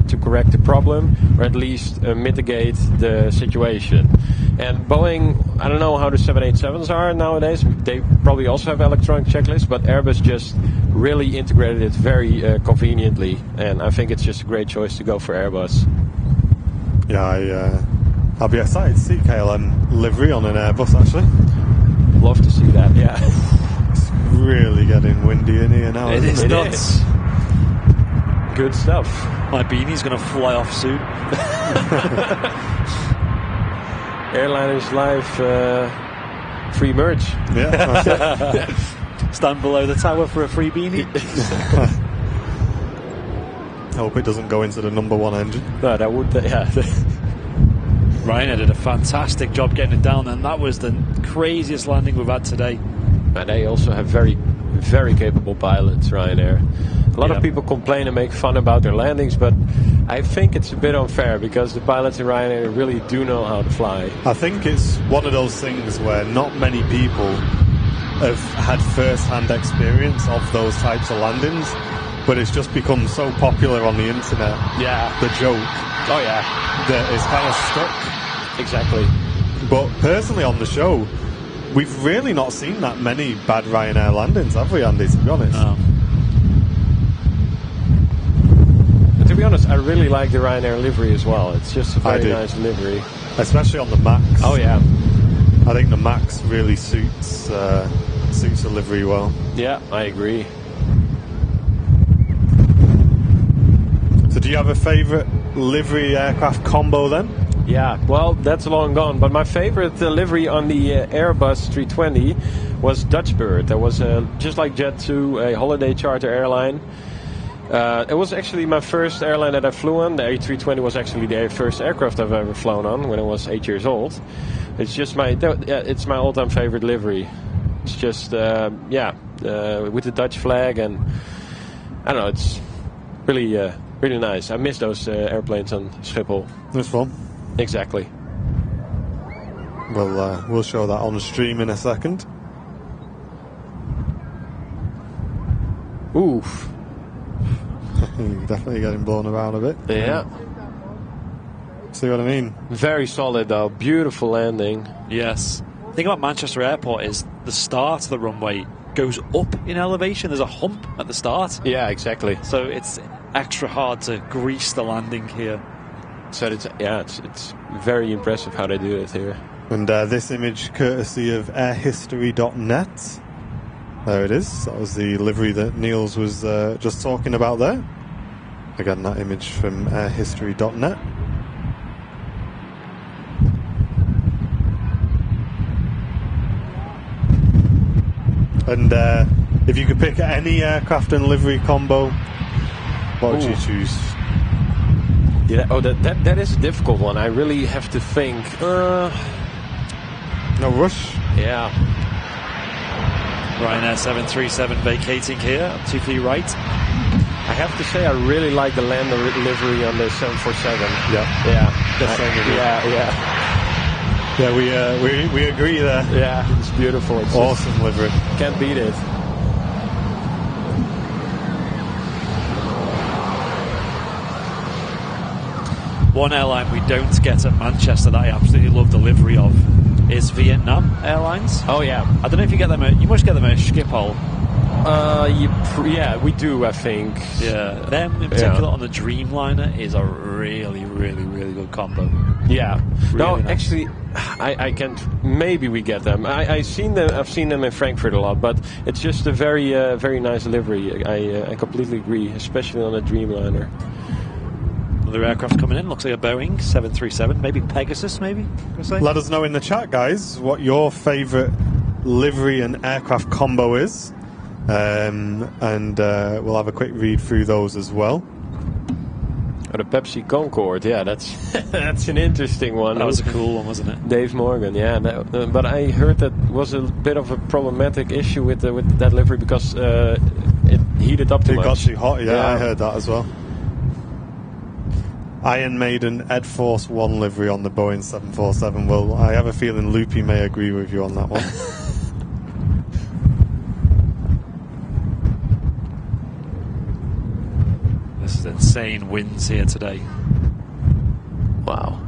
to correct the problem, or at least mitigate the situation. And Boeing, I don't know how the 787s are nowadays. They probably also have electronic checklists, but Airbus just really integrated it very conveniently. And I think it's just a great choice to go for Airbus. Yeah, I'll be excited to see KLM livery on an Airbus, actually. Love to see that, yeah. It's really getting windy in here now. It is nuts. Good stuff. My beanie's going to fly off soon. Airliners Live free merch. Yeah, that's it. Stand below the tower for a free beanie. Hope it doesn't go into the #1 engine. No, that would, yeah. Ryanair did a fantastic job getting it down, and that was the craziest landing we've had today. And they also have very, very capable pilots, Ryanair. A lot of people complain and make fun about their landings, but I think it's a bit unfair because the pilots in Ryanair really do know how to fly. I think it's one of those things where not many people have had first-hand experience of those types of landings, but it's just become so popular on the internet. Yeah. The joke. Oh, yeah. That it's kind of stuck. Exactly. But personally on the show, we've really not seen that many bad Ryanair landings, have we, Andy, to be honest? No. But to be honest, I really like the Ryanair livery as well. It's just a very nice livery. Especially on the Max. Oh, yeah. I think the Max really suits the livery well. Yeah, I agree. So do you have a favourite livery aircraft combo then? Yeah, well, that's long gone. But my favorite livery on the Airbus 320 was Dutch Bird. That was just like Jet2, a holiday charter airline. It was actually my first airline that I flew on. The A320 was actually the first aircraft I've ever flown on when I was 8 years old. It's just it's my all-time favorite livery. It's just, with the Dutch flag, and I don't know, it's really, really nice. I miss those airplanes on Schiphol. That's fun. Exactly. We'll show that on stream in a second. Oof. Definitely getting blown around a bit. Yeah. See what I mean? Very solid though. Beautiful landing. Yes. The thing about Manchester Airport is the start of the runway goes up in elevation. There's a hump at the start. Yeah, exactly. So it's extra hard to grease the landing here. So it's very impressive how they do it here. And this image courtesy of airhistory.net. There it is. That was the livery that Niels was just talking about there. Again, that image from airhistory.net. And if you could pick any aircraft and livery combo, what would you choose? Yeah, that is a difficult one. I really have to think. No rush. Yeah. Ryanair 737 vacating here, 2 feet right. I have to say I really like the lander livery on the 747. Yeah. Yeah, we agree there. Yeah, it's beautiful. It's awesome livery. Can't beat it. One airline we don't get at Manchester that I absolutely love the livery of is Vietnam Airlines. Oh yeah. I don't know if you get them. You must get them at Schiphol. Yeah, we do. I think. Yeah, them in particular on the Dreamliner is a really, really, really good combo. Yeah. No, Really nice. actually, I can't. Maybe we get them. I've seen them in Frankfurt a lot, but it's just a very, very nice livery. I completely agree, especially on a Dreamliner. Another aircraft coming in. Looks like a Boeing 737, maybe Pegasus, maybe. Let us know in the chat, guys, what your favourite livery and aircraft combo is. And we'll have a quick read through those as well. Oh, the Pepsi Concorde, yeah, that's that's an interesting one. That was a cool one, wasn't it? Dave Morgan, yeah. But I heard that was a bit of a problematic issue with that livery because it heated up too much. It got too hot, yeah, I heard that as well. Iron Maiden Ed Force 1 livery on the Boeing 747. Well, I have a feeling Loopy may agree with you on that one. This is insane winds here today. Wow.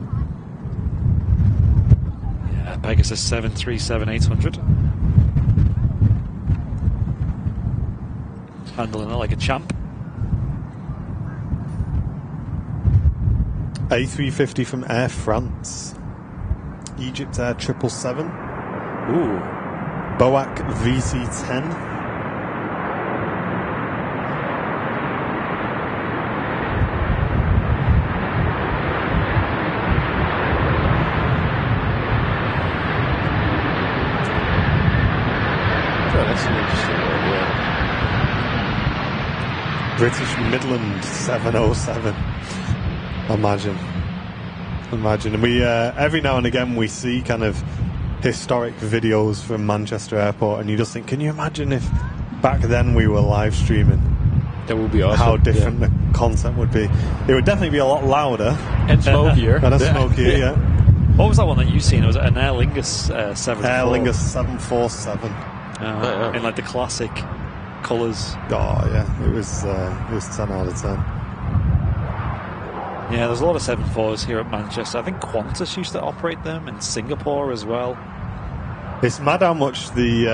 Yeah, Pegasus 737-800. Handling it like a champ. A350 from Air France. Egypt Air 777. Ooh. Boac VC10. That's an interesting one, yeah. British Midland 707. Imagine. And we every now and again we see kind of historic videos from Manchester Airport, and you just think, can you imagine if back then we were live streaming? That would be awesome. How different the content would be. It would definitely be a lot louder And smokier. and smokier, yeah. What was that one that you've seen? Was it an Aer Lingus 747? Aer Lingus 747. In like the classic colours. Oh yeah, it was 10 out of 10. Yeah, there's a lot of 747s here at Manchester. I think Qantas used to operate them in Singapore as well. It's mad how much the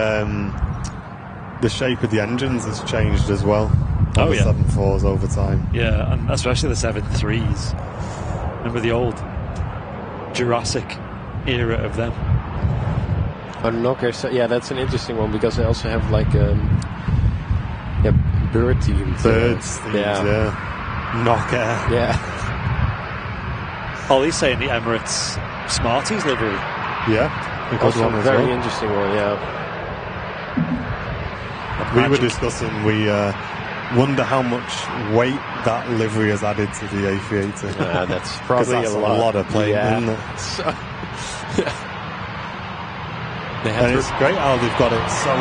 shape of the engines has changed as well. Oh, the yeah. 747s over time. Yeah, and especially the 73s. Remember the old Jurassic era of them? Knockers, yeah, that's an interesting one because they also have like bird teams. Birds, things, yeah. Knocker. Yeah. Ollie's saying the Emirates Smarties livery. Yeah. A good Also one as very well. interesting one, yeah. We were discussing, we wonder how much weight that livery has added to the A380. Yeah, that's probably that's a lot of plane, isn't it? So, And it's great how they've got it so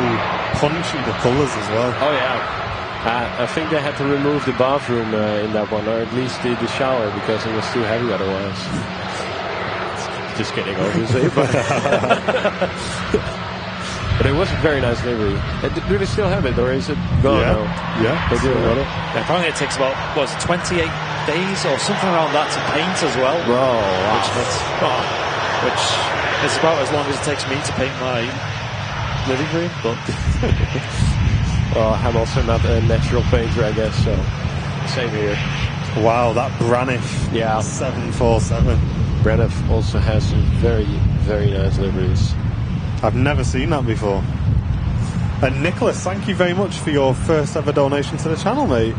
punchy, the colours as well. Oh yeah. I think they had to remove the bathroom in that one, or at least the shower, because it was too heavy otherwise. Just kidding, obviously. But it was a very nice livery. Do they still have it, or is it gone now? Yeah, They do. got it. Apparently it takes about, 28 days or something around that to paint as well. Wow. Which is about as long as it takes me to paint my living room. But Well, I'm also not a natural painter, I guess, so same here. Wow, that Braniff 747. Braniff also has some very, very nice liveries. I've never seen that before. And Nicholas, thank you very much for your first ever donation to the channel, mate.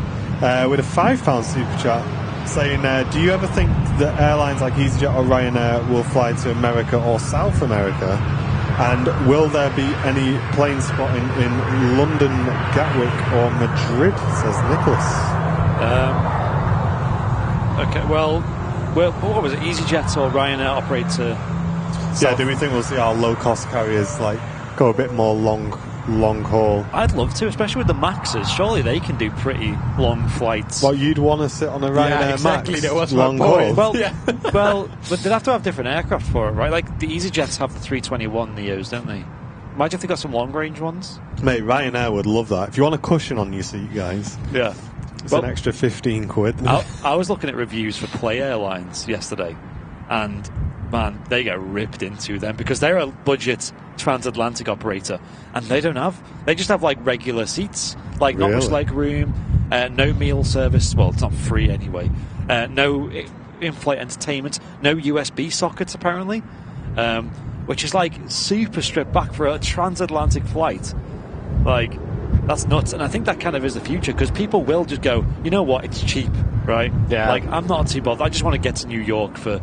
With a £5 super chat saying, do you ever think that airlines like EasyJet or Ryanair will fly to America or South America? And will there be any plane spotting in London, Gatwick or Madrid, says Nicholas. okay, well, what was it? EasyJet or Ryanair operate to Yeah, do we think we'll see our low-cost carriers like go a bit more long haul? I'd love to, especially with the Maxes. Surely they can do pretty long flights. Well, you'd want to sit on a Ryanair exactly, Max that was my long point. haul. Well, but they'd have to have different aircraft for it, right? Like the EasyJets have the 321 Neos, don't they? Imagine if they got some long-range ones. Mate, Ryanair would love that. If you want a cushion on your seat, guys, Yeah. it's an extra 15 quid. I was looking at reviews for Play Airlines yesterday, and man, they get ripped into them because they're a budget transatlantic operator, and they just have like regular seats, like not much leg room, no meal service. Well, it's not free anyway. No in-flight entertainment, no USB sockets apparently, which is like super stripped back for a transatlantic flight. Like, that's nuts, and I think that kind of is the future because people will just go, you know what, it's cheap, right? Yeah. Like, I'm not too bothered. I just want to get to New York for,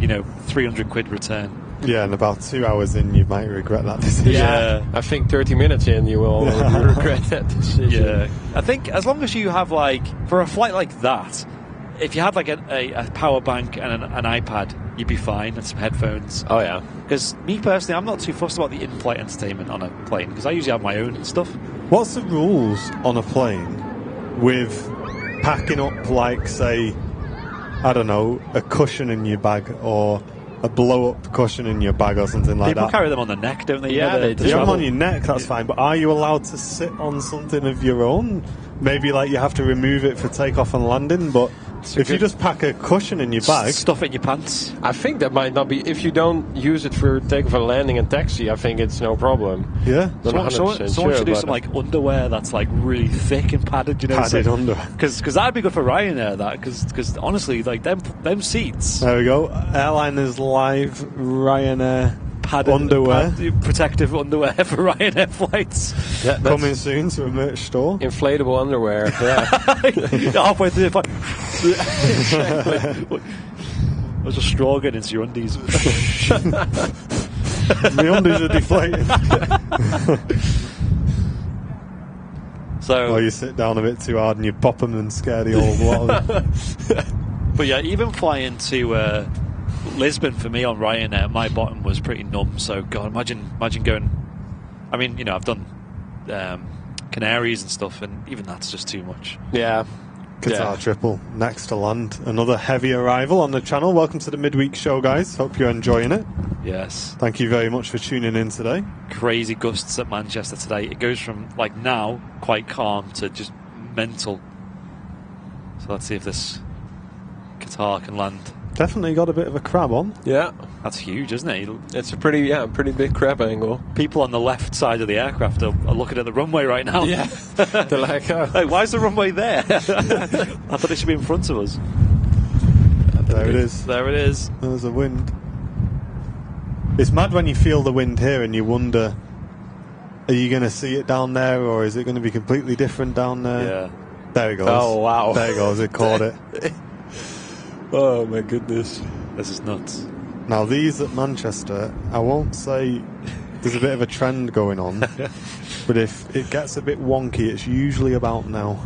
300 quid return. Yeah, and about 2 hours in, you might regret that decision. Yeah. I think 30 minutes in, you will regret that decision. Yeah. I think as long as you have, like, for a flight like that, if you had, like, a power bank and an iPad, you'd be fine, and some headphones. Oh, yeah. Because me personally, I'm not too fussed about the in-flight entertainment on a plane because I usually have my own stuff. What's the rules on a plane with packing up, like, say, I don't know, a cushion in your bag or a blow-up cushion in your bag or something like People that? carry them on the neck, don't they? Yeah, they do. You have them on your neck, that's fine, but are you allowed to sit on something of your own? Maybe, like, you have to remove it for takeoff and landing, but if you just pack a cushion in your bag... Stuff it in your pants. I think that might not be... If you don't use it for takeoff and landing and taxi, I think it's no problem. Yeah. Not Someone 100% should do but- some like underwear that's like really thick and padded, Padded underwear. Because that'd be good for Ryanair. That because honestly, like them seats, There we go. Airliners Live Ryanair padded underwear. protective underwear for Ryanair flights. Yeah, that's Coming soon to a merch store. inflatable underwear. Yeah. Halfway through, it's like there's a straw getting into your undies. The undies are deflating. So, Or you sit down a bit too hard and you pop them and scare the old lot of them. but yeah, even flying to Lisbon for me on Ryanair, my bottom was pretty numb. So God, imagine going. I mean, I've done Canaries and stuff, and even that's just too much. Yeah. Qatar Triple, next to land. Another heavy arrival on the channel. Welcome to the midweek show, guys. Hope you're enjoying it. Yes. Thank you very much for tuning in today. Crazy gusts at Manchester today. It goes from like now quite calm to just mental. So let's see if this Qatar can land. Definitely got a bit of a crab on. Yeah. That's huge, isn't it? It's a pretty big crab angle. People on the left side of the aircraft are looking at the runway right now. Yeah. They're like, oh. Hey, why is the runway there? I thought it should be in front of us. There it is. There it is. There's a wind. It's mad when you feel the wind here and you wonder, are you going to see it down there or is it going to be completely different down there? Yeah. There it goes. Oh, wow. There it goes. It caught it. Oh, my goodness. This is nuts. Now, these at Manchester, I won't say there's a bit of a trend going on, but if it gets a bit wonky, it's usually about now.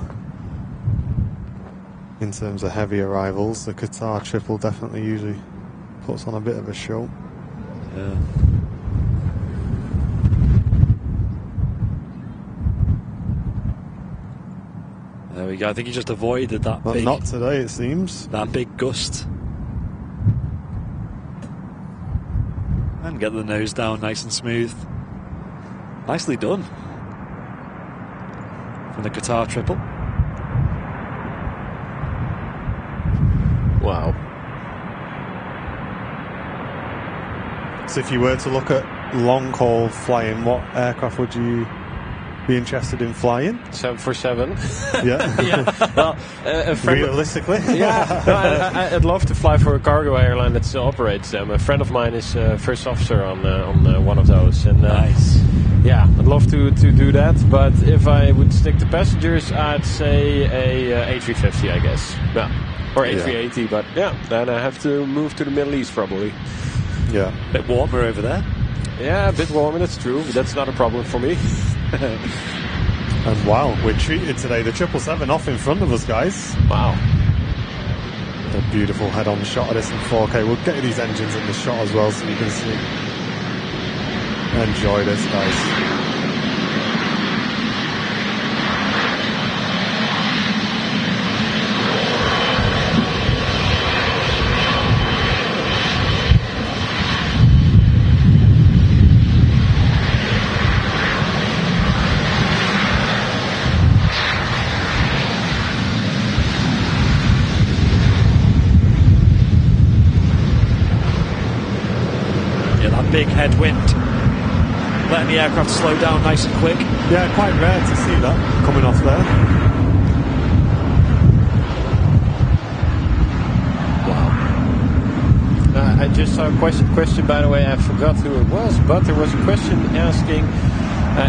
In terms of heavy arrivals, the Qatar Triple definitely usually puts on a bit of a show. Yeah. There we go. I think he just avoided that But big, not today, it seems. that big gust. And get the nose down nice and smooth. Nicely done. From the Qatar Triple. Wow. So if you were to look at long-haul flying, what aircraft would you be interested in flying? 747. Yeah. Yeah. Well, a friend. Realistically? Yeah, no, I'd love to fly for a cargo airline that still operates them. A friend of mine is first officer on one of those. And, Nice. Yeah, I'd love to do that. But if I would stick to passengers, I'd say a A350, I guess. Yeah. Or A380, but yeah, then I have to move to the Middle East probably. Yeah. Bit warmer over there. Yeah, a bit warmer, that's true. But that's not a problem for me. And wow, we're treated today. The 777 off in front of us, guys. Wow. A beautiful head-on shot of this in 4K. We'll get these engines in the shot as well so you can see. Enjoy this, guys. headwind, letting the aircraft slow down nice and quick. Yeah, quite rare to see that coming off there. Wow. I just saw a question, by the way, I forgot who it was, but there was a question asking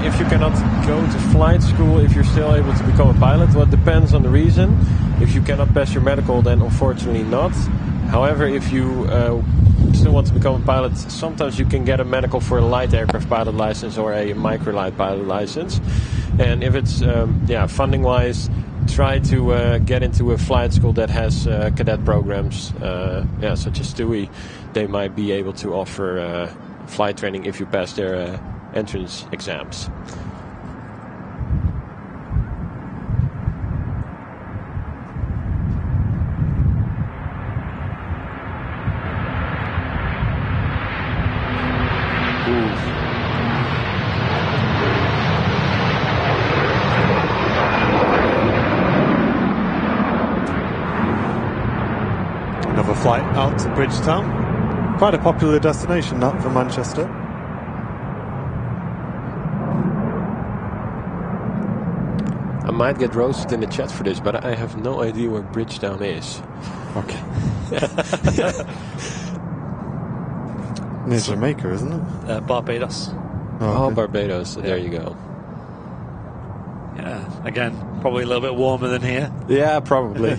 if you cannot go to flight school if you're still able to become a pilot. Well, it depends on the reason. If you cannot pass your medical, then unfortunately not. However, if you still want to become a pilot, sometimes you can get a medical for a light aircraft pilot license or a microlight pilot license. And if it's funding-wise, try to get into a flight school that has cadet programs, such as TUI. They might be able to offer flight training if you pass their entrance exams. Another flight out to Bridgetown. Quite a popular destination, that, for Manchester. I might get roasted in the chat for this, but I have no idea where Bridgetown is. Okay. Near Jamaica, isn't it? Barbados. Oh, Barbados. There you go. Yeah, again, probably a little bit warmer than here. Yeah, probably.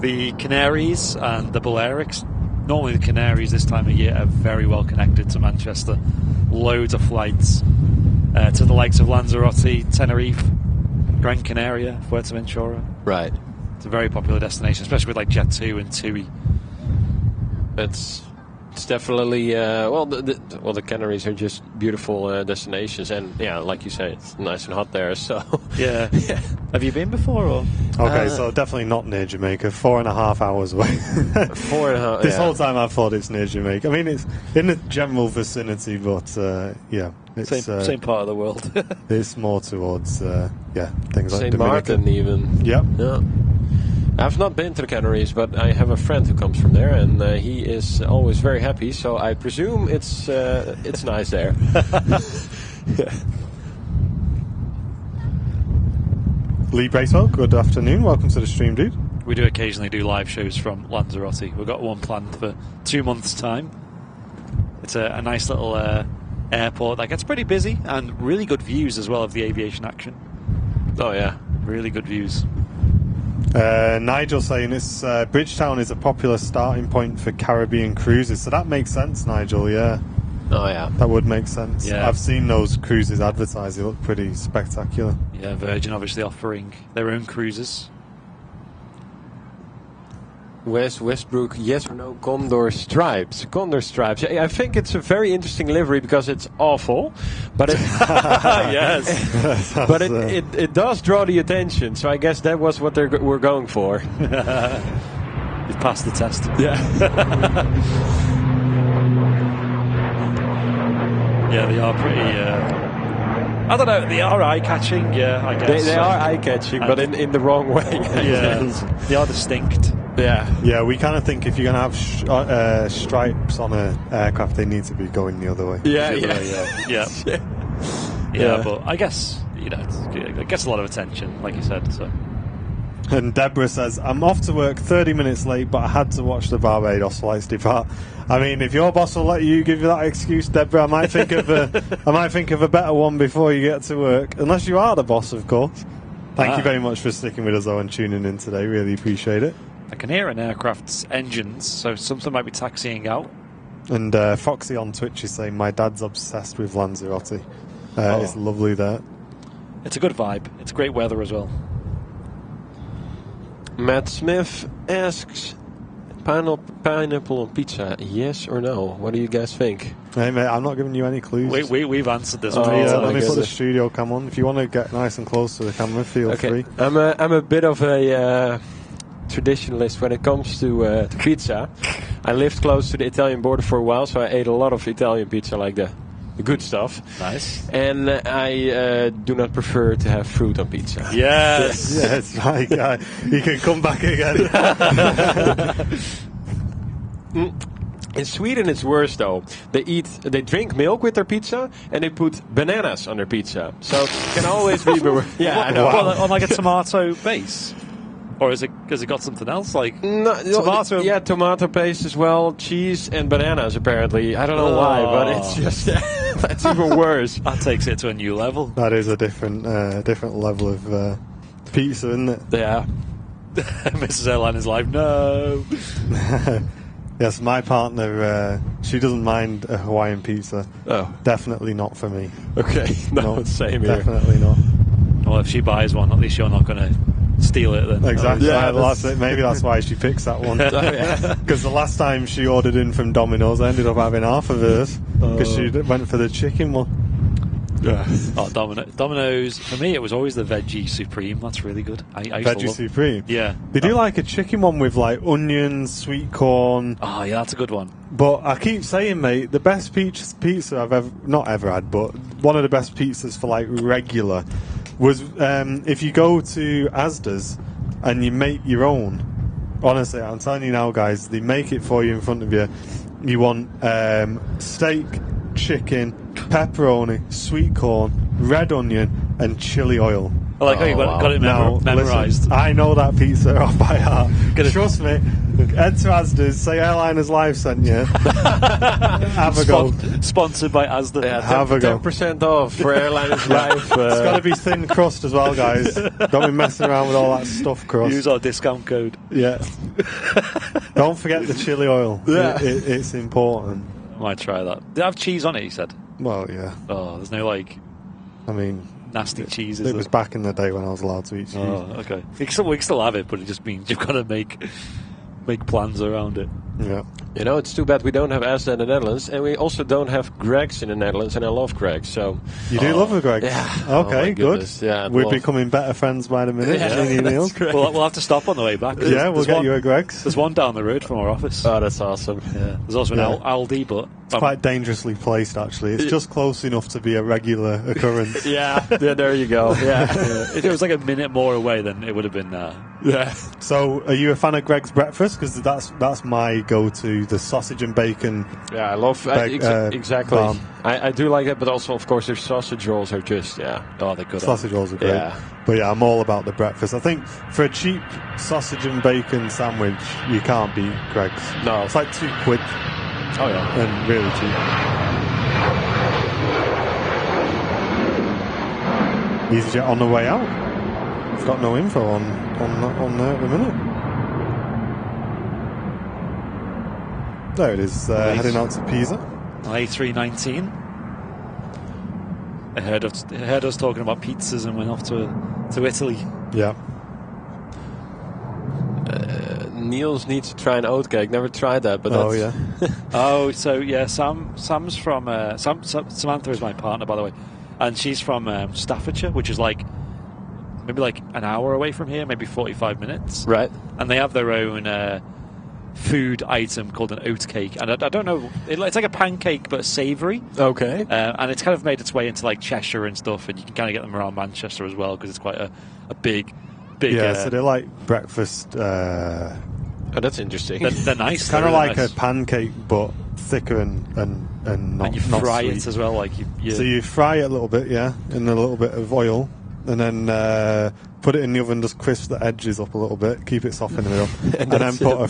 The Canaries and the Balearics. Normally the Canaries this time of year are very well connected to Manchester. Loads of flights to the likes of Lanzarote, Tenerife, Gran Canaria, Fuerteventura. Right. It's a very popular destination, especially with like Jet2 and TUI. It's definitely the Canaries are just beautiful destinations, and yeah, like you say, it's nice and hot there. So yeah. Have you been before? Or? Okay, so definitely not near Jamaica. 4.5 hours away. 4.5. This whole time I thought it's near Jamaica. I mean, it's in the general vicinity, but it's same part of the world. It's more towards things like St. Martin even. Yep. Yeah. I've not been to the Canaries, but I have a friend who comes from there, and he is always very happy. So I presume it's nice there. Lee Bracewell, good afternoon. Welcome to the stream, dude. We do occasionally do live shows from Lanzarote. We've got one planned for 2 months' time. It's a nice little airport that gets pretty busy, and really good views as well of the aviation action. Oh yeah, really good views. Nigel saying Bridgetown is a popular starting point for Caribbean cruises, so that makes sense, Nigel. Yeah. Oh yeah, that would make sense. Yeah. I've seen those cruises advertised; they look pretty spectacular. Yeah, Virgin obviously offering their own cruises. Wes Westbrook, yes or no, Condor Stripes? Condor Stripes. I think it's a very interesting livery because it's awful, but it yes, but it does draw the attention. So I guess that was what they were going for. You've passed the test. Yeah. Yeah, they are pretty. I don't know. They are eye-catching. Yeah, I guess they are eye-catching, but in the wrong way. Yeah, they are distinct. Yeah. We kind of think if you're going to have stripes on an aircraft, they need to be going the other way. Yeah. But I guess it gets a lot of attention, like you said. So. And Deborah says, "I'm off to work 30 minutes late, but I had to watch the Barbados flights depart." I mean, if your boss will let you give you that excuse, Deborah, I might think of a better one before you get to work. Unless you are the boss, of course. Thank you very much for sticking with us though and tuning in today. Really appreciate it. I can hear an aircraft's engines, so something might be taxiing out. And Foxy on Twitch is saying, "My dad's obsessed with Lanzarote. It's lovely there. It's a good vibe. It's great weather as well." Matt Smith asks, pineapple on pizza, yes or no? What do you guys think? Hey mate, I'm not giving you any clues. We've answered this. Let me put the studio cam on. If you want to get nice and close to the camera, feel free. I'm a bit of a traditionalist when it comes to pizza. I lived close to the Italian border for a while, so I ate a lot of Italian pizza, like the good stuff. Nice. And I do not prefer to have fruit on pizza. Yes, my guy. You can come back again. In Sweden, it's worse though. They drink milk with their pizza, and they put bananas on their pizza. So it can always be. Yeah, I know. Well, on like a tomato base, or has it got something else like tomato? Yeah, tomato paste as well, cheese and bananas. Apparently, I don't know why, but it's just that's even worse. That takes it to a new level. That is a different level of pizza, isn't it? Yeah. Mrs. Airline is like, no. Yes, my partner, she doesn't mind a Hawaiian pizza. Oh. Definitely not for me. Okay. No, same here. Definitely not. Well, if she buys one, at least you're not going to steal it then. Exactly. Yeah, that's it. Maybe that's why she picks that one. Because the last time she ordered in from Domino's, I ended up having half of hers because she went for the chicken one. Yeah. Oh, Domino's, for me, it was always the Veggie Supreme. That's really good. I used to Veggie love. Supreme? Yeah. They do like a chicken one with like onions, sweet corn. Oh, yeah, that's a good one. But I keep saying, mate, the best pizza I've not ever had, but one of the best pizzas for like regular was if you go to Asda's and you make your own. Honestly, I'm telling you now, guys, they make it for you in front of you. You want steak, chicken, pepperoni, sweet corn, red onion, and chili oil. I like how you got it memorised. Listen, I know that pizza off by heart. Trust me. Head to Asda's, say Airliners Live sent you. Have a go. Sponsored by Asda. Yeah, have a go. 10% off for Airliners Live. It's got to be thin crust as well, guys. Don't be messing around with all that stuffed crust. Use our discount code. Yeah. Don't forget the chili oil. Yeah. It's important. I might try that. Did it have cheese on it, you said? Well, yeah. Oh, there's no, like, I mean, nasty cheese, is it there? was back in the day when I was allowed to eat cheese. Oh, okay. We can still have it, but it just means you've got to make plans around it. Yeah. You know, it's too bad we don't have Asda in the Netherlands, and we also don't have Greg's in the Netherlands, and I love Greg's. So you do love the Greg's? Yeah. Okay, good. Yeah, we're becoming better friends by the minute. Yeah, Neil. We'll have to stop on the way back. Yeah, we'll get you a Greg's. There's one down the road from our office. Oh, that's awesome. Yeah. There's also an Aldi, but it's quite dangerously placed, actually. It's just close enough to be a regular occurrence. Yeah, there you go. Yeah. If it was like a minute more away, then it would have been. Yeah. So, are you a fan of Greg's breakfast? Because that's my go-to, the sausage and bacon. Yeah, I love exactly. I do like that, but also, of course, their sausage rolls are just they're good. Sausage rolls are great. Yeah. But yeah, I'm all about the breakfast. I think for a cheap sausage and bacon sandwich, you can't beat Greg's. No, it's like £2. Oh yeah, and really cheap. EasyJet on the way out. I've got no info on there at the minute. There it is, heading out to Pisa. A319. I heard us talking about pizzas and went off to Italy. Yeah. Niels needs to try an oatcake. Never tried that, but so yeah, Sam's from Samantha is my partner, by the way, and she's from Staffordshire, which is like maybe like an hour away from here, maybe 45 minutes. Right. And they have their own food item called an oatcake, and I don't know, it's like a pancake but savoury. Okay. And it's kind of made its way into like Cheshire and stuff, and you can kind of get them around Manchester as well because it's quite a big. Yeah, so they're like breakfast. Oh, that's interesting. They're nice. It's kind of like a pancake, but thicker and not. And you fry not it as well, like you. So you fry it a little bit, in a little bit of oil, and then put it in the oven, just crisp the edges up a little bit, keep it soft in the middle, and then put a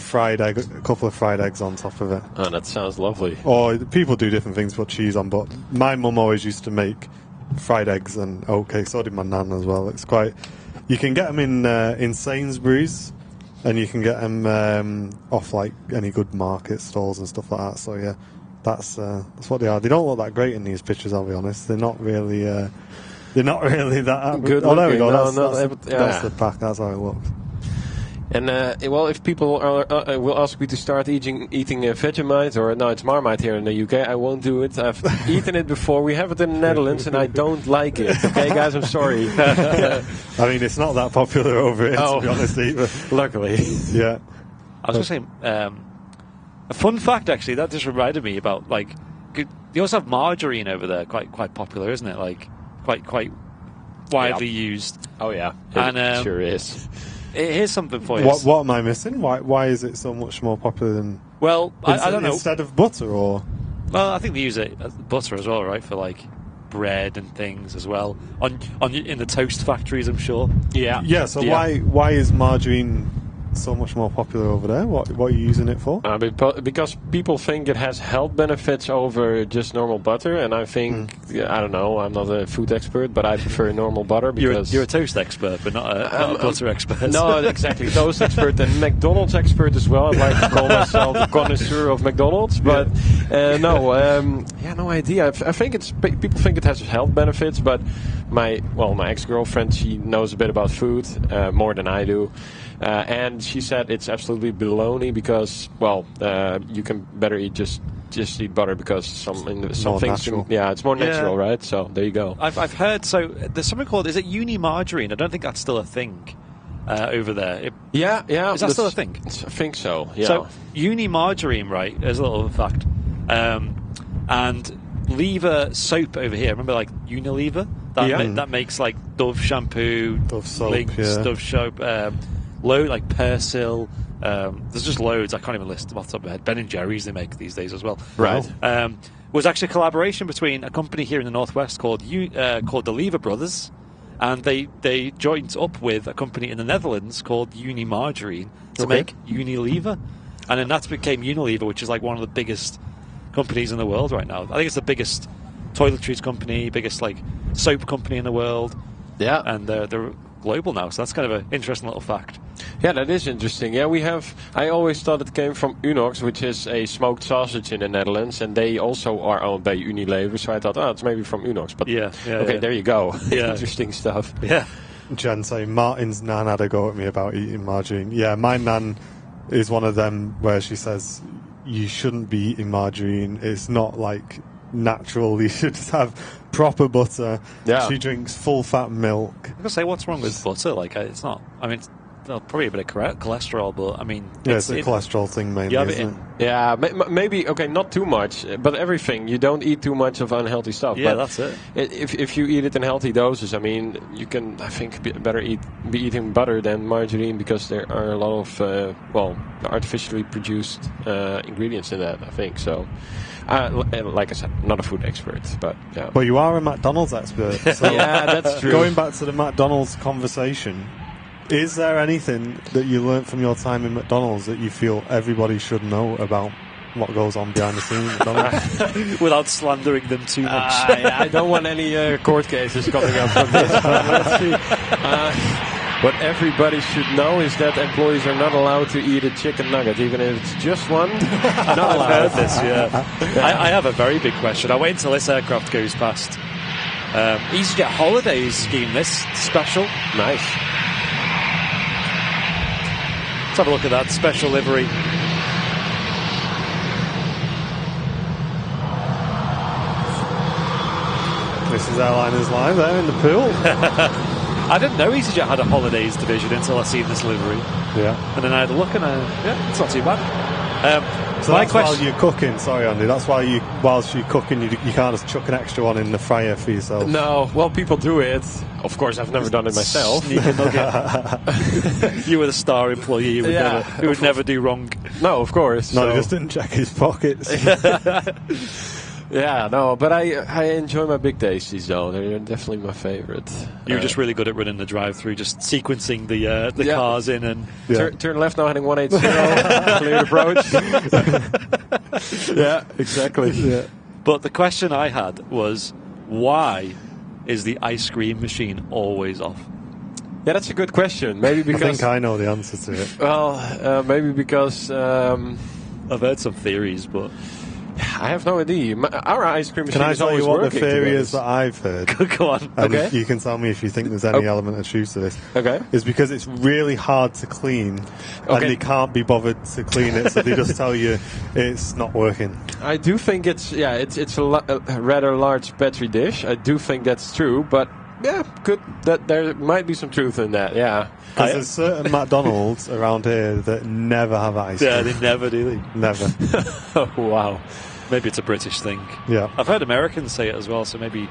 couple of fried eggs on top of it. Oh, that sounds lovely. Or people do different things, put cheese on, but my mum always used to make fried eggs and oatcake. So did my nan as well. It's quite. You can get them in Sainsbury's. And you can get them off like any good market stalls and stuff like that. So yeah, that's what they are. They don't look that great in these pictures, I'll be honest. They're not really that good. Oh, there we go. No, that's the pack. That's how it looks. And well, if people will ask me to start eating Vegemite, or no, it's Marmite here in the UK, I won't do it. I've eaten it before. We have it in the Netherlands, and I don't like it. Okay, guys, I'm sorry. I mean, it's not that popular over here, to be honest, either. Luckily. Yeah. I was going to say, a fun fact, actually, that just reminded me about, like, you also have margarine over there, quite popular, isn't it? Like, quite widely used. Oh, yeah. It sure is. here's something for you. What am I missing? Why is it so much more popular than? Well, I don't know. Instead of butter, or? Well, I think they use it as butter as well, right? For like bread and things as well. In the toast factories, I'm sure. Yeah. Yeah. So why is margarine so much more popular over there? What are you using it for? Because people think it has health benefits over just normal butter, and I think I don't know. I'm not a food expert, but I prefer normal butter because you're a toast expert, but not a butter expert. No, exactly, toast expert and McDonald's expert as well. I'd like to call myself a connoisseur of McDonald's, but no idea. I think people think it has health benefits, but my ex-girlfriend, she knows a bit about food, more than I do. And she said it's absolutely baloney because, you can better eat just eat butter because some things. It's more natural, right? So there you go. I've heard. So there's something called, is it uni-margarine? I don't think that's still a thing over there. Yeah. Is that still a thing? I think so. Yeah. So uni-margarine, right? There's a little fact. And Lever soap over here. Remember, like Unilever that makes like Dove shampoo, Dove soap, Dove soap. Like Persil, there's just loads. I can't even list them off the top of my head. Ben and Jerry's they make these days as well. Right. Was actually a collaboration between a company here in the northwest called the Lever Brothers, and they joined up with a company in the Netherlands called Unimargarine to make Unilever, and then that became Unilever, which is like one of the biggest companies in the world right now. I think it's the biggest toiletries company, biggest like soap company in the world. Yeah, and they're global now, so that's kind of an interesting little fact. Yeah, that is interesting. Yeah, I always thought it came from Unox, which is a smoked sausage in the Netherlands, and they also are owned by Unilever, so I thought, it's maybe from Unox. But there you go. Yeah. Interesting stuff. Yeah. Jen saying Martin's nan had a go at me about eating margarine. Yeah, my nan is one of them where she says you shouldn't be eating margarine. It's not like natural. You should have proper butter. Yeah. She drinks full fat milk. I was gonna say, what's wrong with butter? Like, it's not. I mean, it's probably a bit of cholesterol, but I mean, it's a cholesterol thing mainly. Isn't it? Yeah, maybe not too much, but everything. You don't eat too much of unhealthy stuff. Yeah, but that's it. If you eat it in healthy doses, I mean, you can, I think, better be eating butter than margarine because there are a lot of artificially produced ingredients in that. I think so. Like I said, not a food expert, but yeah. Well, you are a McDonald's expert. So yeah, that's true. Going back to the McDonald's conversation, is there anything that you learnt from your time in McDonald's that you feel everybody should know about what goes on behind the scenes at McDonald's? Without slandering them too much. I don't want any court cases coming up from this. Let's see. What everybody should know is that employees are not allowed to eat a chicken nugget, even if it's just one. Not allowed. I've heard this, I have a very big question. I wait until this aircraft goes past. EasyJet Holidays scheme this special. Nice. Let's have a look at that special livery. This is Airliners Live there in the pool. I didn't know EasyJet had a holidays division until I seen this livery. Yeah. And then I had a look and it's not too bad. So that's while you're cooking, sorry Andy, that's why whilst you're cooking you can't just chuck an extra one in the fryer for yourself. No, well people do it. Of course I've never done it myself. Sneak a nugget. You were the star employee, you would never do wrong. No, of course. No, he just didn't check his pockets. Yeah, no, but I enjoy my big tasties though. They're definitely my favorite. You're just really good at running the drive-through, just sequencing the cars in and turn left now, heading 180, clear approach. Yeah, exactly. Yeah. But the question I had was, why is the ice cream machine always off? Yeah, that's a good question. Maybe because I think I know the answer to it. Well, maybe because I've heard some theories, but I have no idea. Our ice cream machine is always working. Can I tell you what the working, theory is that I've heard? Go on. And okay. You can tell me if you think there's any element of truth to this. Okay. It's because it's really hard to clean, and they can't be bothered to clean it, so they just tell you it's not working. I do think it's a rather large petri dish. I do think that's true, but yeah, there might be some truth in that. Yeah. Because there's certain McDonald's around here that never have ice cream. Yeah, they never do. Never. Oh, wow. Maybe it's a British thing. Yeah. I've heard Americans say it as well, so maybe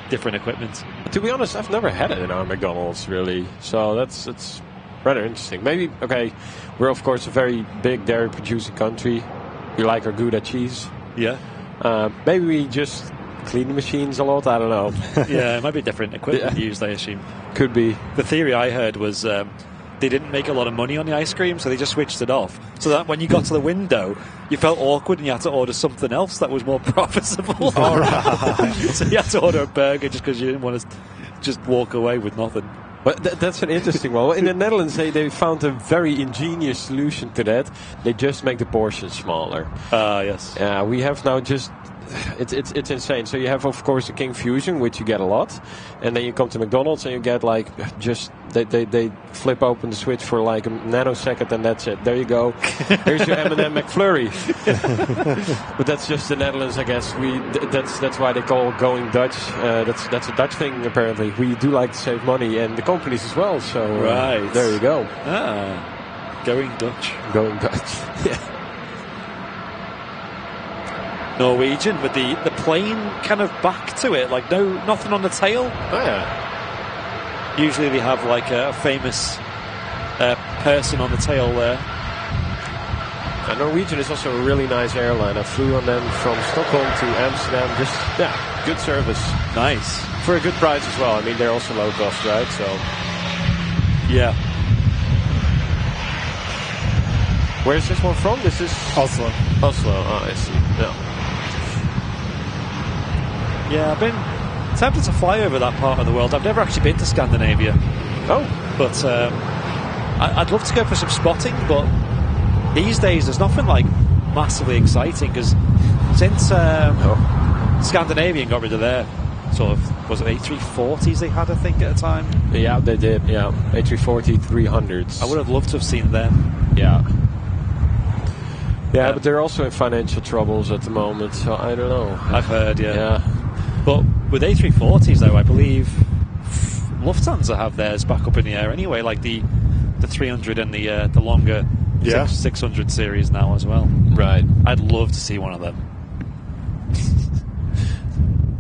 different equipment. To be honest, I've never had it in our McDonald's, really. So that's rather interesting. Maybe, okay, we're of course a very big dairy producing country. We like our Gouda cheese. Yeah. Maybe we just clean the machines a lot. I don't know. Yeah, it might be different equipment used, I assume. Could be. The theory I heard was they didn't make a lot of money on the ice cream, so they just switched it off. So that when you got to the window, you felt awkward and you had to order something else that was more profitable. All right. So you had to order a burger just because you didn't want to just walk away with nothing. But that's an interesting one. In the Netherlands, they found a very ingenious solution to that. They just make the portions smaller. Yes. We have now just... It's insane. So you have, of course, the King Fusion, which you get a lot. And then you come to McDonald's and you get, like, just... They flip open the switch for, like, a nanosecond and that's it. There you go. Here's your M&M McFlurry. But that's just the Netherlands, I guess. That's why they call going Dutch. That's a Dutch thing, apparently. We do like to save money, and the companies as well. So right. There you go. Going Dutch. Going Dutch. Yeah. Norwegian with the plane kind of back to it, like nothing on the tail. Oh yeah. Usually they have like a famous person on the tail there. And Norwegian is also a really nice airline. I flew on them from Stockholm to Amsterdam. Just good service. Nice. For a good price as well. I mean, they're also low cost, right? So yeah. Where's this one from? This is Oslo. Oh, I see. Yeah. Yeah, I've been tempted to fly over that part of the world. I've never actually been to Scandinavia. Oh. But I'd love to go for some spotting, but these days there's nothing like massively exciting because since Scandinavian got rid of their sort of, was it A340s they had, I think, at a time? Yeah, they did, yeah. A340 300s. I would have loved to have seen them. Yeah. Yeah, but they're also in financial troubles at the moment, so I don't know. I've heard, Yeah. But with A340s, though, I believe Lufthansa have theirs back up in the air anyway, like the 300 and the longer 600 series now as well. Right. I'd love to see one of them.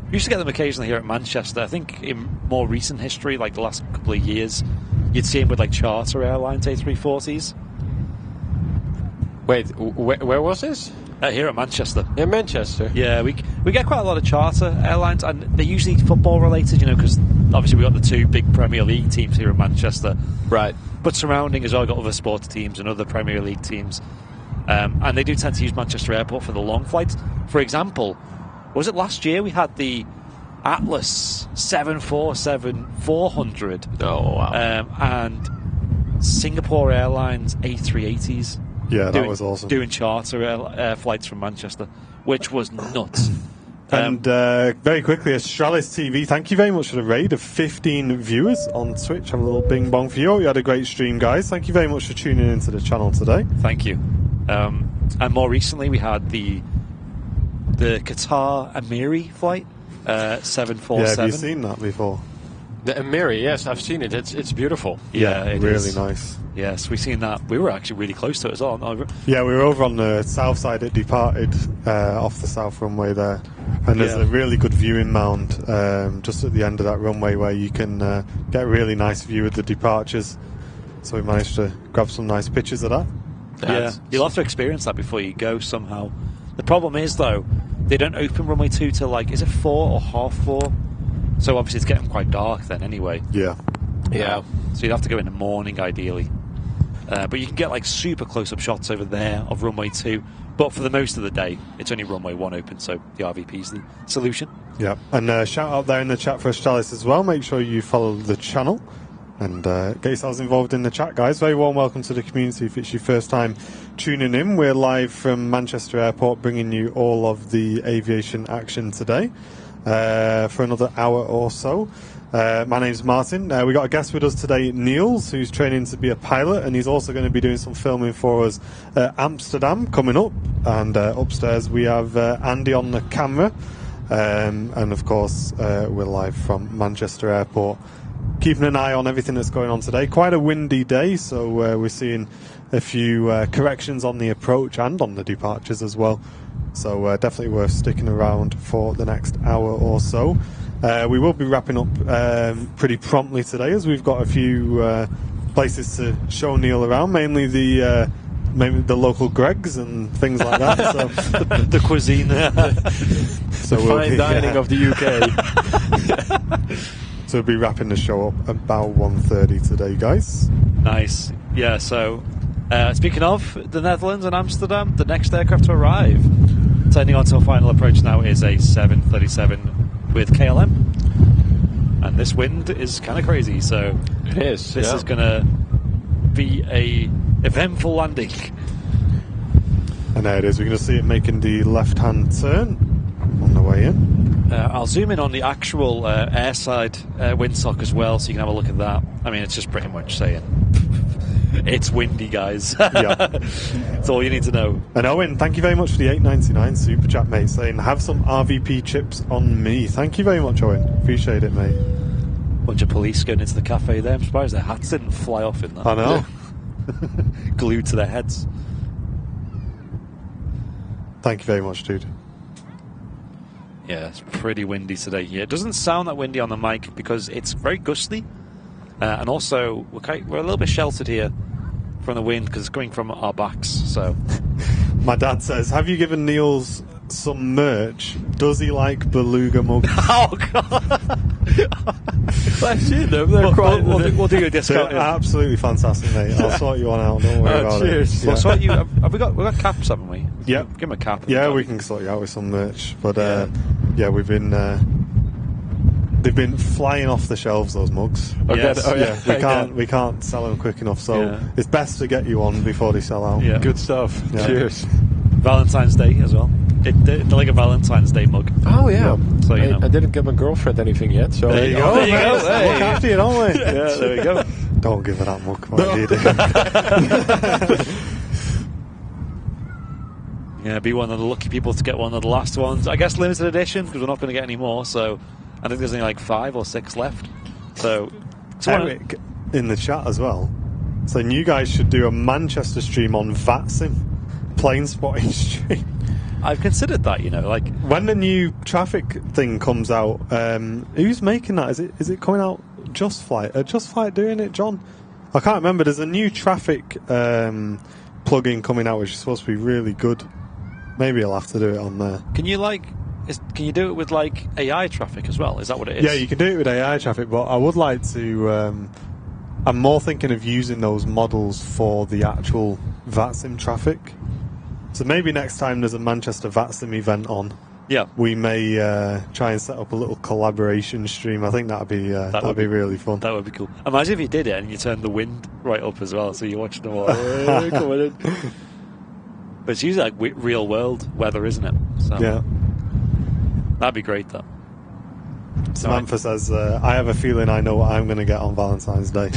We used to get them occasionally here at Manchester. I think in more recent history, like the last couple of years, you'd see them with like charter airlines, A340s. Wait, where was this? Here at Manchester. In Manchester? Yeah, we get quite a lot of charter airlines, and they're usually football related, because obviously we've got the two big Premier League teams here in Manchester. Right. But surrounding as well, we've got other sports teams and other Premier League teams. And they do tend to use Manchester Airport for the long flights. For example, was it last year we had the Atlas 747-400? Oh, wow. And Singapore Airlines A380s. Yeah, that was awesome. Doing charter flights from Manchester, which was nuts. And very quickly, Australis TV, thank you very much for the raid of 15 viewers on Twitch. Have a little bing bong for you. You had a great stream, guys. Thank you very much for tuning into the channel today. Thank you. And more recently, we had the Qatar Emirates flight, 747. Yeah, have you seen that before? The Emirates, yes, I've seen it. It's beautiful. Yeah, it really is. Nice. Yes, we've seen that. We were actually really close to it as well. Yeah, we were over on the south side. It departed off the south runway there. And there's a really good viewing mound just at the end of that runway where you can get a really nice view of the departures. So we managed to grab some nice pictures of that. Yeah, you'll have to experience that before you go somehow. The problem is, though, they don't open runway 2 till, is it 4 or half 4? So obviously it's getting quite dark then anyway. Yeah. Yeah. So you'd have to go in the morning ideally. But you can get super close-up shots over there of runway 2. But for the most of the day, it's only runway 1 open, so the RVP's the solution. Yeah. And shout out there in the chat for Australis as well. Make sure you follow the channel and get yourselves involved in the chat, guys. Very warm welcome to the community if it's your first time tuning in. We're live from Manchester Airport, bringing you all of the aviation action today. For another hour or so. My name's Martin. We got a guest with us today, Niels, who's training to be a pilot, and he's also going to be doing some filming for us at Amsterdam coming up. And upstairs we have Andy on the camera. And of course, we're live from Manchester Airport, keeping an eye on everything that's going on today. Quite a windy day, so we're seeing a few corrections on the approach and on the departures as well. So definitely worth sticking around for the next hour or so. We will be wrapping up pretty promptly today, as we've got a few places to show Neil around, mainly the local Greggs and things like that. So the cuisine. So fine dining of the UK. So we'll be wrapping the show up about 1:30 today, guys. Nice. Yeah, so speaking of the Netherlands and Amsterdam, the next aircraft to arrive, turning on to our final approach now, is a 737 with KLM. And this wind is kind of crazy, so it is. This is going to be a eventful landing. And there it is. We're going to see it making the left-hand turn on the way in. I'll zoom in on the actual airside windsock as well, so you can have a look at that. I mean, it's just pretty much saying it's windy, guys. Yeah. That's all you need to know. And Owen, thank you very much for the $8.99 super chat, mate, saying have some RVP chips on me. Thank you very much, Owen. Appreciate it, mate. Bunch of police going into the cafe there. I'm surprised their hats didn't fly off in that. I know. Glued to their heads. Thank you very much, dude. Yeah, it's pretty windy today here. It doesn't sound that windy on the mic because it's very gusty. And also, we're a little bit sheltered here from the wind because it's coming from our backs. So, my dad says, have you given Niels some merch? Does he like beluga mugs? Oh, God. I've seen them. We'll do you a discount. They're absolutely fantastic, mate. I'll sort you one out. Don't worry about cheers. it. Yeah. We'll sort you. We've got caps, haven't we? Yeah. Give him a cap. Yeah, we can sort you out with some merch. But yeah, we've been. They've been flying off the shelves, those mugs. Yes. We can't sell them quick enough, so it's best to get you one before they sell out. Yeah. Good stuff. Yeah. Cheers. Valentine's Day as well. They're like a Valentine's Day mug. Oh yeah. So you know. I didn't get my girlfriend anything yet. So There you go. There you go. Hey. Look after you, don't we? Yeah, there we go. Don't give her that mug. Yeah, be one of the lucky people to get one of the last ones. I guess limited edition because we're not going to get any more. So I think there's only like 5 or 6 left. So Eric in the chat as well saying you guys should do a Manchester stream on VATSIM, plane spotting stream. I've considered that, you know, like when the new traffic thing comes out. Who's making that? Is it coming out? Just Flight doing it, John? I can't remember. There's a new traffic plugin coming out which is supposed to be really good. Maybe I'll have to do it on there. Can you do it with like AI traffic as well? Is that what it is? Yeah, you can do it with AI traffic, but I would like to. I'm more thinking of using those models for the actual VATSIM traffic. So maybe next time there's a Manchester VATSIM event on, we may try and set up a little collaboration stream. I think that'd be really fun. That would be cool. Imagine if you did it and you turned the wind right up as well, so you're watching them all coming in. But it's usually like real world weather, isn't it? So yeah, that'd be great, though. Samantha says, I have a feeling I know what I'm going to get on Valentine's Day.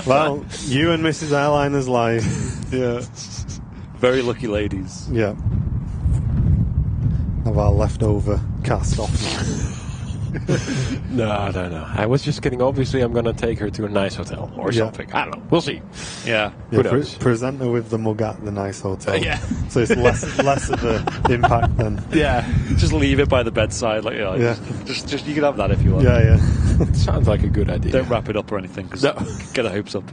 Well, you and Mrs. Airliner's live. Yeah. Very lucky ladies. Yeah. Of our leftover cast off. No. I was just kidding. Obviously, I'm going to take her to a nice hotel or something. I don't know. We'll see. Yeah. Who knows? Present her with the mug at the nice hotel. Yeah. So it's less of an impact then. Yeah. Just leave it by the bedside. Like, just you can have that if you want. Yeah. Sounds like a good idea. Don't wrap it up or anything because get the hopes up.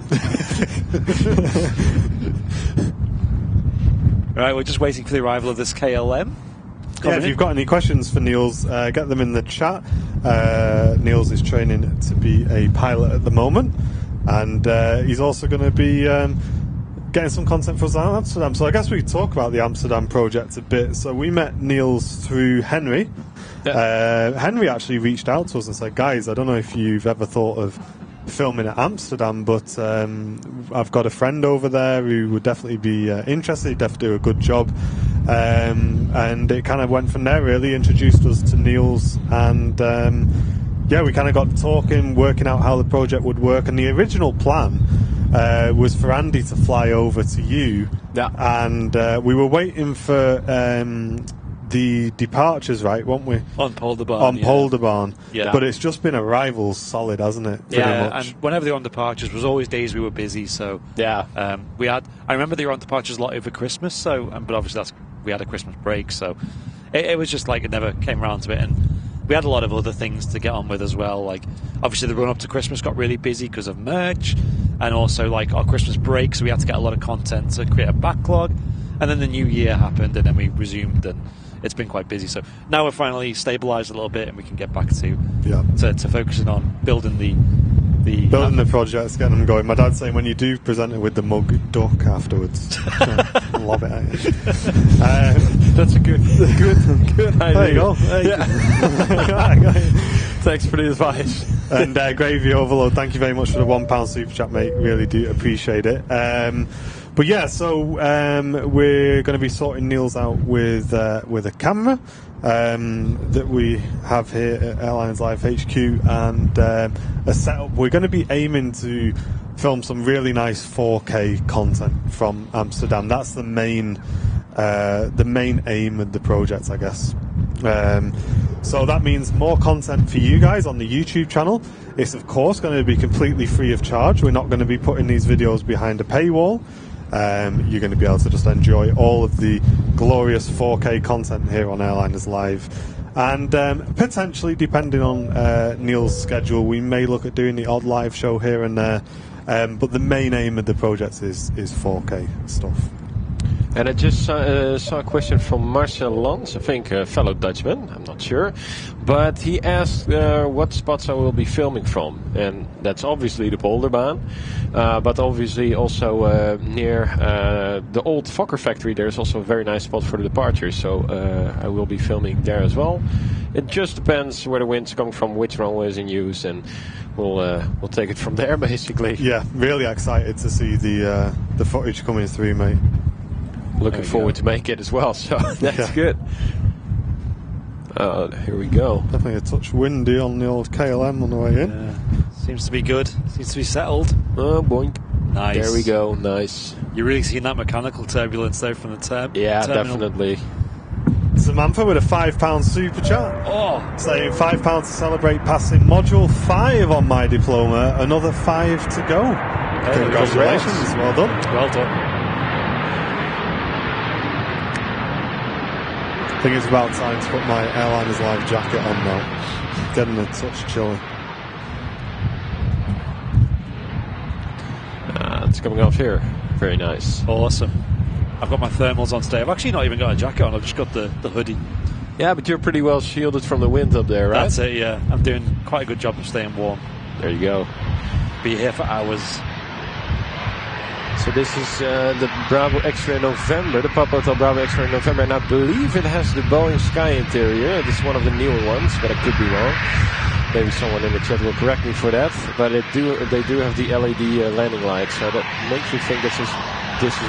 Right, we're just waiting for the arrival of this KLM. If you've got any questions for Niels, get them in the chat. Niels is training to be a pilot at the moment, and he's also going to be getting some content for us on Amsterdam. So I guess we could talk about the Amsterdam project a bit. So we met Niels through Henry. Henry actually reached out to us and said, guys, I don't know if you've ever thought of filming at Amsterdam, but I've got a friend over there who would definitely be interested. He'd definitely do a good job. And it kind of went from there, really. Introduced us to Niels, and we kind of got talking, working out how the project would work. And the original plan was for Andy to fly over to you, and we were waiting for the departures, right, weren't we? On Polderbarn. On Polderbarn. Yeah. But it's just been arrivals solid, hasn't it? Pretty much. And whenever they were on departures, was always days we were busy. So I remember they were on departures a lot over Christmas. So, but obviously we had a Christmas break, so it was just like it never came around to it. And we had a lot of other things to get on with as well. Like obviously the run up to Christmas got really busy because of merch. and also like our Christmas break, so we had to get a lot of content to create a backlog. And then the new year happened, and then we resumed, and it's been quite busy. So now we're finally stabilised a little bit, and we can get back to focusing on building the projects, getting them going. My dad's saying when you do present it with the mug, duck afterwards. Love it. That's a good idea. There you go. Thanks for the advice. And Gravy Overload, thank you very much for the £1 super chat, mate. Really do appreciate it. But yeah, so we're going to be sorting Niels out with a camera that we have here at Airlines Live HQ, and a setup. We're going to be aiming to film some really nice 4K content from Amsterdam. That's the main aim of the project, I guess. So that means more content for you guys on the YouTube channel. It's of course going to be completely free of charge. We're not going to be putting these videos behind a paywall. You're going to be able to just enjoy all of the glorious 4K content here on Airliners Live, and potentially, depending on Neil's schedule, we may look at doing the odd live show here and there, but the main aim of the project is 4K stuff. And I just saw a question from Marcel Lans, I think a fellow Dutchman, I'm not sure. But he asked what spots I will be filming from. And that's obviously the Polderbaan, but obviously also near the old Fokker factory. There's also a very nice spot for the departure. So I will be filming there as well. It just depends where the wind's coming from, which runway is in use, and we'll take it from there, basically. Yeah, really excited to see the footage coming through, mate. Looking forward to make it as well, so that's good. Here we go. Definitely a touch windy on the old KLM on the way in. Seems to be good. Seems to be settled. Oh, boink. Nice. There we go. Nice. You're really seeing that mechanical turbulence though from the terminal. Yeah, definitely. Samantha with a £5 super chat. Oh, saying £5 to celebrate passing module 5 on my diploma. Another 5 to go. Hey, congratulations. Well done. Well done. I think it's about time to put my Airliners Live jacket on now. Getting a touch chilly. It's coming off here. Very nice. Awesome. I've got my thermals on today. I've actually not even got a jacket on. I've just got the hoodie. Yeah, but you're pretty well shielded from the wind up there, right? That's it, yeah. I'm doing quite a good job of staying warm. There you go. Be here for hours. So this is the Bravo Extra November, the Papa Hotel Bravo Extra November, and I believe it has the Boeing Sky interior. This is one of the newer ones, but I could be wrong. Maybe someone in the chat will correct me for that. But they do have the LED landing lights, so that makes me think this is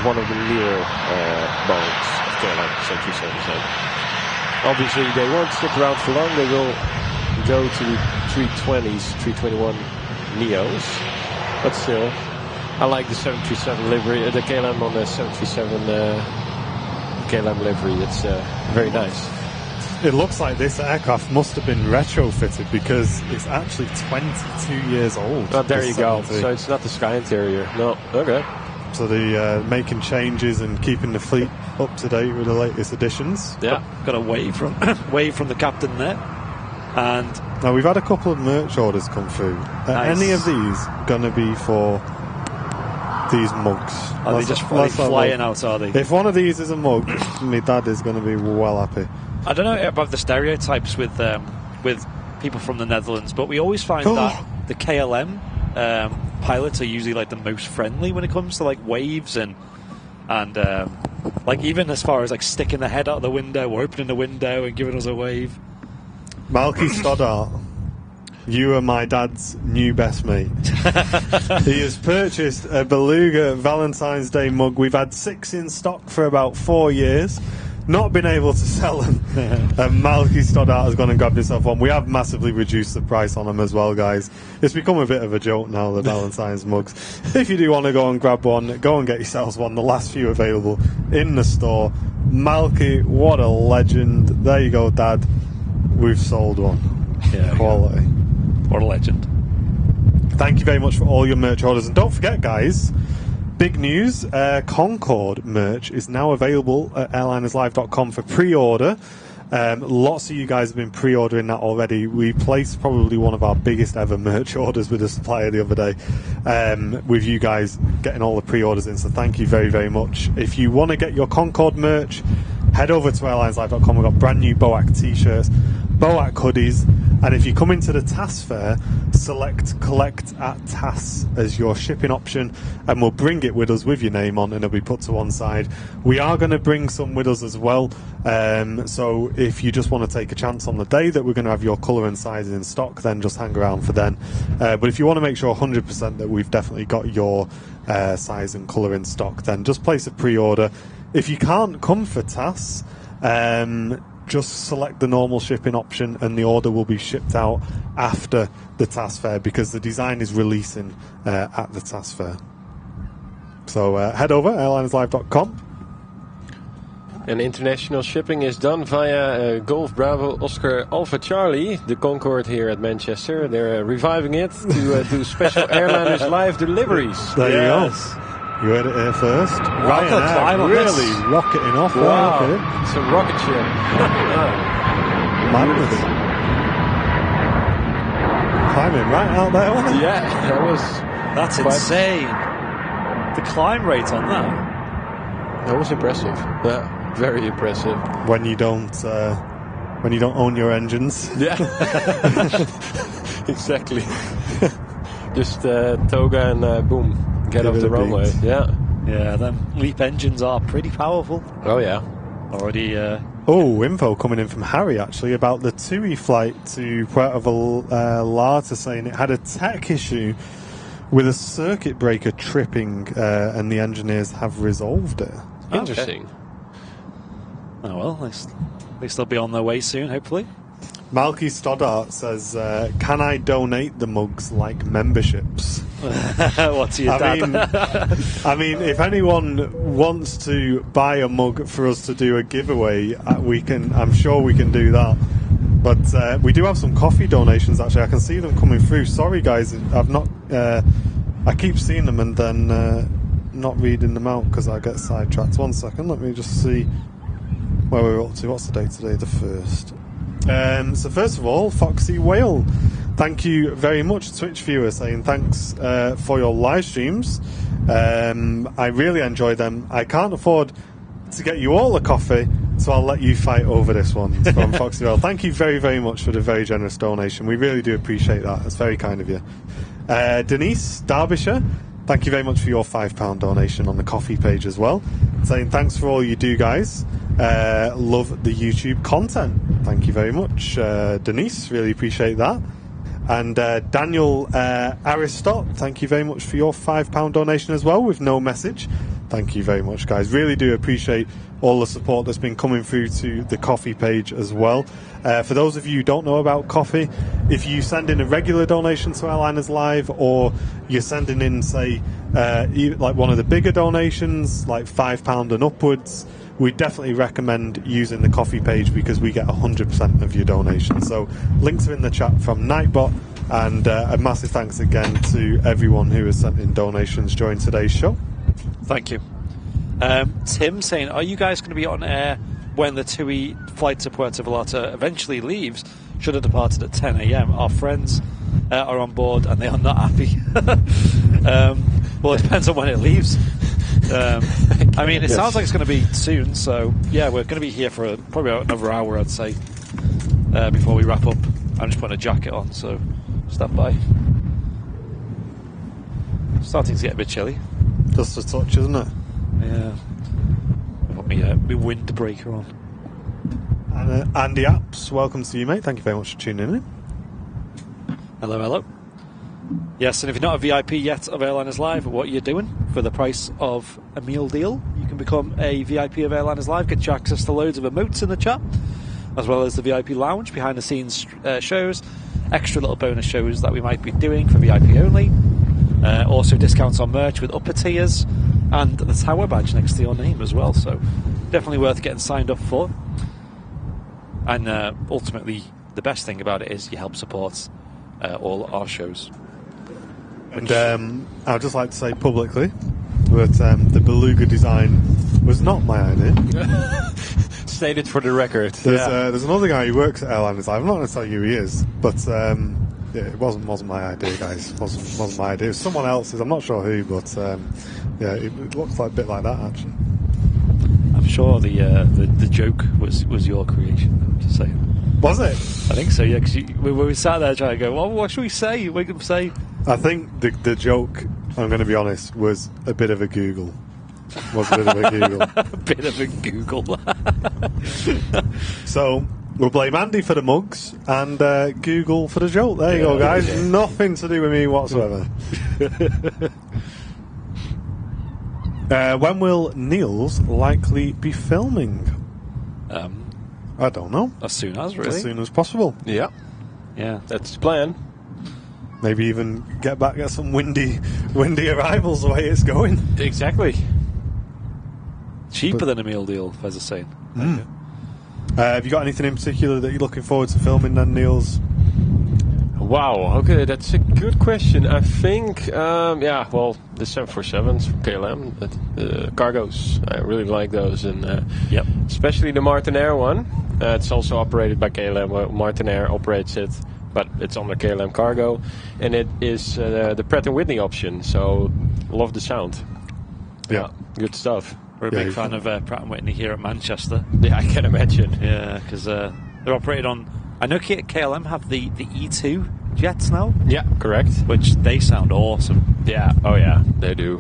one of the newer Boeings, KLM 737. Obviously, they won't stick around for long. They will go to 320s, 321 Neos, but still. I like the 737 livery, the KLM on the 737 KLM livery. It's very nice. It looks like this aircraft must have been retrofitted because it's actually 22 years old. Oh, there you go. So it's not the Sky interior. No. Okay. So they're making changes and keeping the fleet up to date with the latest additions. Yeah. Got a wave from the captain there. And now we've had a couple of merch orders come through. Are any of these going to be for these mugs? Are they just flying out, are they? If one of these is a mug, my dad is going to be well happy. I don't know about the stereotypes with people from the Netherlands, but we always find that the KLM pilots are usually like the most friendly when it comes to like waves and like even as far as like sticking the head out of the window or opening the window and giving us a wave. Malky Stoddart, you are my dad's new best mate. He has purchased a Beluga Valentine's Day mug. We've had 6 in stock for about 4 years. Not been able to sell them. And Malky Stoddart has gone and grabbed himself one. We have massively reduced the price on them as well, guys. It's become a bit of a joke now, the Valentine's mugs. If you do want to go and grab one, go and get yourselves one. The last few available in the store. Malky, what a legend. There you go, Dad. We've sold one. Yeah, quality. What a legend. Thank you very much for all your merch orders. And don't forget, guys, big news, Concorde merch is now available at airlinerslive.com for pre-order. Lots of you guys have been pre-ordering that already. We placed probably one of our biggest ever merch orders with a supplier the other day, with you guys getting all the pre-orders in, so thank you very, very much. If you want to get your Concorde merch, head over to airlineslive.com. We've got brand new BOAC t-shirts, BOAC hoodies, and if you come into the TAS fair, select collect at TAS as your shipping option, and we'll bring it with us with your name on, and it'll be put to one side. We are going to bring some with us as well, so if you just want to take a chance on the day that we're going to have your colour and size in stock, then just hang around for then. But if you want to make sure 100% that we've definitely got your size and colour in stock, then just place a pre-order. If you can't come for TAS, just select the normal shipping option and the order will be shipped out after the TAS fair, because the design is releasing at the TAS fair. So head over, airlineslive.com. And international shipping is done via Golf Bravo Oscar Alpha Charlie, the Concorde here at Manchester. They're reviving it to do special Airliners live deliveries. There you go. You heard it here first. Ryanair really rocketing off. Wow. Look at it. It's a rocket ship. Madness. Climbing right out there, wasn't it? Yeah, That's insane. The climb rate on that was impressive. Yeah, very impressive. When you don't own your engines. Yeah, exactly. Just toga and boom. Get off the runway. Yeah. Yeah, them LEAP engines are pretty powerful. Oh yeah. Already. Info coming in from Harry actually about the TUI flight to Puerto Vallarta, saying it had a tech issue with a circuit breaker tripping, and the engineers have resolved it. Interesting. Okay. Oh well, at least they'll be on their way soon, hopefully. Malky Stoddart says, can I donate the mugs like memberships? What's your dad? I mean, if anyone wants to buy a mug for us to do a giveaway, I'm sure we can do that. But we do have some coffee donations, actually. I can see them coming through. Sorry, guys, I keep seeing them and then not reading them out because I get sidetracked. 1 second, let me just see where we're up to. What's the date today? The 1st. So first of all, Foxy Whale, thank you very much, Twitch viewer, saying thanks for your live streams. I really enjoy them. I can't afford to get you all a coffee, so I'll let you fight over this one. From Foxy Whale. Thank you very, very much for the very generous donation. We really do appreciate that. It's very kind of you. Denise Derbyshire, thank you very much for your £5 donation on the coffee page as well, saying thanks for all you do, guys. Love the YouTube content. Thank you very much, Denise. Really appreciate that. And Daniel Aristot, thank you very much for your £5 donation as well with no message. Thank you very much, guys. Really do appreciate all the support that's been coming through to the coffee page as well. For those of you who don't know about coffee, if you send in a regular donation to Airliners Live, or you're sending in, say, like one of the bigger donations, like £5 and upwards, we definitely recommend using the coffee page because we get 100% of your donation. So links are in the chat from Nightbot, and a massive thanks again to everyone who has sent in donations during today's show. Thank you. Tim saying, are you guys going to be on air when the TUI flight to Puerto Vallarta eventually leaves? Should have departed at 10 a.m. Our friends are on board and they are not happy. Well, it depends on when it leaves. I mean, it sounds like it's going to be soon, so yeah, we're going to be here for probably another hour, I'd say, before we wrap up. I'm just putting a jacket on, so stand by. Starting to get a bit chilly. Just a touch, isn't it? Yeah. I've got my windbreaker on. And Andy Apps, welcome to you, mate. Thank you very much for tuning in. Hello, hello. Yes, and if you're not a VIP yet of Airliners Live, what are you doing? For the price of a meal deal, you can become a VIP of Airliners Live, get you access to loads of emotes in the chat, as well as the VIP lounge, behind the scenes shows, extra little bonus shows that we might be doing for VIP only, also discounts on merch with upper tiers, and the tower badge next to your name as well, so definitely worth getting signed up for. And ultimately, the best thing about it is you help support all our shows. And I'd just like to say publicly that the Beluga design was not my idea. state it for the record. There's another guy who works at airlines. I'm not going to tell you who he is, but it wasn't my idea, guys. wasn't my idea. It was someone else's. I'm not sure who, but it looks like a bit like that actually. I'm sure the joke was your creation. I'm just saying. Was it? I think so. Yeah, because we sat there trying to go. Well, what should we say? We can say. I think the joke, I'm going to be honest, was a bit of a Google. A bit of a Google. So we'll blame Andy for the mugs and Google for the joke. There you go, guys. Yeah. Nothing to do with me whatsoever. When will Niels likely be filming? I don't know. As soon as, really. As soon as possible. Yeah. That's the plan. Maybe even get some windy arrivals the way it's going. Exactly. Cheaper than a meal deal, as I say. Have you got anything in particular that you're looking forward to filming then, Niels? Wow, okay, that's a good question. I think, the 747s from KLM, cargos, I really like those. And especially the Martinair one. It's also operated by KLM. Martinair operates it, but it's under KLM cargo. And it is the Pratt & Whitney option, so love the sound. Yeah, good stuff. We're a big fan of Pratt & Whitney here at Manchester. Yeah, I can imagine. Yeah, because they're operated on... I know KLM have the E2 jets now. Yeah, correct. Which they sound awesome. Yeah, oh yeah, they do.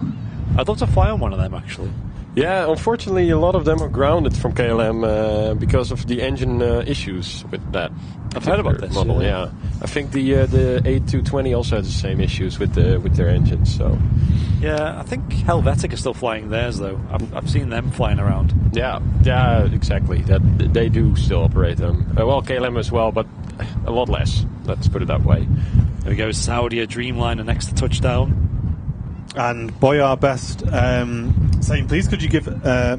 I'd love to fly on one of them, actually. Yeah, unfortunately, a lot of them are grounded from KLM because of the engine issues with that. I've heard about this model. Yeah, I think the A220 also has the same issues with their engines. So. Yeah, I think Helvetic is still flying theirs though. I've seen them flying around. Yeah, exactly. That they do still operate them. Well, KLM as well, but a lot less. Let's put it that way. There we go. Saudi Dreamliner next to touchdown. And Boyar Best saying, please could you give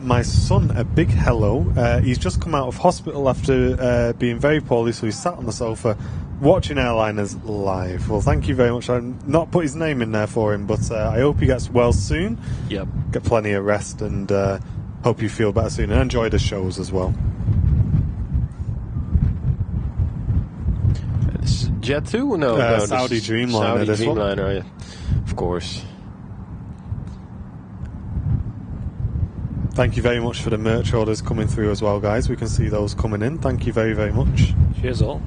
my son a big hello? He's just come out of hospital after being very poorly, so he's sat on the sofa watching airliners live. Well, thank you very much. I've not put his name in there for him, but I hope he gets well soon. Yep. Get plenty of rest and hope you feel better soon and enjoy the shows as well. This is Jet 2? No, Saudi Dreamliner. Saudi Dreamliner, of course. Thank you very much for the merch orders coming through as well, guys. We can see those coming in. Thank you very, very much. Cheers all.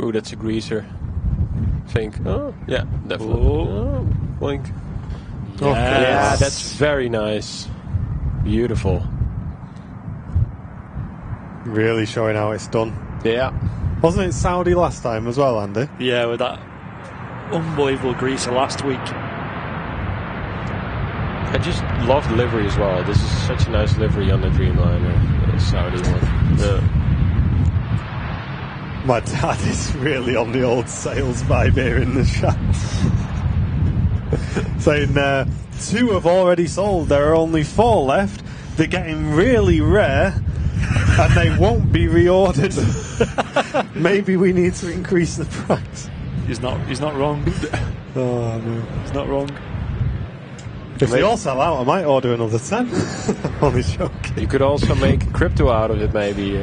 Ooh, that's a greaser. I think. Oh, yeah, definitely. Oh, boink. Yes. Yeah, that's very nice. Beautiful. Really showing how it's done. Yeah. Wasn't it Saudi last time as well, Andy? Yeah, with that unbelievable greaser last week. I just love the livery as well. This is such a nice livery on the Dreamliner, the Saudi one. Yeah. My dad is really on the old sales vibe here in the chat. Saying 2 have already sold, there are only 4 left. They're getting really rare and they won't be reordered. Maybe we need to increase the price. He's not wrong. Oh no, he's not wrong. If they all sell out, I might order another 10. Only joking. You could also make crypto out of it, maybe.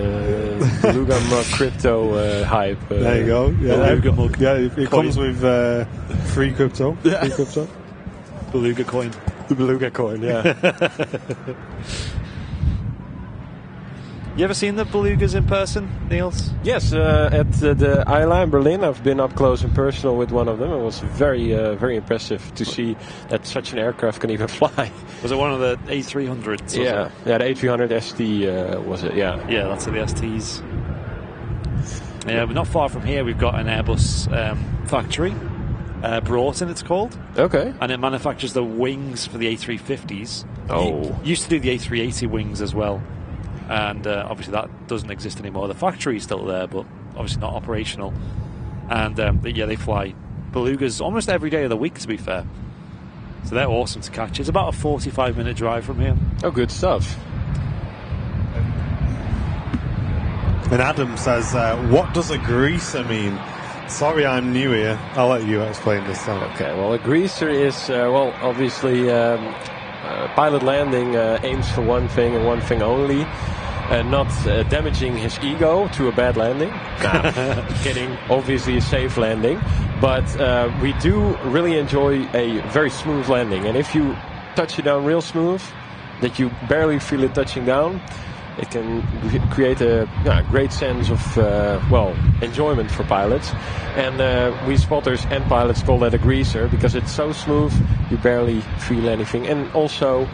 Beluga mug crypto hype. There you go. Yeah, Beluga mug. Yeah, it comes with free crypto. Yeah. Free crypto. Beluga coin. The Beluga coin, yeah. You ever seen the Belugas in person, Niels? Yes, at the Airline Berlin, I've been up close and personal with one of them. It was very, very impressive to see that such an aircraft can even fly. Was it one of the A300s? Yeah, the A300 ST was it? Yeah, that's the STs. Yeah, but not far from here, we've got an Airbus factory. Broughton, it's called. Okay. And it manufactures the wings for the A350s. Oh. It used to do the A380 wings as well. and obviously that doesn't exist anymore. The factory is still there, but obviously not operational. And yeah, they fly belugas almost every day of the week, to be fair. So they're awesome to catch. It's about a 45-minute drive from here. Oh, good stuff. And Adam says, what does a greaser mean? Sorry, I'm new here. I'll let you explain this time. Okay, well, a greaser is, well, obviously, pilot landing aims for one thing and one thing only, not damaging his ego to a bad landing. Nah, kidding. Obviously, a safe landing. But we do really enjoy a very smooth landing. And if you touch it down real smooth, that you barely feel it touching down, it can create a great sense of, well, enjoyment for pilots. And we spotters and pilots call that a greaser because it's so smooth, you barely feel anything. And also,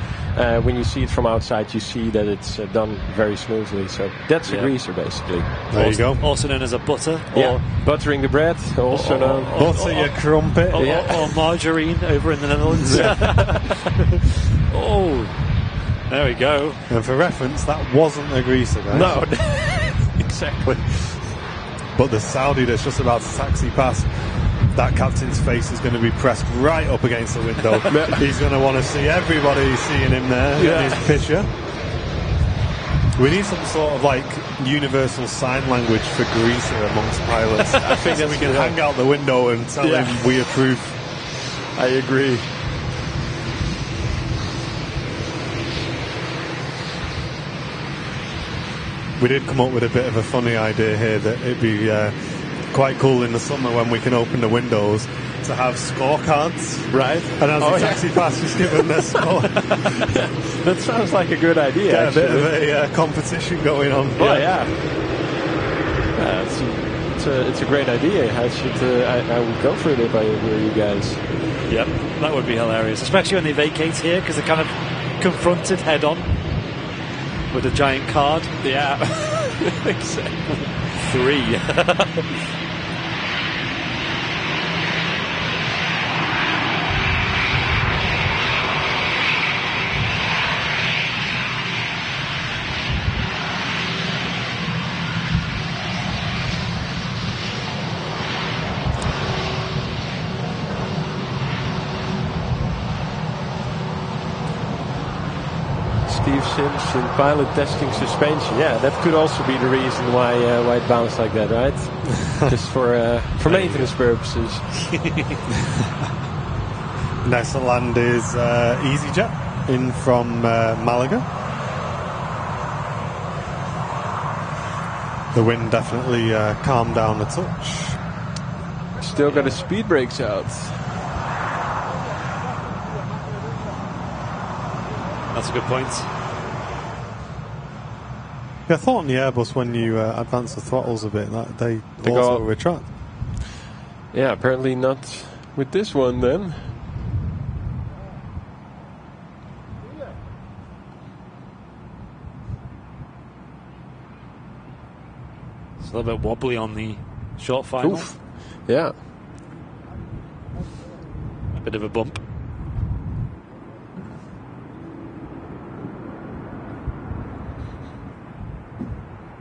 when you see it from outside, you see that it's done very smoothly. So that's a greaser, basically. There you go. Also known as a butter. Or buttering the bread, also known. Butter your crumpet. Or margarine over in the Netherlands. Oh. There we go. And for reference, that wasn't a greaser, guys. No, exactly. But the Saudi that's just about to taxi past, that captain's face is going to be pressed right up against the window. He's going to want to see everybody seeing him there in his picture. We need some sort of like universal sign language for greaser amongst pilots. I think that we can hang out the window and tell him we approve. I agree. We did come up with a bit of a funny idea here that it'd be quite cool in the summer when we can open the windows to have scorecards. Right. And as the taxi pass, just give them their score. That sounds like a good idea. Get a bit of a competition going on. Oh, yeah. It's a great idea. I would go for it if I were you guys. Yep, that would be hilarious. Especially when they vacate here, because they're kind of confronted head on with a giant card. Yeah. Exactly. 3. Steve Simpson, pilot testing suspension. Yeah, that could also be the reason why it bounced like that, right? Just for maintenance purposes. Next to land is EasyJet in from Malaga. The wind definitely calmed down a touch. Still got his speed brakes out. That's a good point. Yeah, I thought on the Airbus when you advance the throttles a bit that they go also up. retract. Yeah, apparently not with this one then. It's a little bit wobbly on the short final. Oof. Yeah. A bit of a bump.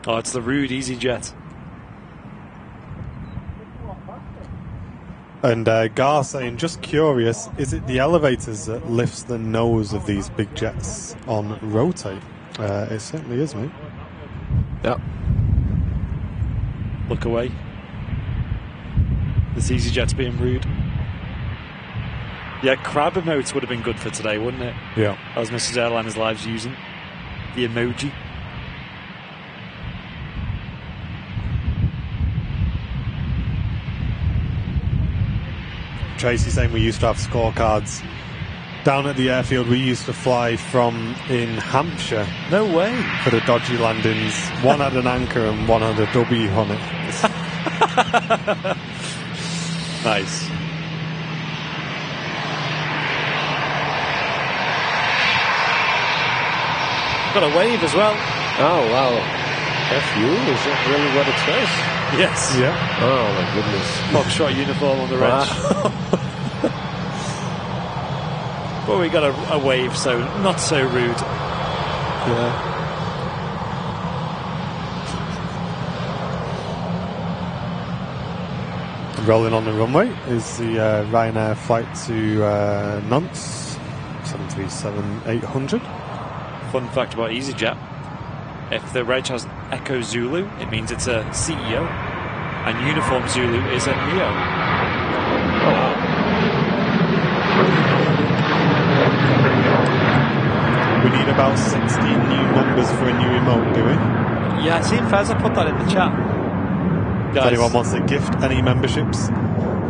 Oh, it's the rude EasyJet. And Gar saying, just curious, is it the elevators that lifts the nose of these big jets on rotate? It certainly is, mate. Yeah. Look away. This EasyJet's being rude. Yeah, crab emotes would have been good for today, wouldn't it? Yeah. That was Mrs. Airliners Live's using. The emoji. Tracy saying we used to have scorecards down at the airfield we used to fly from in Hampshire. No way. For the dodgy landings. One had an anchor and one had a W on it. Nice. Got a wave as well. Oh, wow. FU? Is that really what it says? Yes. Yeah. Oh, my goodness. Foxtrot uniform on the wrench. But we got a wave, so not so rude. Yeah. Rolling on the runway is the Ryanair flight to Nantes, 737-800. Fun fact about EasyJet, if the reg has Echo Zulu, it means it's a CEO, and Uniform Zulu is a Neo. We need about 60 new members for a new emote, do we? Yeah, I seen Fezza put that in the chat. Guys. If anyone wants to gift any memberships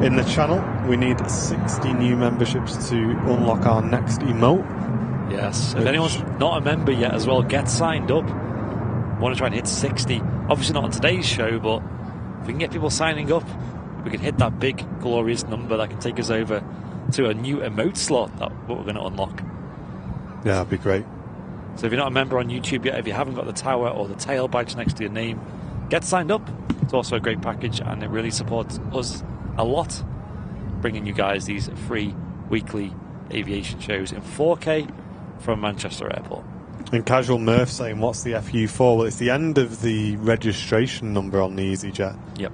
in the channel, we need 60 new memberships to unlock our next emote. Yes, if anyone's not a member yet as well, get signed up. Want to try and hit 60. Obviously not on today's show, but if we can get people signing up, we can hit that big, glorious number that can take us over to a new emote slot that what we're going to unlock. Yeah, that'd be great. So if you're not a member on YouTube yet, if you haven't got the tower or the tail badge next to your name, get signed up. It's also a great package, and it really supports us a lot, bringing you guys these free weekly aviation shows in 4K from Manchester Airport. And Casual Murph saying, what's the FU for? Well, it's the end of the registration number on the EasyJet. Yep.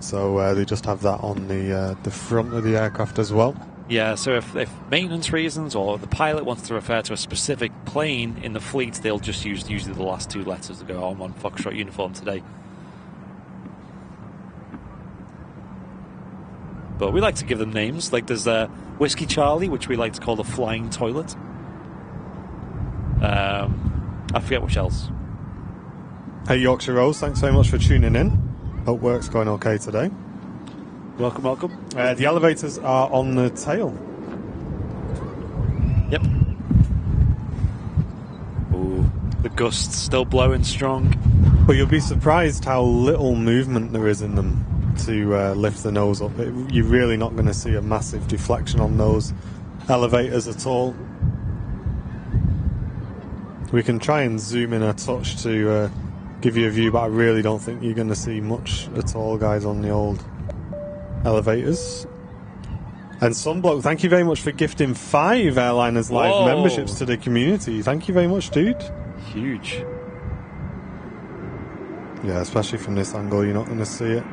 So they just have that on the front of the aircraft as well. Yeah, so if maintenance reasons or the pilot wants to refer to a specific plane in the fleet, they'll just use usually the last two letters to go, I'm on Foxtrot uniform today. But we like to give them names, like there's Whiskey Charlie, which we like to call the flying toilet. I forget which else. Hey Yorkshire Rose, thanks very much for tuning in. Hope work's going okay today. Welcome, welcome. The elevators are on the tail. Yep. Ooh, the gusts still blowing strong. But you'll be surprised how little movement there is in them to lift the nose up. You're really not going to see a massive deflection on those elevators at all. We can try and zoom in a touch to give you a view, but I really don't think you're going to see much at all, guys, on the old elevators. And Sunblock, thank you very much for gifting 5 Airliners Live memberships to the community. Thank you very much, dude. Huge. Yeah, especially from this angle, you're not going to see it.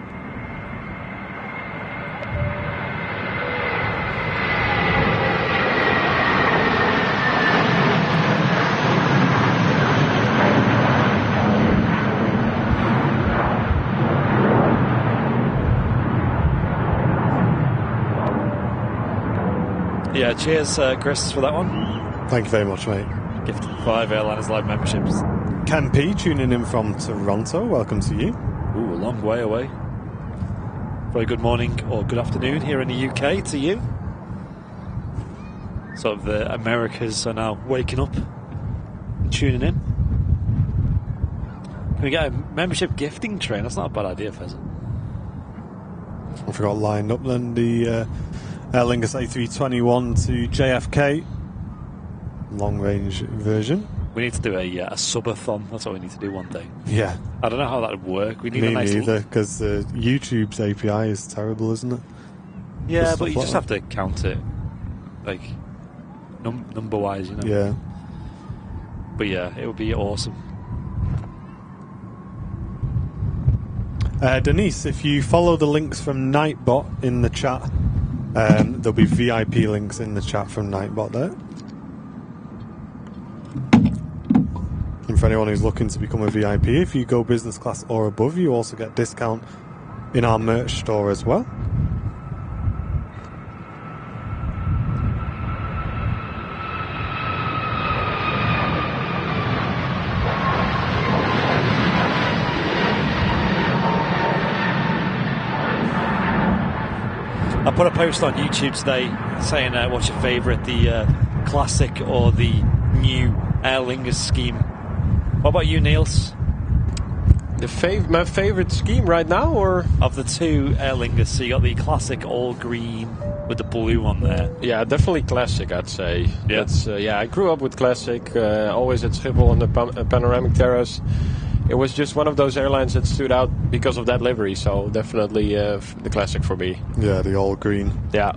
Yeah, cheers, Chris, for that one. Thank you very much, mate. Gifted 5 Airliners Live memberships. Ken P tuning in from Toronto. Welcome to you. Ooh, a long way away. Very good morning or good afternoon here in the UK to you. Sort of the Americas are now waking up and tuning in. Can we get a membership gifting train? That's not a bad idea, Fezza. I forgot lined up then the Aer Lingus A321 to JFK long range version. We need to do a subathon. That's what we need to do one day. Yeah. I don't know how that would work. We need Me a nice neither, because YouTube's API is terrible, isn't it? Yeah, but you just have to count it, like, number-wise, you know? Yeah. But yeah, it would be awesome. Denise, if you follow the links from Nightbot in the chat, there'll be VIP links in the chat from Nightbot there. And for anyone who's looking to become a VIP, if you go business class or above, you also get discount in our merch store as well. I put a post on YouTube today saying what's your favourite, the classic or the new Aer Lingus scheme. What about you, Niels? My favourite scheme right now, or of the two Aer Lingus? So you got the classic all green with the blue on there. Yeah, definitely classic, I'd say. Yeah. That's, I grew up with classic, always at Schiphol on the panoramic terrace. It was just one of those airlines that stood out because of that livery, so definitely the classic for me. Yeah, the all green. Yeah.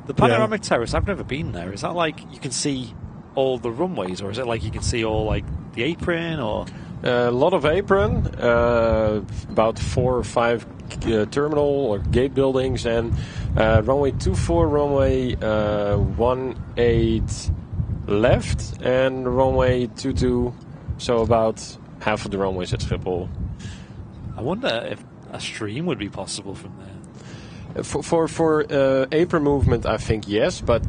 The panoramic terrace, I've never been there. Is that like you can see all the runways, or is it like you can see all like the apron, or? A lot of apron, about 4 or 5 terminal or gate buildings, and runway 24, runway 18 left, and runway 22. So about half of the runways at Schiphol. I wonder if a stream would be possible from there. For apron movement, I think yes, but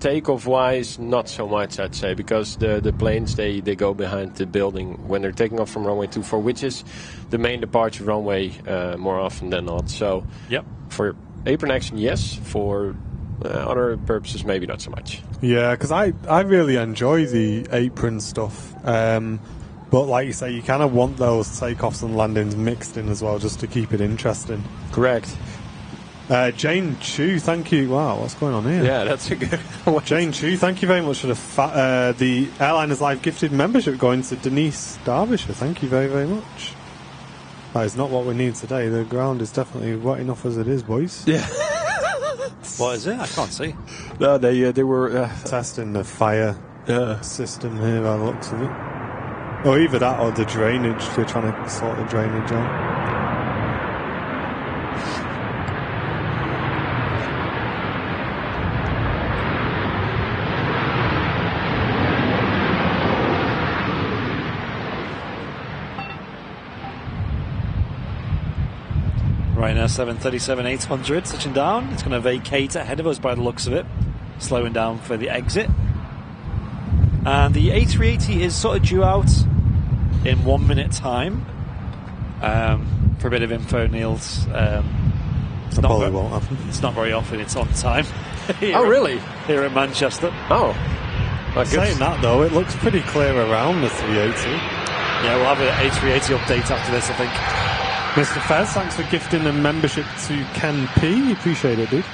takeoff wise, not so much, I'd say, because the planes they go behind the building when they're taking off from runway 24, which is the main departure runway more often than not. So, yep. For apron action, yes. For other purposes, maybe not so much. Yeah, because I really enjoy the apron stuff. But like you say, you kind of want those takeoffs and landings mixed in as well, just to keep it interesting. Correct. Jane Chu, thank you. Wow, what's going on here? Yeah, that's a good one. Jane Chu, thank you very much for the Airliners Live gifted membership going to Denise Derbyshire. Thank you very, very much. That is not what we need today. The ground is definitely wet enough as it is, boys. Yeah. What is it? I can't see. No, they were testing the fire system here by the looks of it. Or either that or the drainage. They're trying to sort the drainage out. Ryanair 737-800 touching down. It's going to vacate ahead of us by the looks of it, slowing down for the exit. And the A380 is sort of due out in 1 minute time. For a bit of info, Niels, probably won't happen. It's not very often it's on time. Oh, really? Here in Manchester. Oh. Saying that, though, it looks pretty clear around the 380. Yeah, we'll have an A380 update after this, I think. Mr. Fez, thanks for gifting a membership to Ken P. Appreciate it, dude.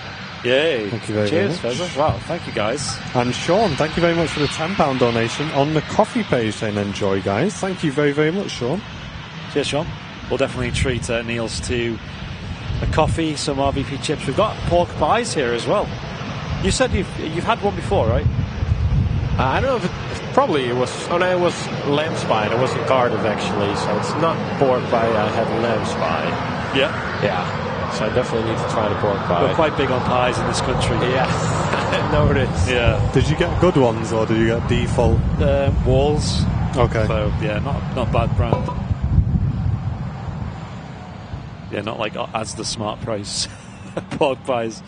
Yay. Thank you very, Cheers, very much. Fezza. Wow, thank you, guys. And Sean, thank you very much for the £10 donation on the coffee page saying enjoy, guys. Thank you very, very much, Sean. Cheers, Sean. We'll definitely treat Niels to a coffee, some RVP chips. We've got pork pies here as well. You said you've had one before, right? I don't know if it was. Oh no, it was lamb spine. It was in Cardiff actually, so it's not pork pie. I had lamb spine. Yeah. Yeah. So I definitely need to try the pork pie. We're quite big on pies in this country. Yeah. I know it is. Yeah. Did you get good ones or did you get default? Walls. Okay. So yeah, not bad brand. Yeah, not like as the smart price pork pies.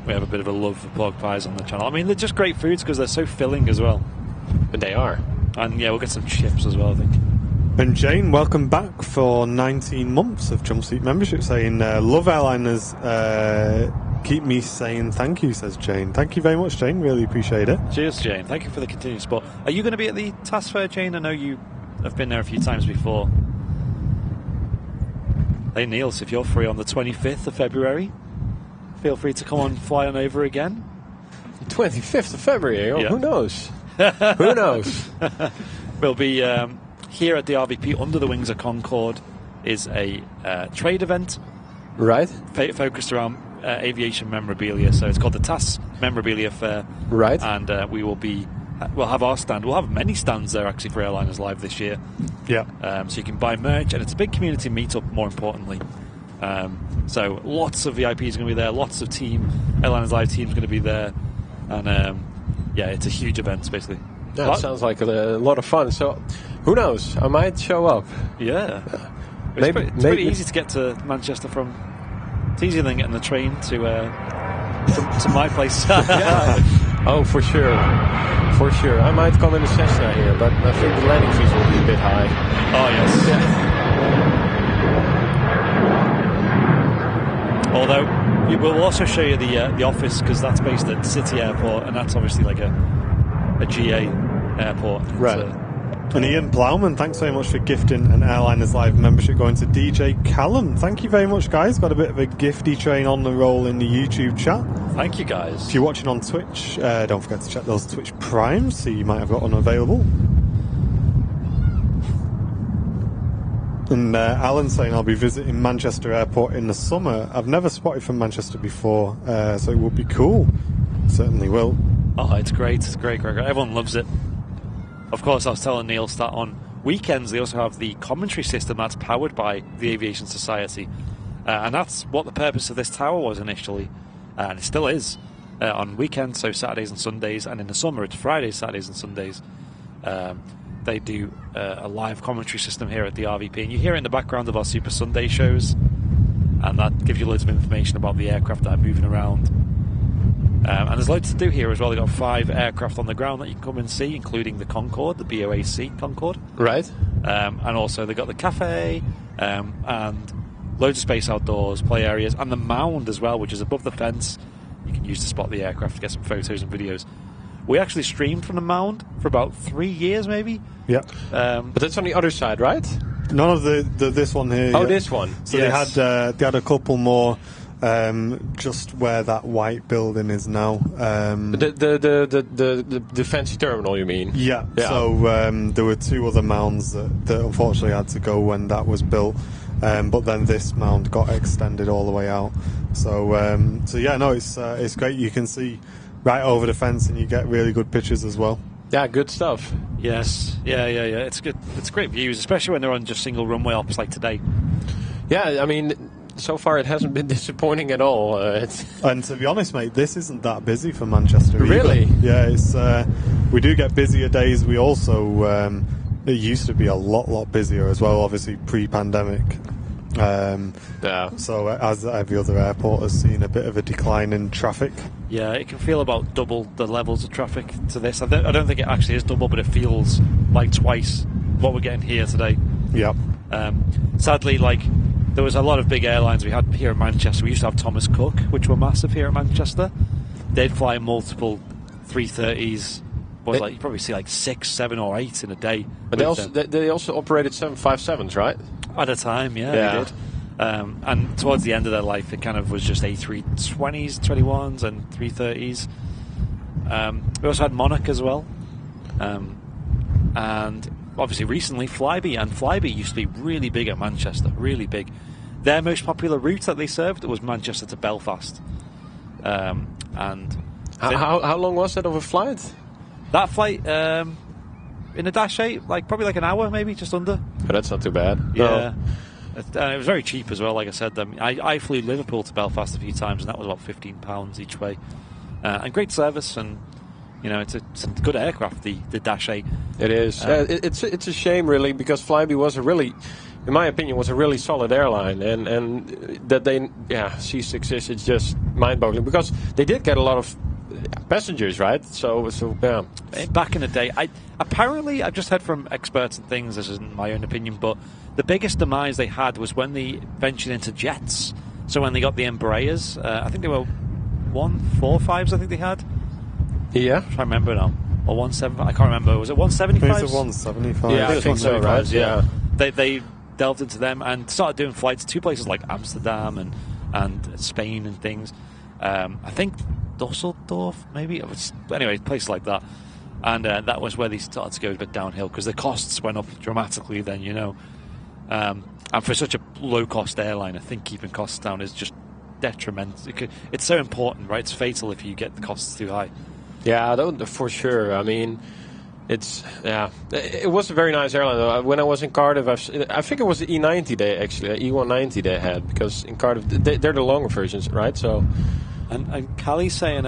We have a bit of a love for pork pies on the channel. I mean, they're just great foods because they're so filling as well. But they are. And yeah, we'll get some chips as well, I think. And Jane, welcome back for 19 months of Jump Seat membership, saying, love airliners, keep me saying thank you, says Jane. Thank you very much, Jane. Really appreciate it. Cheers, Jane. Thank you for the continued support. Are you going to be at the TAS Fair, Jane? I know you have been there a few times before. Hey, Niels, if you're free on the 25th of February, feel free to come on, fly on over again. 25th of February? Oh, yeah. Who knows? Who knows? We'll be here at the RVP under the wings of Concorde. Is a trade event, right? Focused around aviation memorabilia. So it's called the TAS Memorabilia Fair, right? And we'll have our stand. We'll have many stands there actually for Airliners Live this year. Yeah. So you can buy merch, and it's a big community meetup. More importantly. So lots of VIPs going to be there, lots of Airliners Live teams going to be there, and yeah, it's a huge event basically. Yeah, it sounds like a lot of fun. So who knows? I might show up. Yeah, it's pretty easy to get to Manchester from. It's easier than getting the train to my place. Yeah. Oh, for sure. For sure. I might come in a Cessna here, but I think the landing fees will be a bit high. Oh yes. Yeah. Although we will also show you the office, because that's based at City Airport, and that's obviously like a GA airport. Right. And Ian Plowman, thanks very much for gifting an Airliners Live membership going to DJ Callum. Thank you very much, guys. Got a bit of a gifty train on the roll in the YouTube chat. Thank you, guys. If you're watching on Twitch, don't forget to check those Twitch Primes, so you might have got one available. And Alan's saying I'll be visiting Manchester Airport in the summer. I've never spotted from Manchester before, so it would be cool. Certainly will. Oh, it's great. It's great. Everyone loves it. Of course, I was telling Niels that on weekends they also have the commentary system that's powered by the Aviation Society. And that's what the purpose of this tower was initially. And it still is. On weekends, so Saturdays and Sundays, and in the summer it's Fridays, Saturdays and Sundays. They do a live commentary system here at the RVP, and you hear it in the background of our Super Sunday shows, and that gives you loads of information about the aircraft that are moving around. And there's loads to do here as well. They've got 5 aircraft on the ground that you can come and see, including the Concorde, the BOAC Concorde. Right. And also they've got the cafe, and loads of space outdoors, play areas, and the mound as well, which is above the fence. You can use to spot the aircraft, get some photos and videos. We actually streamed from the mound for about 3 years, maybe. Yeah. But that's on the other side, right? None of this one here. Oh, yet. this one. So Yes. they had a couple more just where that white building is now. The fancy terminal, you mean? Yeah. Yeah. So there were 2 other mounds that unfortunately had to go when that was built. But then this mound got extended all the way out. So yeah, no, it's great. You can see right over the fence, and you get really good pictures as well. Yeah, good stuff. Yes, yeah. It's good. It's great views, especially when they're on just single runway ops like today. Yeah, I mean, so far it hasn't been disappointing at all. And to be honest, mate, this isn't that busy for Manchester either. Really? Yeah, it's we do get busier days. We also it used to be a lot busier as well, obviously pre-pandemic. Yeah. So as every other airport has seen a bit of a decline in traffic. Yeah, it can feel about double the levels of traffic to this. I don't think it actually is double, but it feels like twice what we're getting here today. Yep. Sadly, like, there was a lot of big airlines we had here in Manchester. We used to have Thomas Cook, which were massive here in Manchester. They'd fly multiple 330s. You probably see like 6, 7 or 8 in a day. But they also operated 757s, right? At a time, yeah. They did. And towards the end of their life, it kind of was just A320s, 21s, and 330s. We also had Monarch as well. And obviously recently Flybe. And Flybe used to be really big at Manchester, really big. Their most popular route that they served was Manchester to Belfast. And how long was that of a flight? that flight in a Dash 8, probably like an hour, maybe, just under. But that's not too bad. Yeah. No. It was very cheap as well, like I said. I flew Liverpool to Belfast a few times, and that was about £15 each way. And great service, and it's a good aircraft, the Dash 8. It is. It's a shame, really, because Flybe was in my opinion, was a really solid airline, and that they cease to exist. It's just mind-boggling, because they did get a lot of passengers, right? So yeah. Back in the day, I've just heard from experts and things, this isn't my own opinion, but the biggest demise they had was when they ventured into jets. So when they got the Embraers, I think they were 145s, I think they had. Yeah. I'm trying to remember now. Or 175, I can't remember. Was it 175s? I think it's a 175. Yeah, I think so, right? Yeah. They delved into them and started doing flights to places like Amsterdam and Spain and things. I think Dusseldorf, maybe. Anyway, places like that. And that was where they started to go a bit downhill, because the costs went up dramatically then, and for such a low-cost airline, I think keeping costs down is just detrimental. It's so important, right? It's fatal if you get the costs too high. Yeah, for sure. I mean, it was a very nice airline, though. When I was in Cardiff, I think it was the E90 E190 they had, because in Cardiff, they're the longer versions, right? So, and Callie's saying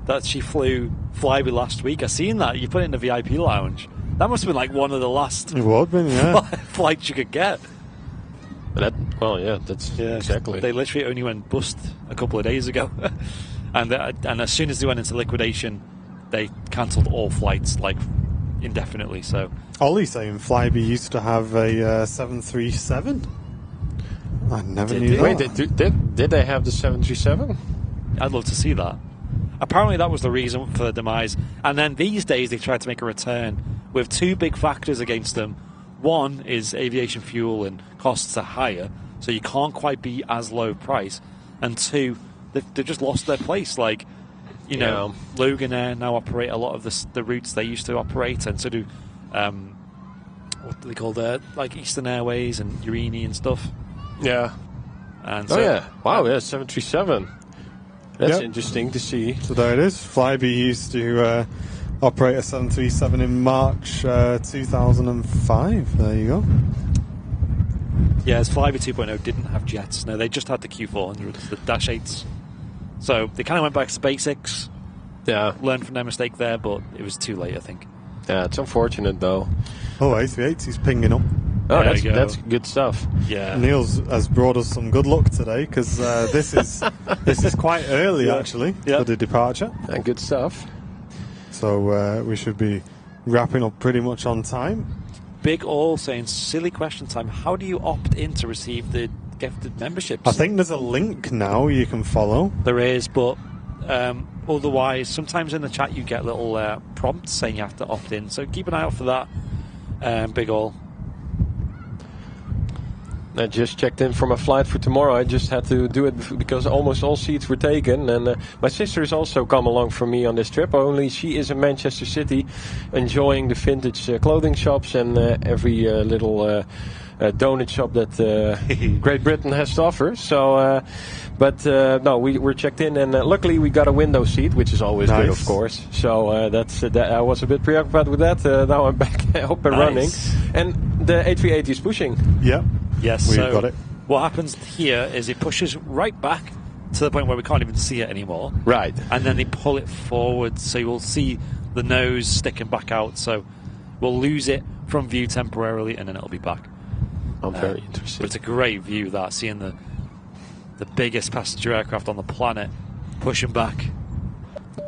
that she flew Flybe last week. I seen that. You put it in the VIP lounge. That must have been like one of the last flights you could get. That's exactly. They literally only went bust a couple of days ago. And as soon as they went into liquidation, they cancelled all flights indefinitely. So Ollie's saying Flybe used to have a 737. I never knew that. Wait, did they have the 737? I'd love to see that. Apparently that was the reason for the demise. And then these days they tried to make a return with two big factors against them. One is aviation fuel and costs are higher, so you can't quite be as low price. And two, they've just lost their place. Logan Air now operate a lot of the routes they used to operate, and so do what do they call Eastern Airways and Urini and stuff. Yeah. And wow, 737. That's interesting to see. So there it is. Flybe used to Operator 737 in March 2005. There you go. Yeah, as Flyby 2.0 didn't have jets. No, they just had the Q400s, the Dash 8s. So they kind of went back to basics. Yeah. Learned from their mistake there, but it was too late, I think. Yeah, it's unfortunate though. Oh, A380 is pinging up. Oh, There you go. that's good stuff. Yeah. Niels has brought us some good luck today because this is quite early actually for the departure. Yeah, good stuff. So we should be wrapping up pretty much on time. Big All saying, silly question time. How do you opt in to receive the gifted memberships? I think there's a link now you can follow. There is, but otherwise, sometimes in the chat you get little prompts saying you have to opt in. So keep an eye out for that, Big All. I just checked in for my flight for tomorrow. I just had to do it because almost all seats were taken. And my sister has also come along for me on this trip. Only she is in Manchester City enjoying the vintage clothing shops and every little donut shop that Great Britain has to offer. So, no, we're checked in. And luckily we got a window seat, which is always good, of course. So that I was a bit preoccupied with that. Now I'm back up and running. And the A380 is pushing. Yeah. Yes, We've so got it. What happens here is it pushes right back to the point where we can't even see it anymore. Right. And then they pull it forward, so you will see the nose sticking back out. So we'll lose it from view temporarily, and then it'll be back. I'm very interested. But it's a great view, that, seeing the biggest passenger aircraft on the planet pushing back.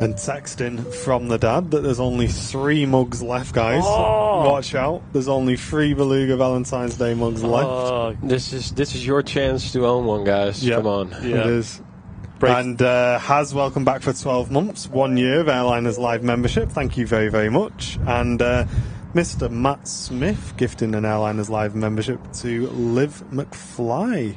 And texting from the dad that there's only 3 mugs left, guys. Oh! Watch out. There's only 3 Beluga Valentine's Day mugs left. This is your chance to own one, guys. Yeah, Come on. it is. And Has, welcome back for 12 months. 1 year of Airliners Live membership. Thank you very, very much. And Mr. Matt Smith gifting an Airliners Live membership to Liv McFly.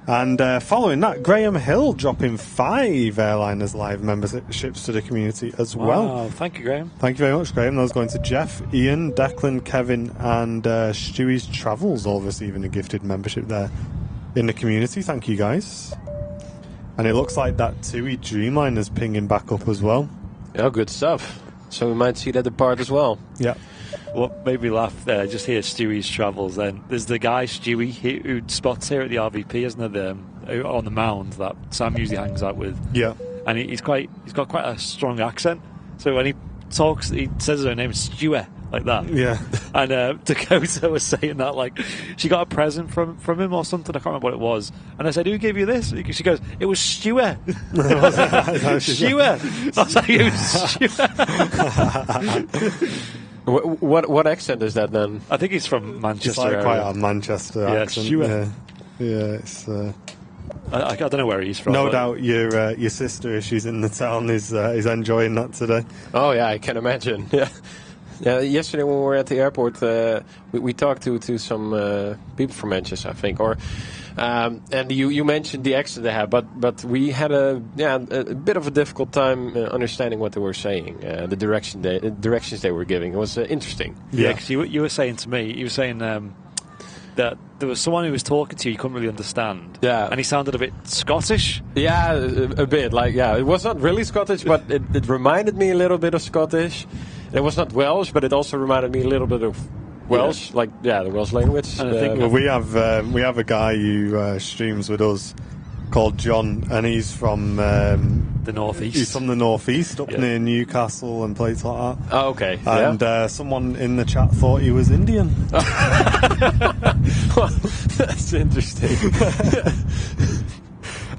And following that, Graham Hill dropping 5 Airliners Live memberships to the community as well. Wow, thank you, Graham. Thank you very much, Graham. Those going to Jeff, Ian, Declan, Kevin, and Stewie's Travels, all receiving a gifted membership there in the community. Thank you, guys. And it looks like that TUI Dreamliner's pinging back up as well. Oh, good stuff. So we might see that depart as well. Yeah. What made me laugh there, just hear Stewie's Travels, then there's the guy Stewie who spots here at the RVP, isn't there, on the mound that Sam usually hangs out with. Yeah. And he's got quite a strong accent, so when he talks he says his own name, Stewie, like that. Yeah. And Dakota was saying that, like, she got a present from him or something, I can't remember what it was, and I said, who gave you this? She goes, it was Stewie. Stewie. I was like, it was Stewie. What accent is that then? I think he's from Manchester. Just like area. quite a Manchester accent. Stewie. Yeah, it's... I don't know where he's from. No doubt your sister, if she's in the town, is enjoying that today. Oh yeah, I can imagine. Yeah. Yeah, yesterday when we were at the airport, we talked to some people from Manchester, I think, and you mentioned the accent they have, but we had a bit of a difficult time understanding what they were saying, the directions they were giving. It was interesting. Yeah, because you were saying to me, you were saying that there was someone who was talking to you couldn't really understand. Yeah, and he sounded a bit Scottish. Yeah, a bit. Like, yeah, it was not really Scottish, but it reminded me a little bit of Scottish. It was not Welsh, but it also reminded me a little bit of Welsh, the Welsh language. And I think we have a guy who streams with us called John, and he's from the northeast. He's from the northeast, up near Newcastle and places like that. Oh, okay. And someone in the chat thought he was Indian. Well, that's interesting.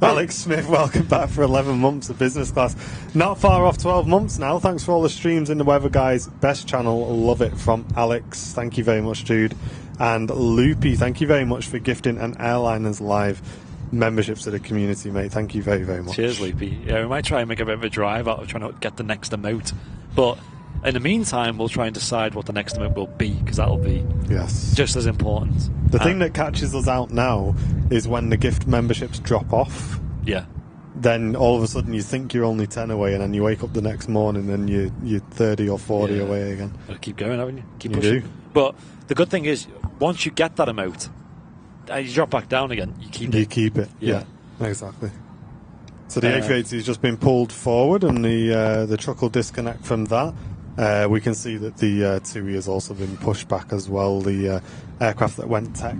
Alex Smith, welcome back for 11 months of business class. Not far off 12 months now. Thanks for all the streams in the weather, guys. Best channel, love it, from Alex. Thank you very much, dude. And Loopy, thank you very much for gifting an Airliners Live membership to the community, mate. Thank you very, very much. Cheers, Loopy. Yeah, we might try and make a bit of a drive out of trying to get the next emote. But in the meantime, we'll try and decide what the next emote will be, because that'll be just as important. The thing that catches us out now is when the gift memberships drop off. Yeah. Then all of a sudden you think you're only 10 away, and then you wake up the next morning and you're 30 or 40 away again. Gotta keep going, haven't you? Keep you pushing. do. But the good thing is, once you get that emote, you drop back down again. You keep it. You keep it. Yeah. Exactly. So the A380 has just been pulled forward, and the truck will disconnect from that. We can see that the TUI has also been pushed back as well. The aircraft that went tech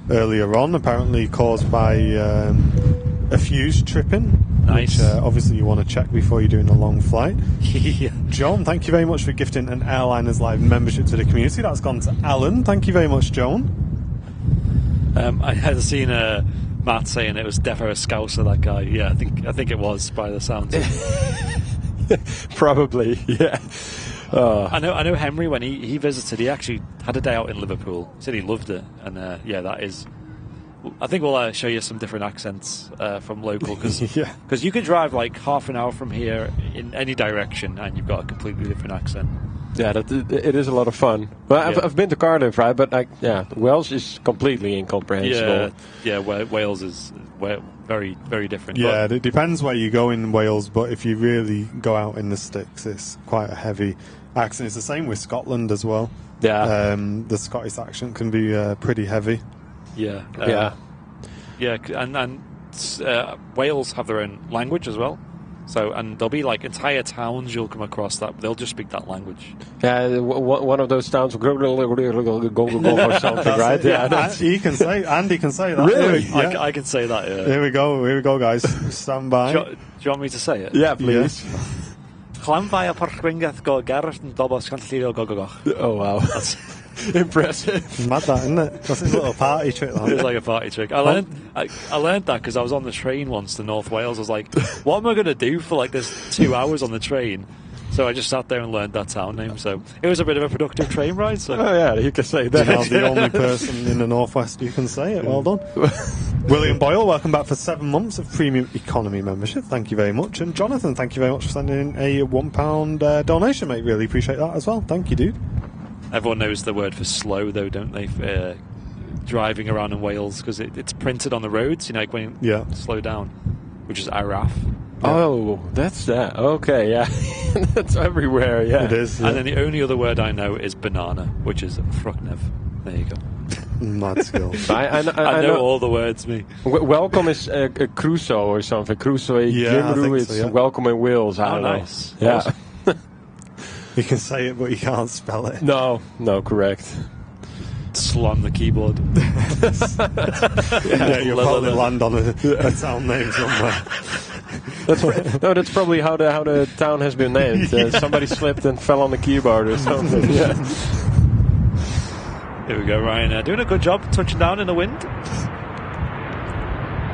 earlier on, apparently caused by a fuse tripping. Nice. Which, obviously you want to check before you're doing a long flight. Yeah. John, thank you very much for gifting an Airliners Live membership to the community. That's gone to Alan. Thank you very much, John. I had seen Matt saying it was defo a Scouser, that guy. Yeah, I think it was by the sounds of it. Probably, yeah. I know Henry, when he visited, he actually had a day out in Liverpool. He said he loved it, and that is. I think we'll show you some different accents from local, because you can drive like half an hour from here in any direction, and you've got a completely different accent. Yeah, it is a lot of fun. Well, I've been to Cardiff, right? But Welsh is completely incomprehensible. Yeah, Wales is very, very different. Yeah, it depends where you go in Wales, but if you really go out in the sticks, it's quite a heavy accent. It's the same with Scotland as well. Yeah. The Scottish accent can be pretty heavy. Yeah. Yeah, and Wales have their own language as well. So, and there'll be like entire towns you'll come across that they'll just speak that language. Yeah, one of those towns or something, right? Andy can say that. Really? Yeah. I can say that. Yeah. Here we go, guys. Stand by. Do you want me to say it? Yeah, please. Oh wow. That's impressive. Mad that, isn't it? That's his little party trick. It's like a party trick. I learned that because I was on the train once to North Wales. I was like, what am I going to do for like this 2 hours on the train? So I just sat there and learned that town name. So it was a bit of a productive train ride. So. Oh yeah, you can say that. You're the only person in the Northwest who can say it. Well done. William Boyle, welcome back for 7 months of premium economy membership. Thank you very much. And Jonathan, thank you very much for sending in a £1 donation, mate. Really appreciate that as well. Thank you, dude. Everyone knows the word for slow, though, don't they? For, driving around in Wales, because it's printed on the roads. You know, like when you slow down, which is Araf. Yeah. Oh, that's that. Okay, yeah. That's everywhere, yeah. It is. Yeah. And then the only other word I know is banana, which is fruknev. There you go. Mad skill. I know all the words, me. Welcome is Crusoe or something. Crusoe, Gimru is welcome in Wales. I don't know. Nice. Yeah. Awesome. You can say it, but you can't spell it. No, correct. Slam the keyboard. You'll probably land on a town name somewhere. That's probably how the town has been named. Somebody slipped and fell on the keyboard or something. Yeah. Here we go, Ryan. Doing a good job touching down in the wind.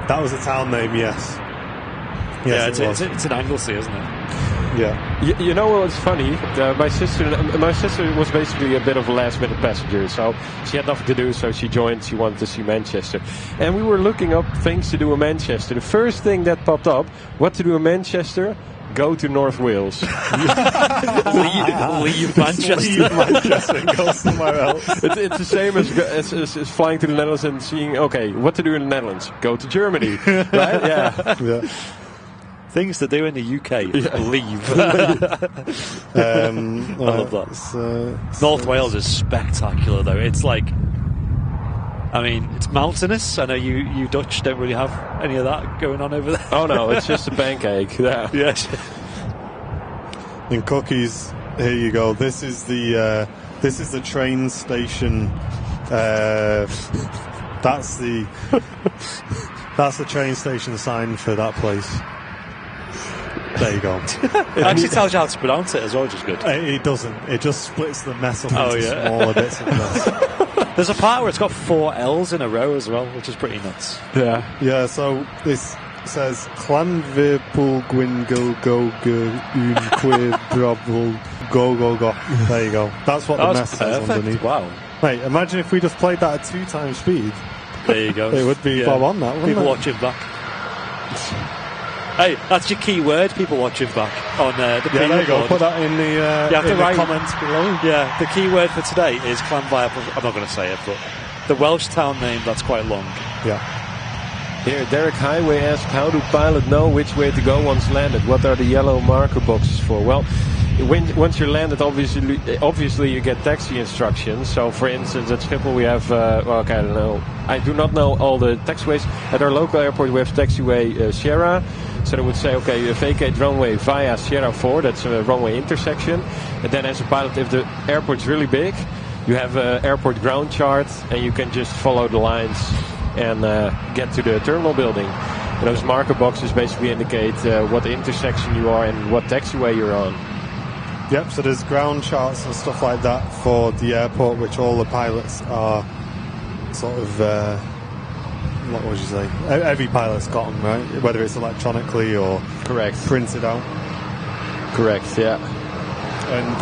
That was a town name, yes. Yes, it's an Anglesey, isn't it? Yeah. You know what's funny? My sister was basically a bit of a last-minute passenger, so she had nothing to do, so she joined. She wanted to see Manchester. And we were looking up things to do in Manchester. The first thing that popped up, what to do in Manchester? Go to North Wales. leave Manchester. Leave Manchester and go somewhere else. It's the same as flying to the Netherlands and seeing, okay, what to do in the Netherlands? Go to Germany. Right? Yeah. Things to do in the UK. Leave. I love that. North Wales is spectacular, though. It's like, I mean, it's mountainous. I know you Dutch don't really have any of that going on over there. Oh no, it's just a pancake. Yeah. Yes. In Cookies, here you go. This is the train station. That's the train station sign for that place. There you go. It actually tells you how to pronounce it as well, which is good. It doesn't. It just splits the mess up into smaller bits of mess. There's a part where it's got 4 L's in a row as well, which is pretty nuts. Yeah. Yeah, so this says Clanvirpool Gwingil Go Un Quid Brobble Go Go Go. There you go. That's what the mess says underneath. Wow. Mate, imagine if we just played that at 2 times speed. There you go. It would be bob on that, wouldn't People it? watching back. Hey, that's your key word, people watching back on the there you go. Put that in the comments below. Yeah, the key word for today is Clanvirpool. I'm not going to say it, but the Welsh town name, that's quite long. Yeah. Here, Derek Highway asks, how do pilots know which way to go once landed? What are the yellow marker boxes for? Well, once you're landed, obviously you get taxi instructions. So, for instance, at Schiphol we have, I don't know. I do not know all the taxiways. At our local airport we have taxiway Sierra. So they would say, okay, you vacate runway via Sierra 4, that's a runway intersection. And then as a pilot, if the airport's really big, you have an airport ground chart, and you can just follow the lines and get to the terminal building. And those marker boxes basically indicate what intersection you are and what taxiway you're on. Yep, so there's ground charts and stuff like that for the airport, which all the pilots are sort of, what would you say? Every pilot's got them, right? Whether it's electronically or Correct. printed out. Correct, yeah. And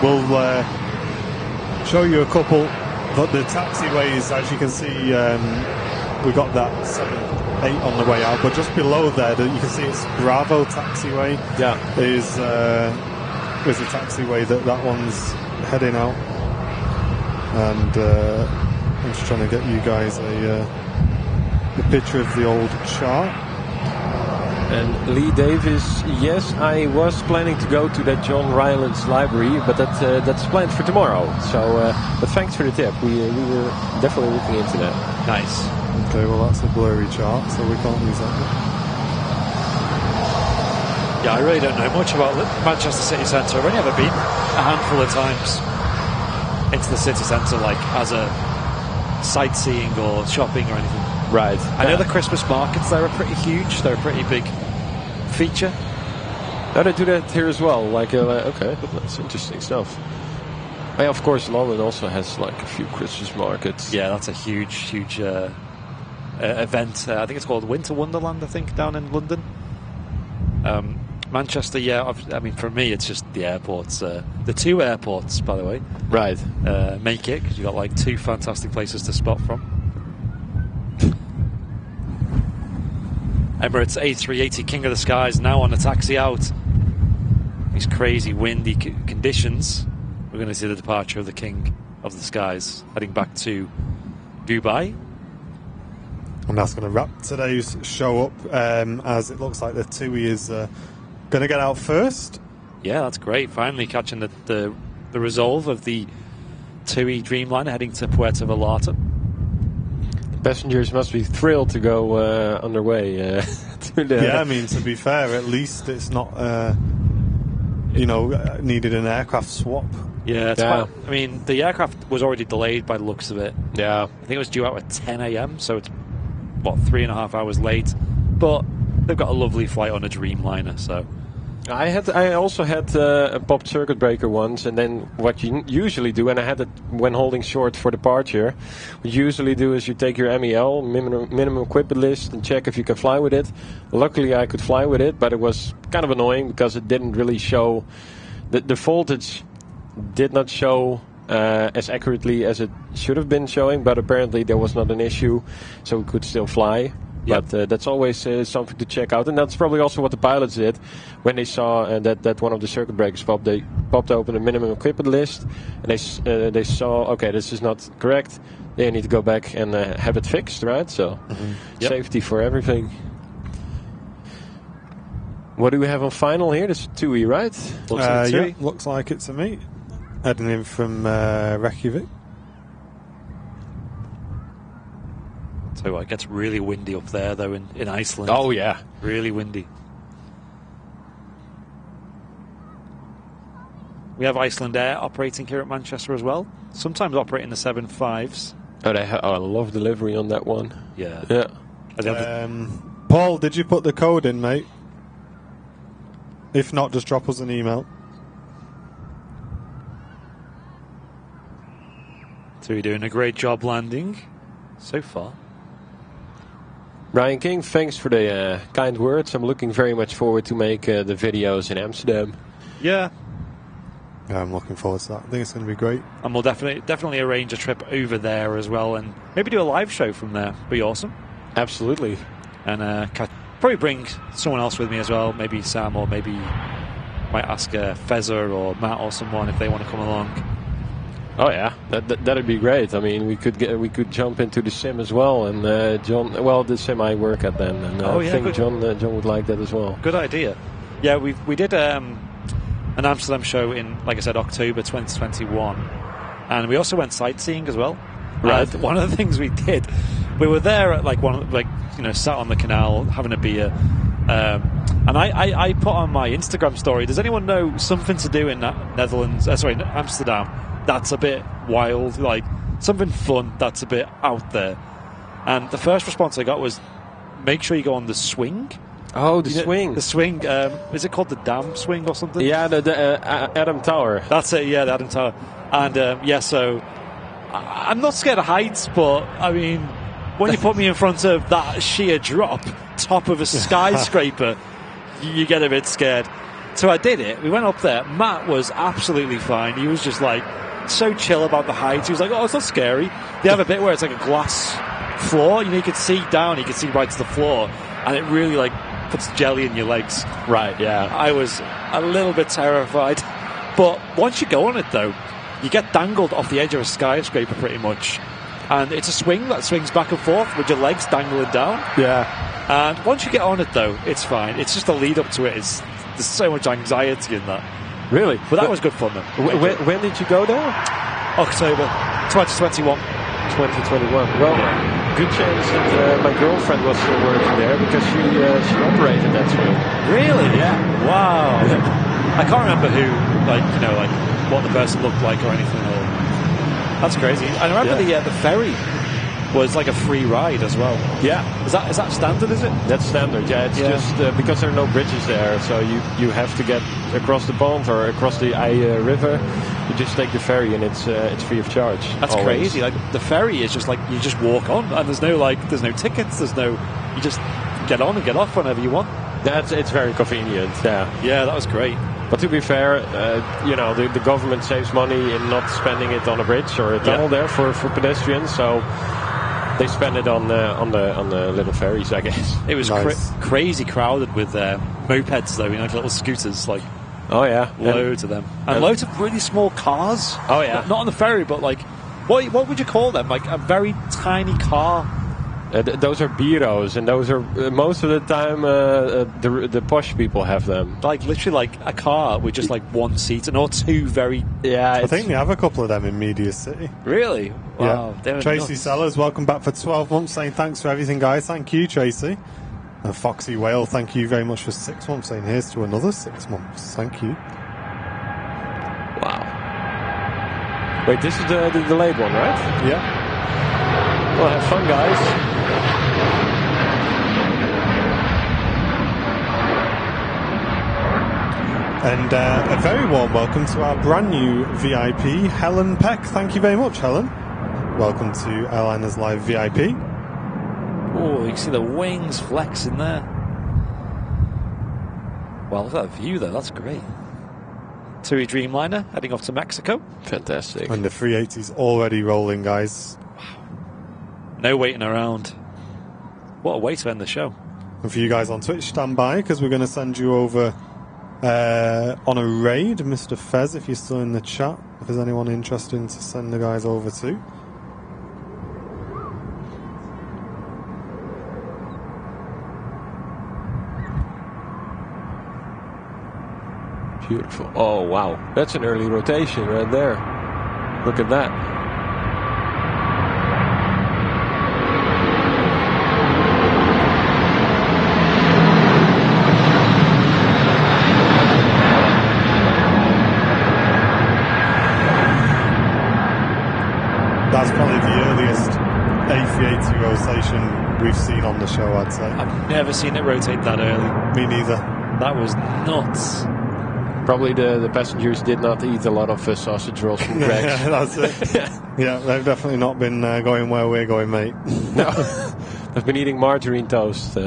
we'll show you a couple, but the taxiways, as you can see, we got that 7, 8 on the way out, but just below there, you can see it's Bravo taxiway. Yeah. Is a taxiway that one's heading out, and I'm just trying to get you guys a picture of the old chart. And Lee Davis, yes, I was planning to go to that John Rylands library, but that's planned for tomorrow. So, but thanks for the tip. We were definitely looking into that. Nice. Okay, well that's a blurry chart, so we can't use that. Yeah, I really don't know much about Manchester City Centre. I've only ever been a handful of times into the city centre, like as a sightseeing or shopping or anything. Right. I know the Christmas markets there are pretty huge. They're a pretty big feature. Oh, they do that here as well. Okay, that's interesting stuff. And of course, London also has like a few Christmas markets. Yeah, that's a huge event. I think it's called Winter Wonderland, I think, down in London. Manchester, yeah, I mean, for me, it's just the airports. The 2 airports, by the way. Right. Make it, because you've got like 2 fantastic places to spot from. Emirates A380 King of the Skies now on a taxi out. These crazy windy conditions. We're going to see the departure of the King of the Skies heading back to Dubai. And that's going to wrap today's show up, as it looks like the TUI is going to get out first. Yeah, that's great. Finally catching the resolve of the TUI Dreamliner heading to Puerto Vallarta. Passengers must be thrilled to go underway. Yeah, I mean, to be fair, at least it's not, needed an aircraft swap. Yeah, I mean, the aircraft was already delayed by the looks of it. Yeah. I think it was due out at 10 a.m., so it's, 3.5 hours late. But they've got a lovely flight on a Dreamliner, so... I also had a popped circuit breaker once, and then what you usually do, and I had it when holding short for departure, what you usually do is you take your MEL, minimum equipment list, and check if you can fly with it. Luckily I could fly with it, but it was kind of annoying because it didn't really show, the voltage did not show as accurately as it should have been showing, but apparently there was not an issue, so we could still fly. Yep. But that's always something to check out, and that's probably also what the pilots did when they saw that one of the circuit breakers popped. They popped open the minimum equipment list, and they saw, okay, this is not correct. They need to go back and have it fixed, right? So safety for everything. What do we have on final here? This is TUI, right? Looks like it's a me. Heading in from Reykjavik. So it gets really windy up there, though, in Iceland. Oh, yeah. Really windy. We have Iceland Air operating here at Manchester as well. Sometimes operating the 7.5s. Oh, I love delivery on that one. Yeah. Yeah. Paul, did you put the code in, mate? If not, just drop us an email. So you're doing a great job landing so far. Ryan King, thanks for the kind words. I'm looking very much forward to make the videos in Amsterdam. Yeah. Yeah, I'm looking forward to that. I think it's going to be great. And we'll definitely arrange a trip over there as well, and maybe do a live show from there. Be awesome. Absolutely. And probably bring someone else with me as well. Maybe Sam, or maybe might ask Fezzer or Matt or someone if they want to come along. Oh yeah, that'd be great. I mean, we could jump into the sim as well, and John. Well, the sim I work at then, and I think John would like that as well. Good idea. Yeah, we did an Amsterdam show in, like I said, October 2021, and we also went sightseeing as well. Right. One of the things we did, we were there at sat on the canal having a beer, And I put on my Instagram story, does anyone know something to do in Amsterdam that's a bit wild, like something fun that's a bit out there? And the first response I got was, make sure you go on the swing. Oh, the swing. The swing, is it called the Dam Swing or something? Yeah, the Adam Tower. That's it, yeah, the Adam Tower. And so I'm not scared of heights, but I mean, when you put me in front of that sheer drop, top of a skyscraper, you get a bit scared. So I did it. We went up there. Matt was absolutely fine. He was just like so chill about the heights. He was like, oh, it's not scary. They have a bit where it's like a glass floor. You can see down, you can see right to the floor, and it really like puts jelly in your legs. Right, yeah. I was a little bit terrified. But once you go on it, though, you get dangled off the edge of a skyscraper pretty much. And it's a swing that swings back and forth with your legs dangling down. Yeah. And once you get on it, though, it's fine. It's just the lead up to it. There's so much anxiety in that. Really? But that was good fun, though. When did you go there? October 2021. 2021. Well, good chance that my girlfriend was still working there because she operated that swing. Really? Yeah. Wow. I can't remember who, what the person looked like or anything. That's crazy. I remember the ferry was like a free ride as well. Yeah. Is that standard, is it? That's standard, yeah. It's just because there are no bridges there, so you have to get across the pond or across the River. You just take the ferry and it's free of charge. That's always. crazy. Like the ferry is just like you just walk on and there's no tickets, you just get on and get off whenever you want. It's very convenient, yeah. Yeah, that was great. But to be fair, the government saves money in not spending it on a bridge or a tunnel there for pedestrians, so they spend it on the little ferries, I guess. It was nice. Crazy crowded with mopeds, though, little scooters, like. Oh yeah, loads of them, and loads of really small cars. Oh yeah, not on the ferry, but like, what would you call them? Like a very tiny car. Those are Biros, and those are most of the time the posh people have them. Like literally, like a car with just like one seat and or two very. Yeah, I think they have a couple of them in Media City. Really? Wow. Yeah. Tracy Sellers, welcome back for 12 months, saying thanks for everything, guys. Thank you, Tracy. And Foxy Whale, thank you very much for 6 months, saying here's to another 6 months. Thank you. Wow. Wait, this is the delayed one, right? Yeah. Well, have fun, guys. And a very warm welcome to our brand new VIP, Helen Peck. Thank you very much, Helen. Welcome to Airliners Live VIP. Oh, you can see the wings flexing there. Well, look at that view there. That's great. TUI Dreamliner heading off to Mexico. Fantastic. And the 380's already rolling, guys. Wow. No waiting around. What a way to end the show. And for you guys on Twitch, stand by, because we're going to send you over on a raid. Mr. Fez, if you're still in the chat, if there's anyone interested to send the guys over to. Beautiful. Oh, wow. That's an early rotation right there. Look at that. That's probably the earliest A380 rotation we've seen on the show, I'd say. I've never seen it rotate that early. Me neither. That was nuts. Probably the passengers did not eat a lot of sausage rolls from Greg's. Yeah, that's it. Yeah, they've definitely not been going where we're going, mate. No, they've been eating margarine toast. From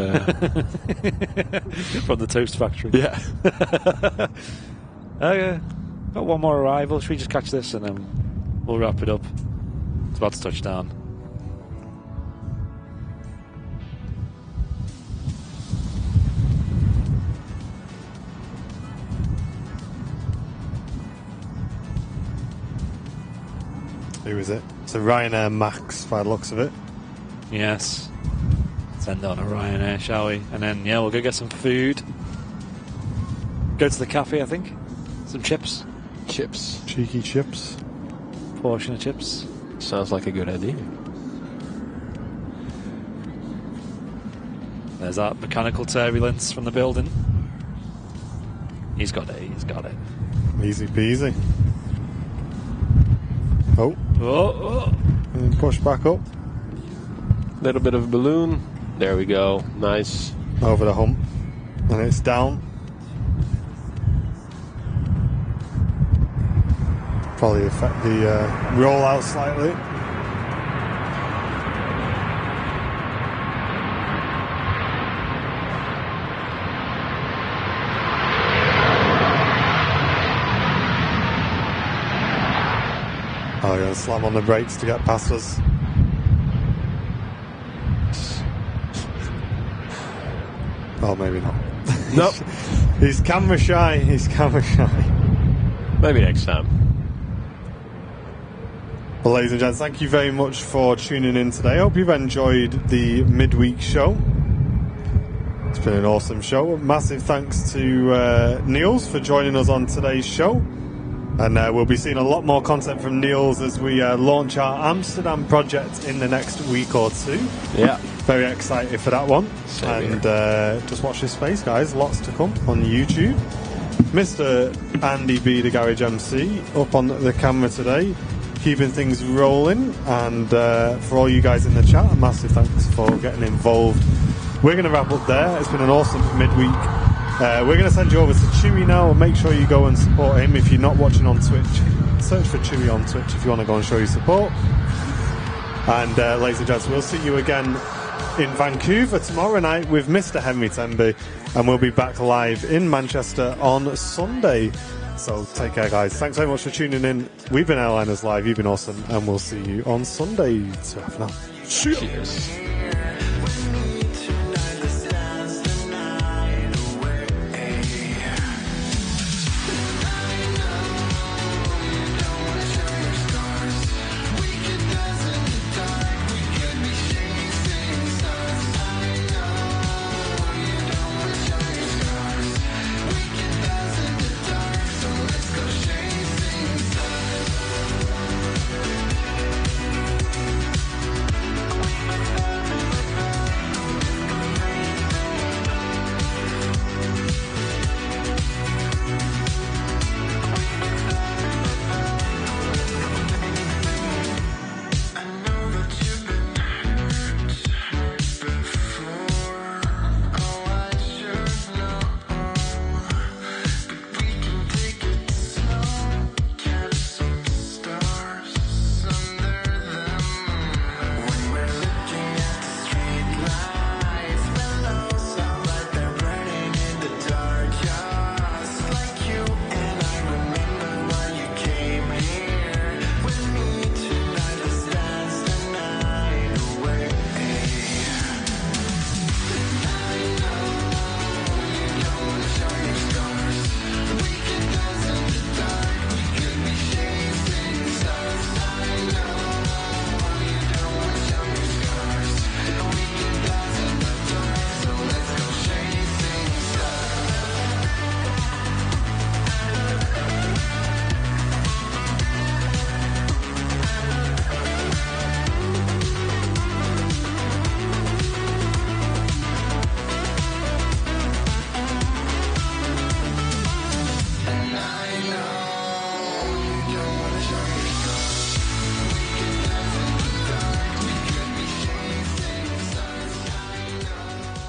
the toast factory. Yeah. Got one more arrival. Should we just catch this and then we'll wrap it up? It's about to touch down. Who is it? It's a Ryanair Max by the looks of it. Yes. Send on a Ryanair, shall we? And then, we'll go get some food. Go to the cafe, I think. Some chips. Cheeky chips. Portion of chips. Sounds like a good idea. There's that mechanical turbulence from the building. He's got it. He's got it. Easy peasy. Oh. Oh. And push back up. Little bit of a balloon. There we go. Nice. Over the hump. And it's down. Probably affect the roll out slightly. Oh, you're going to slam on the brakes to get past us. Oh, maybe not. Nope. He's camera shy. He's camera shy. Maybe next time. Well, ladies and gents, thank you very much for tuning in today. I hope you've enjoyed the midweek show. It's been an awesome show. Massive thanks to Niels for joining us on today's show. And we'll be seeing a lot more content from Niels as we launch our Amsterdam project in the next week or two. Yeah. Very excited for that one. Same and just watch this space, guys. Lots to come on YouTube. Mr. Andy B, the Garage MC, up on the camera today, keeping things rolling. And for all you guys in the chat, a massive thanks for getting involved. We're going to wrap up there. It's been an awesome midweek. We're going to send you over to Chewy now, and make sure you go and support him. If you're not watching on Twitch, search for Chewy on Twitch if you want to go and show your support. And ladies and gents, we'll see you again in Vancouver tomorrow night with Mr. Henry Temby, and we'll be back live in Manchester on Sunday. So take care, guys. Thanks very much for tuning in. We've been Airliners Live. You've been awesome, and we'll see you on Sunday. Ta for now. Cheers.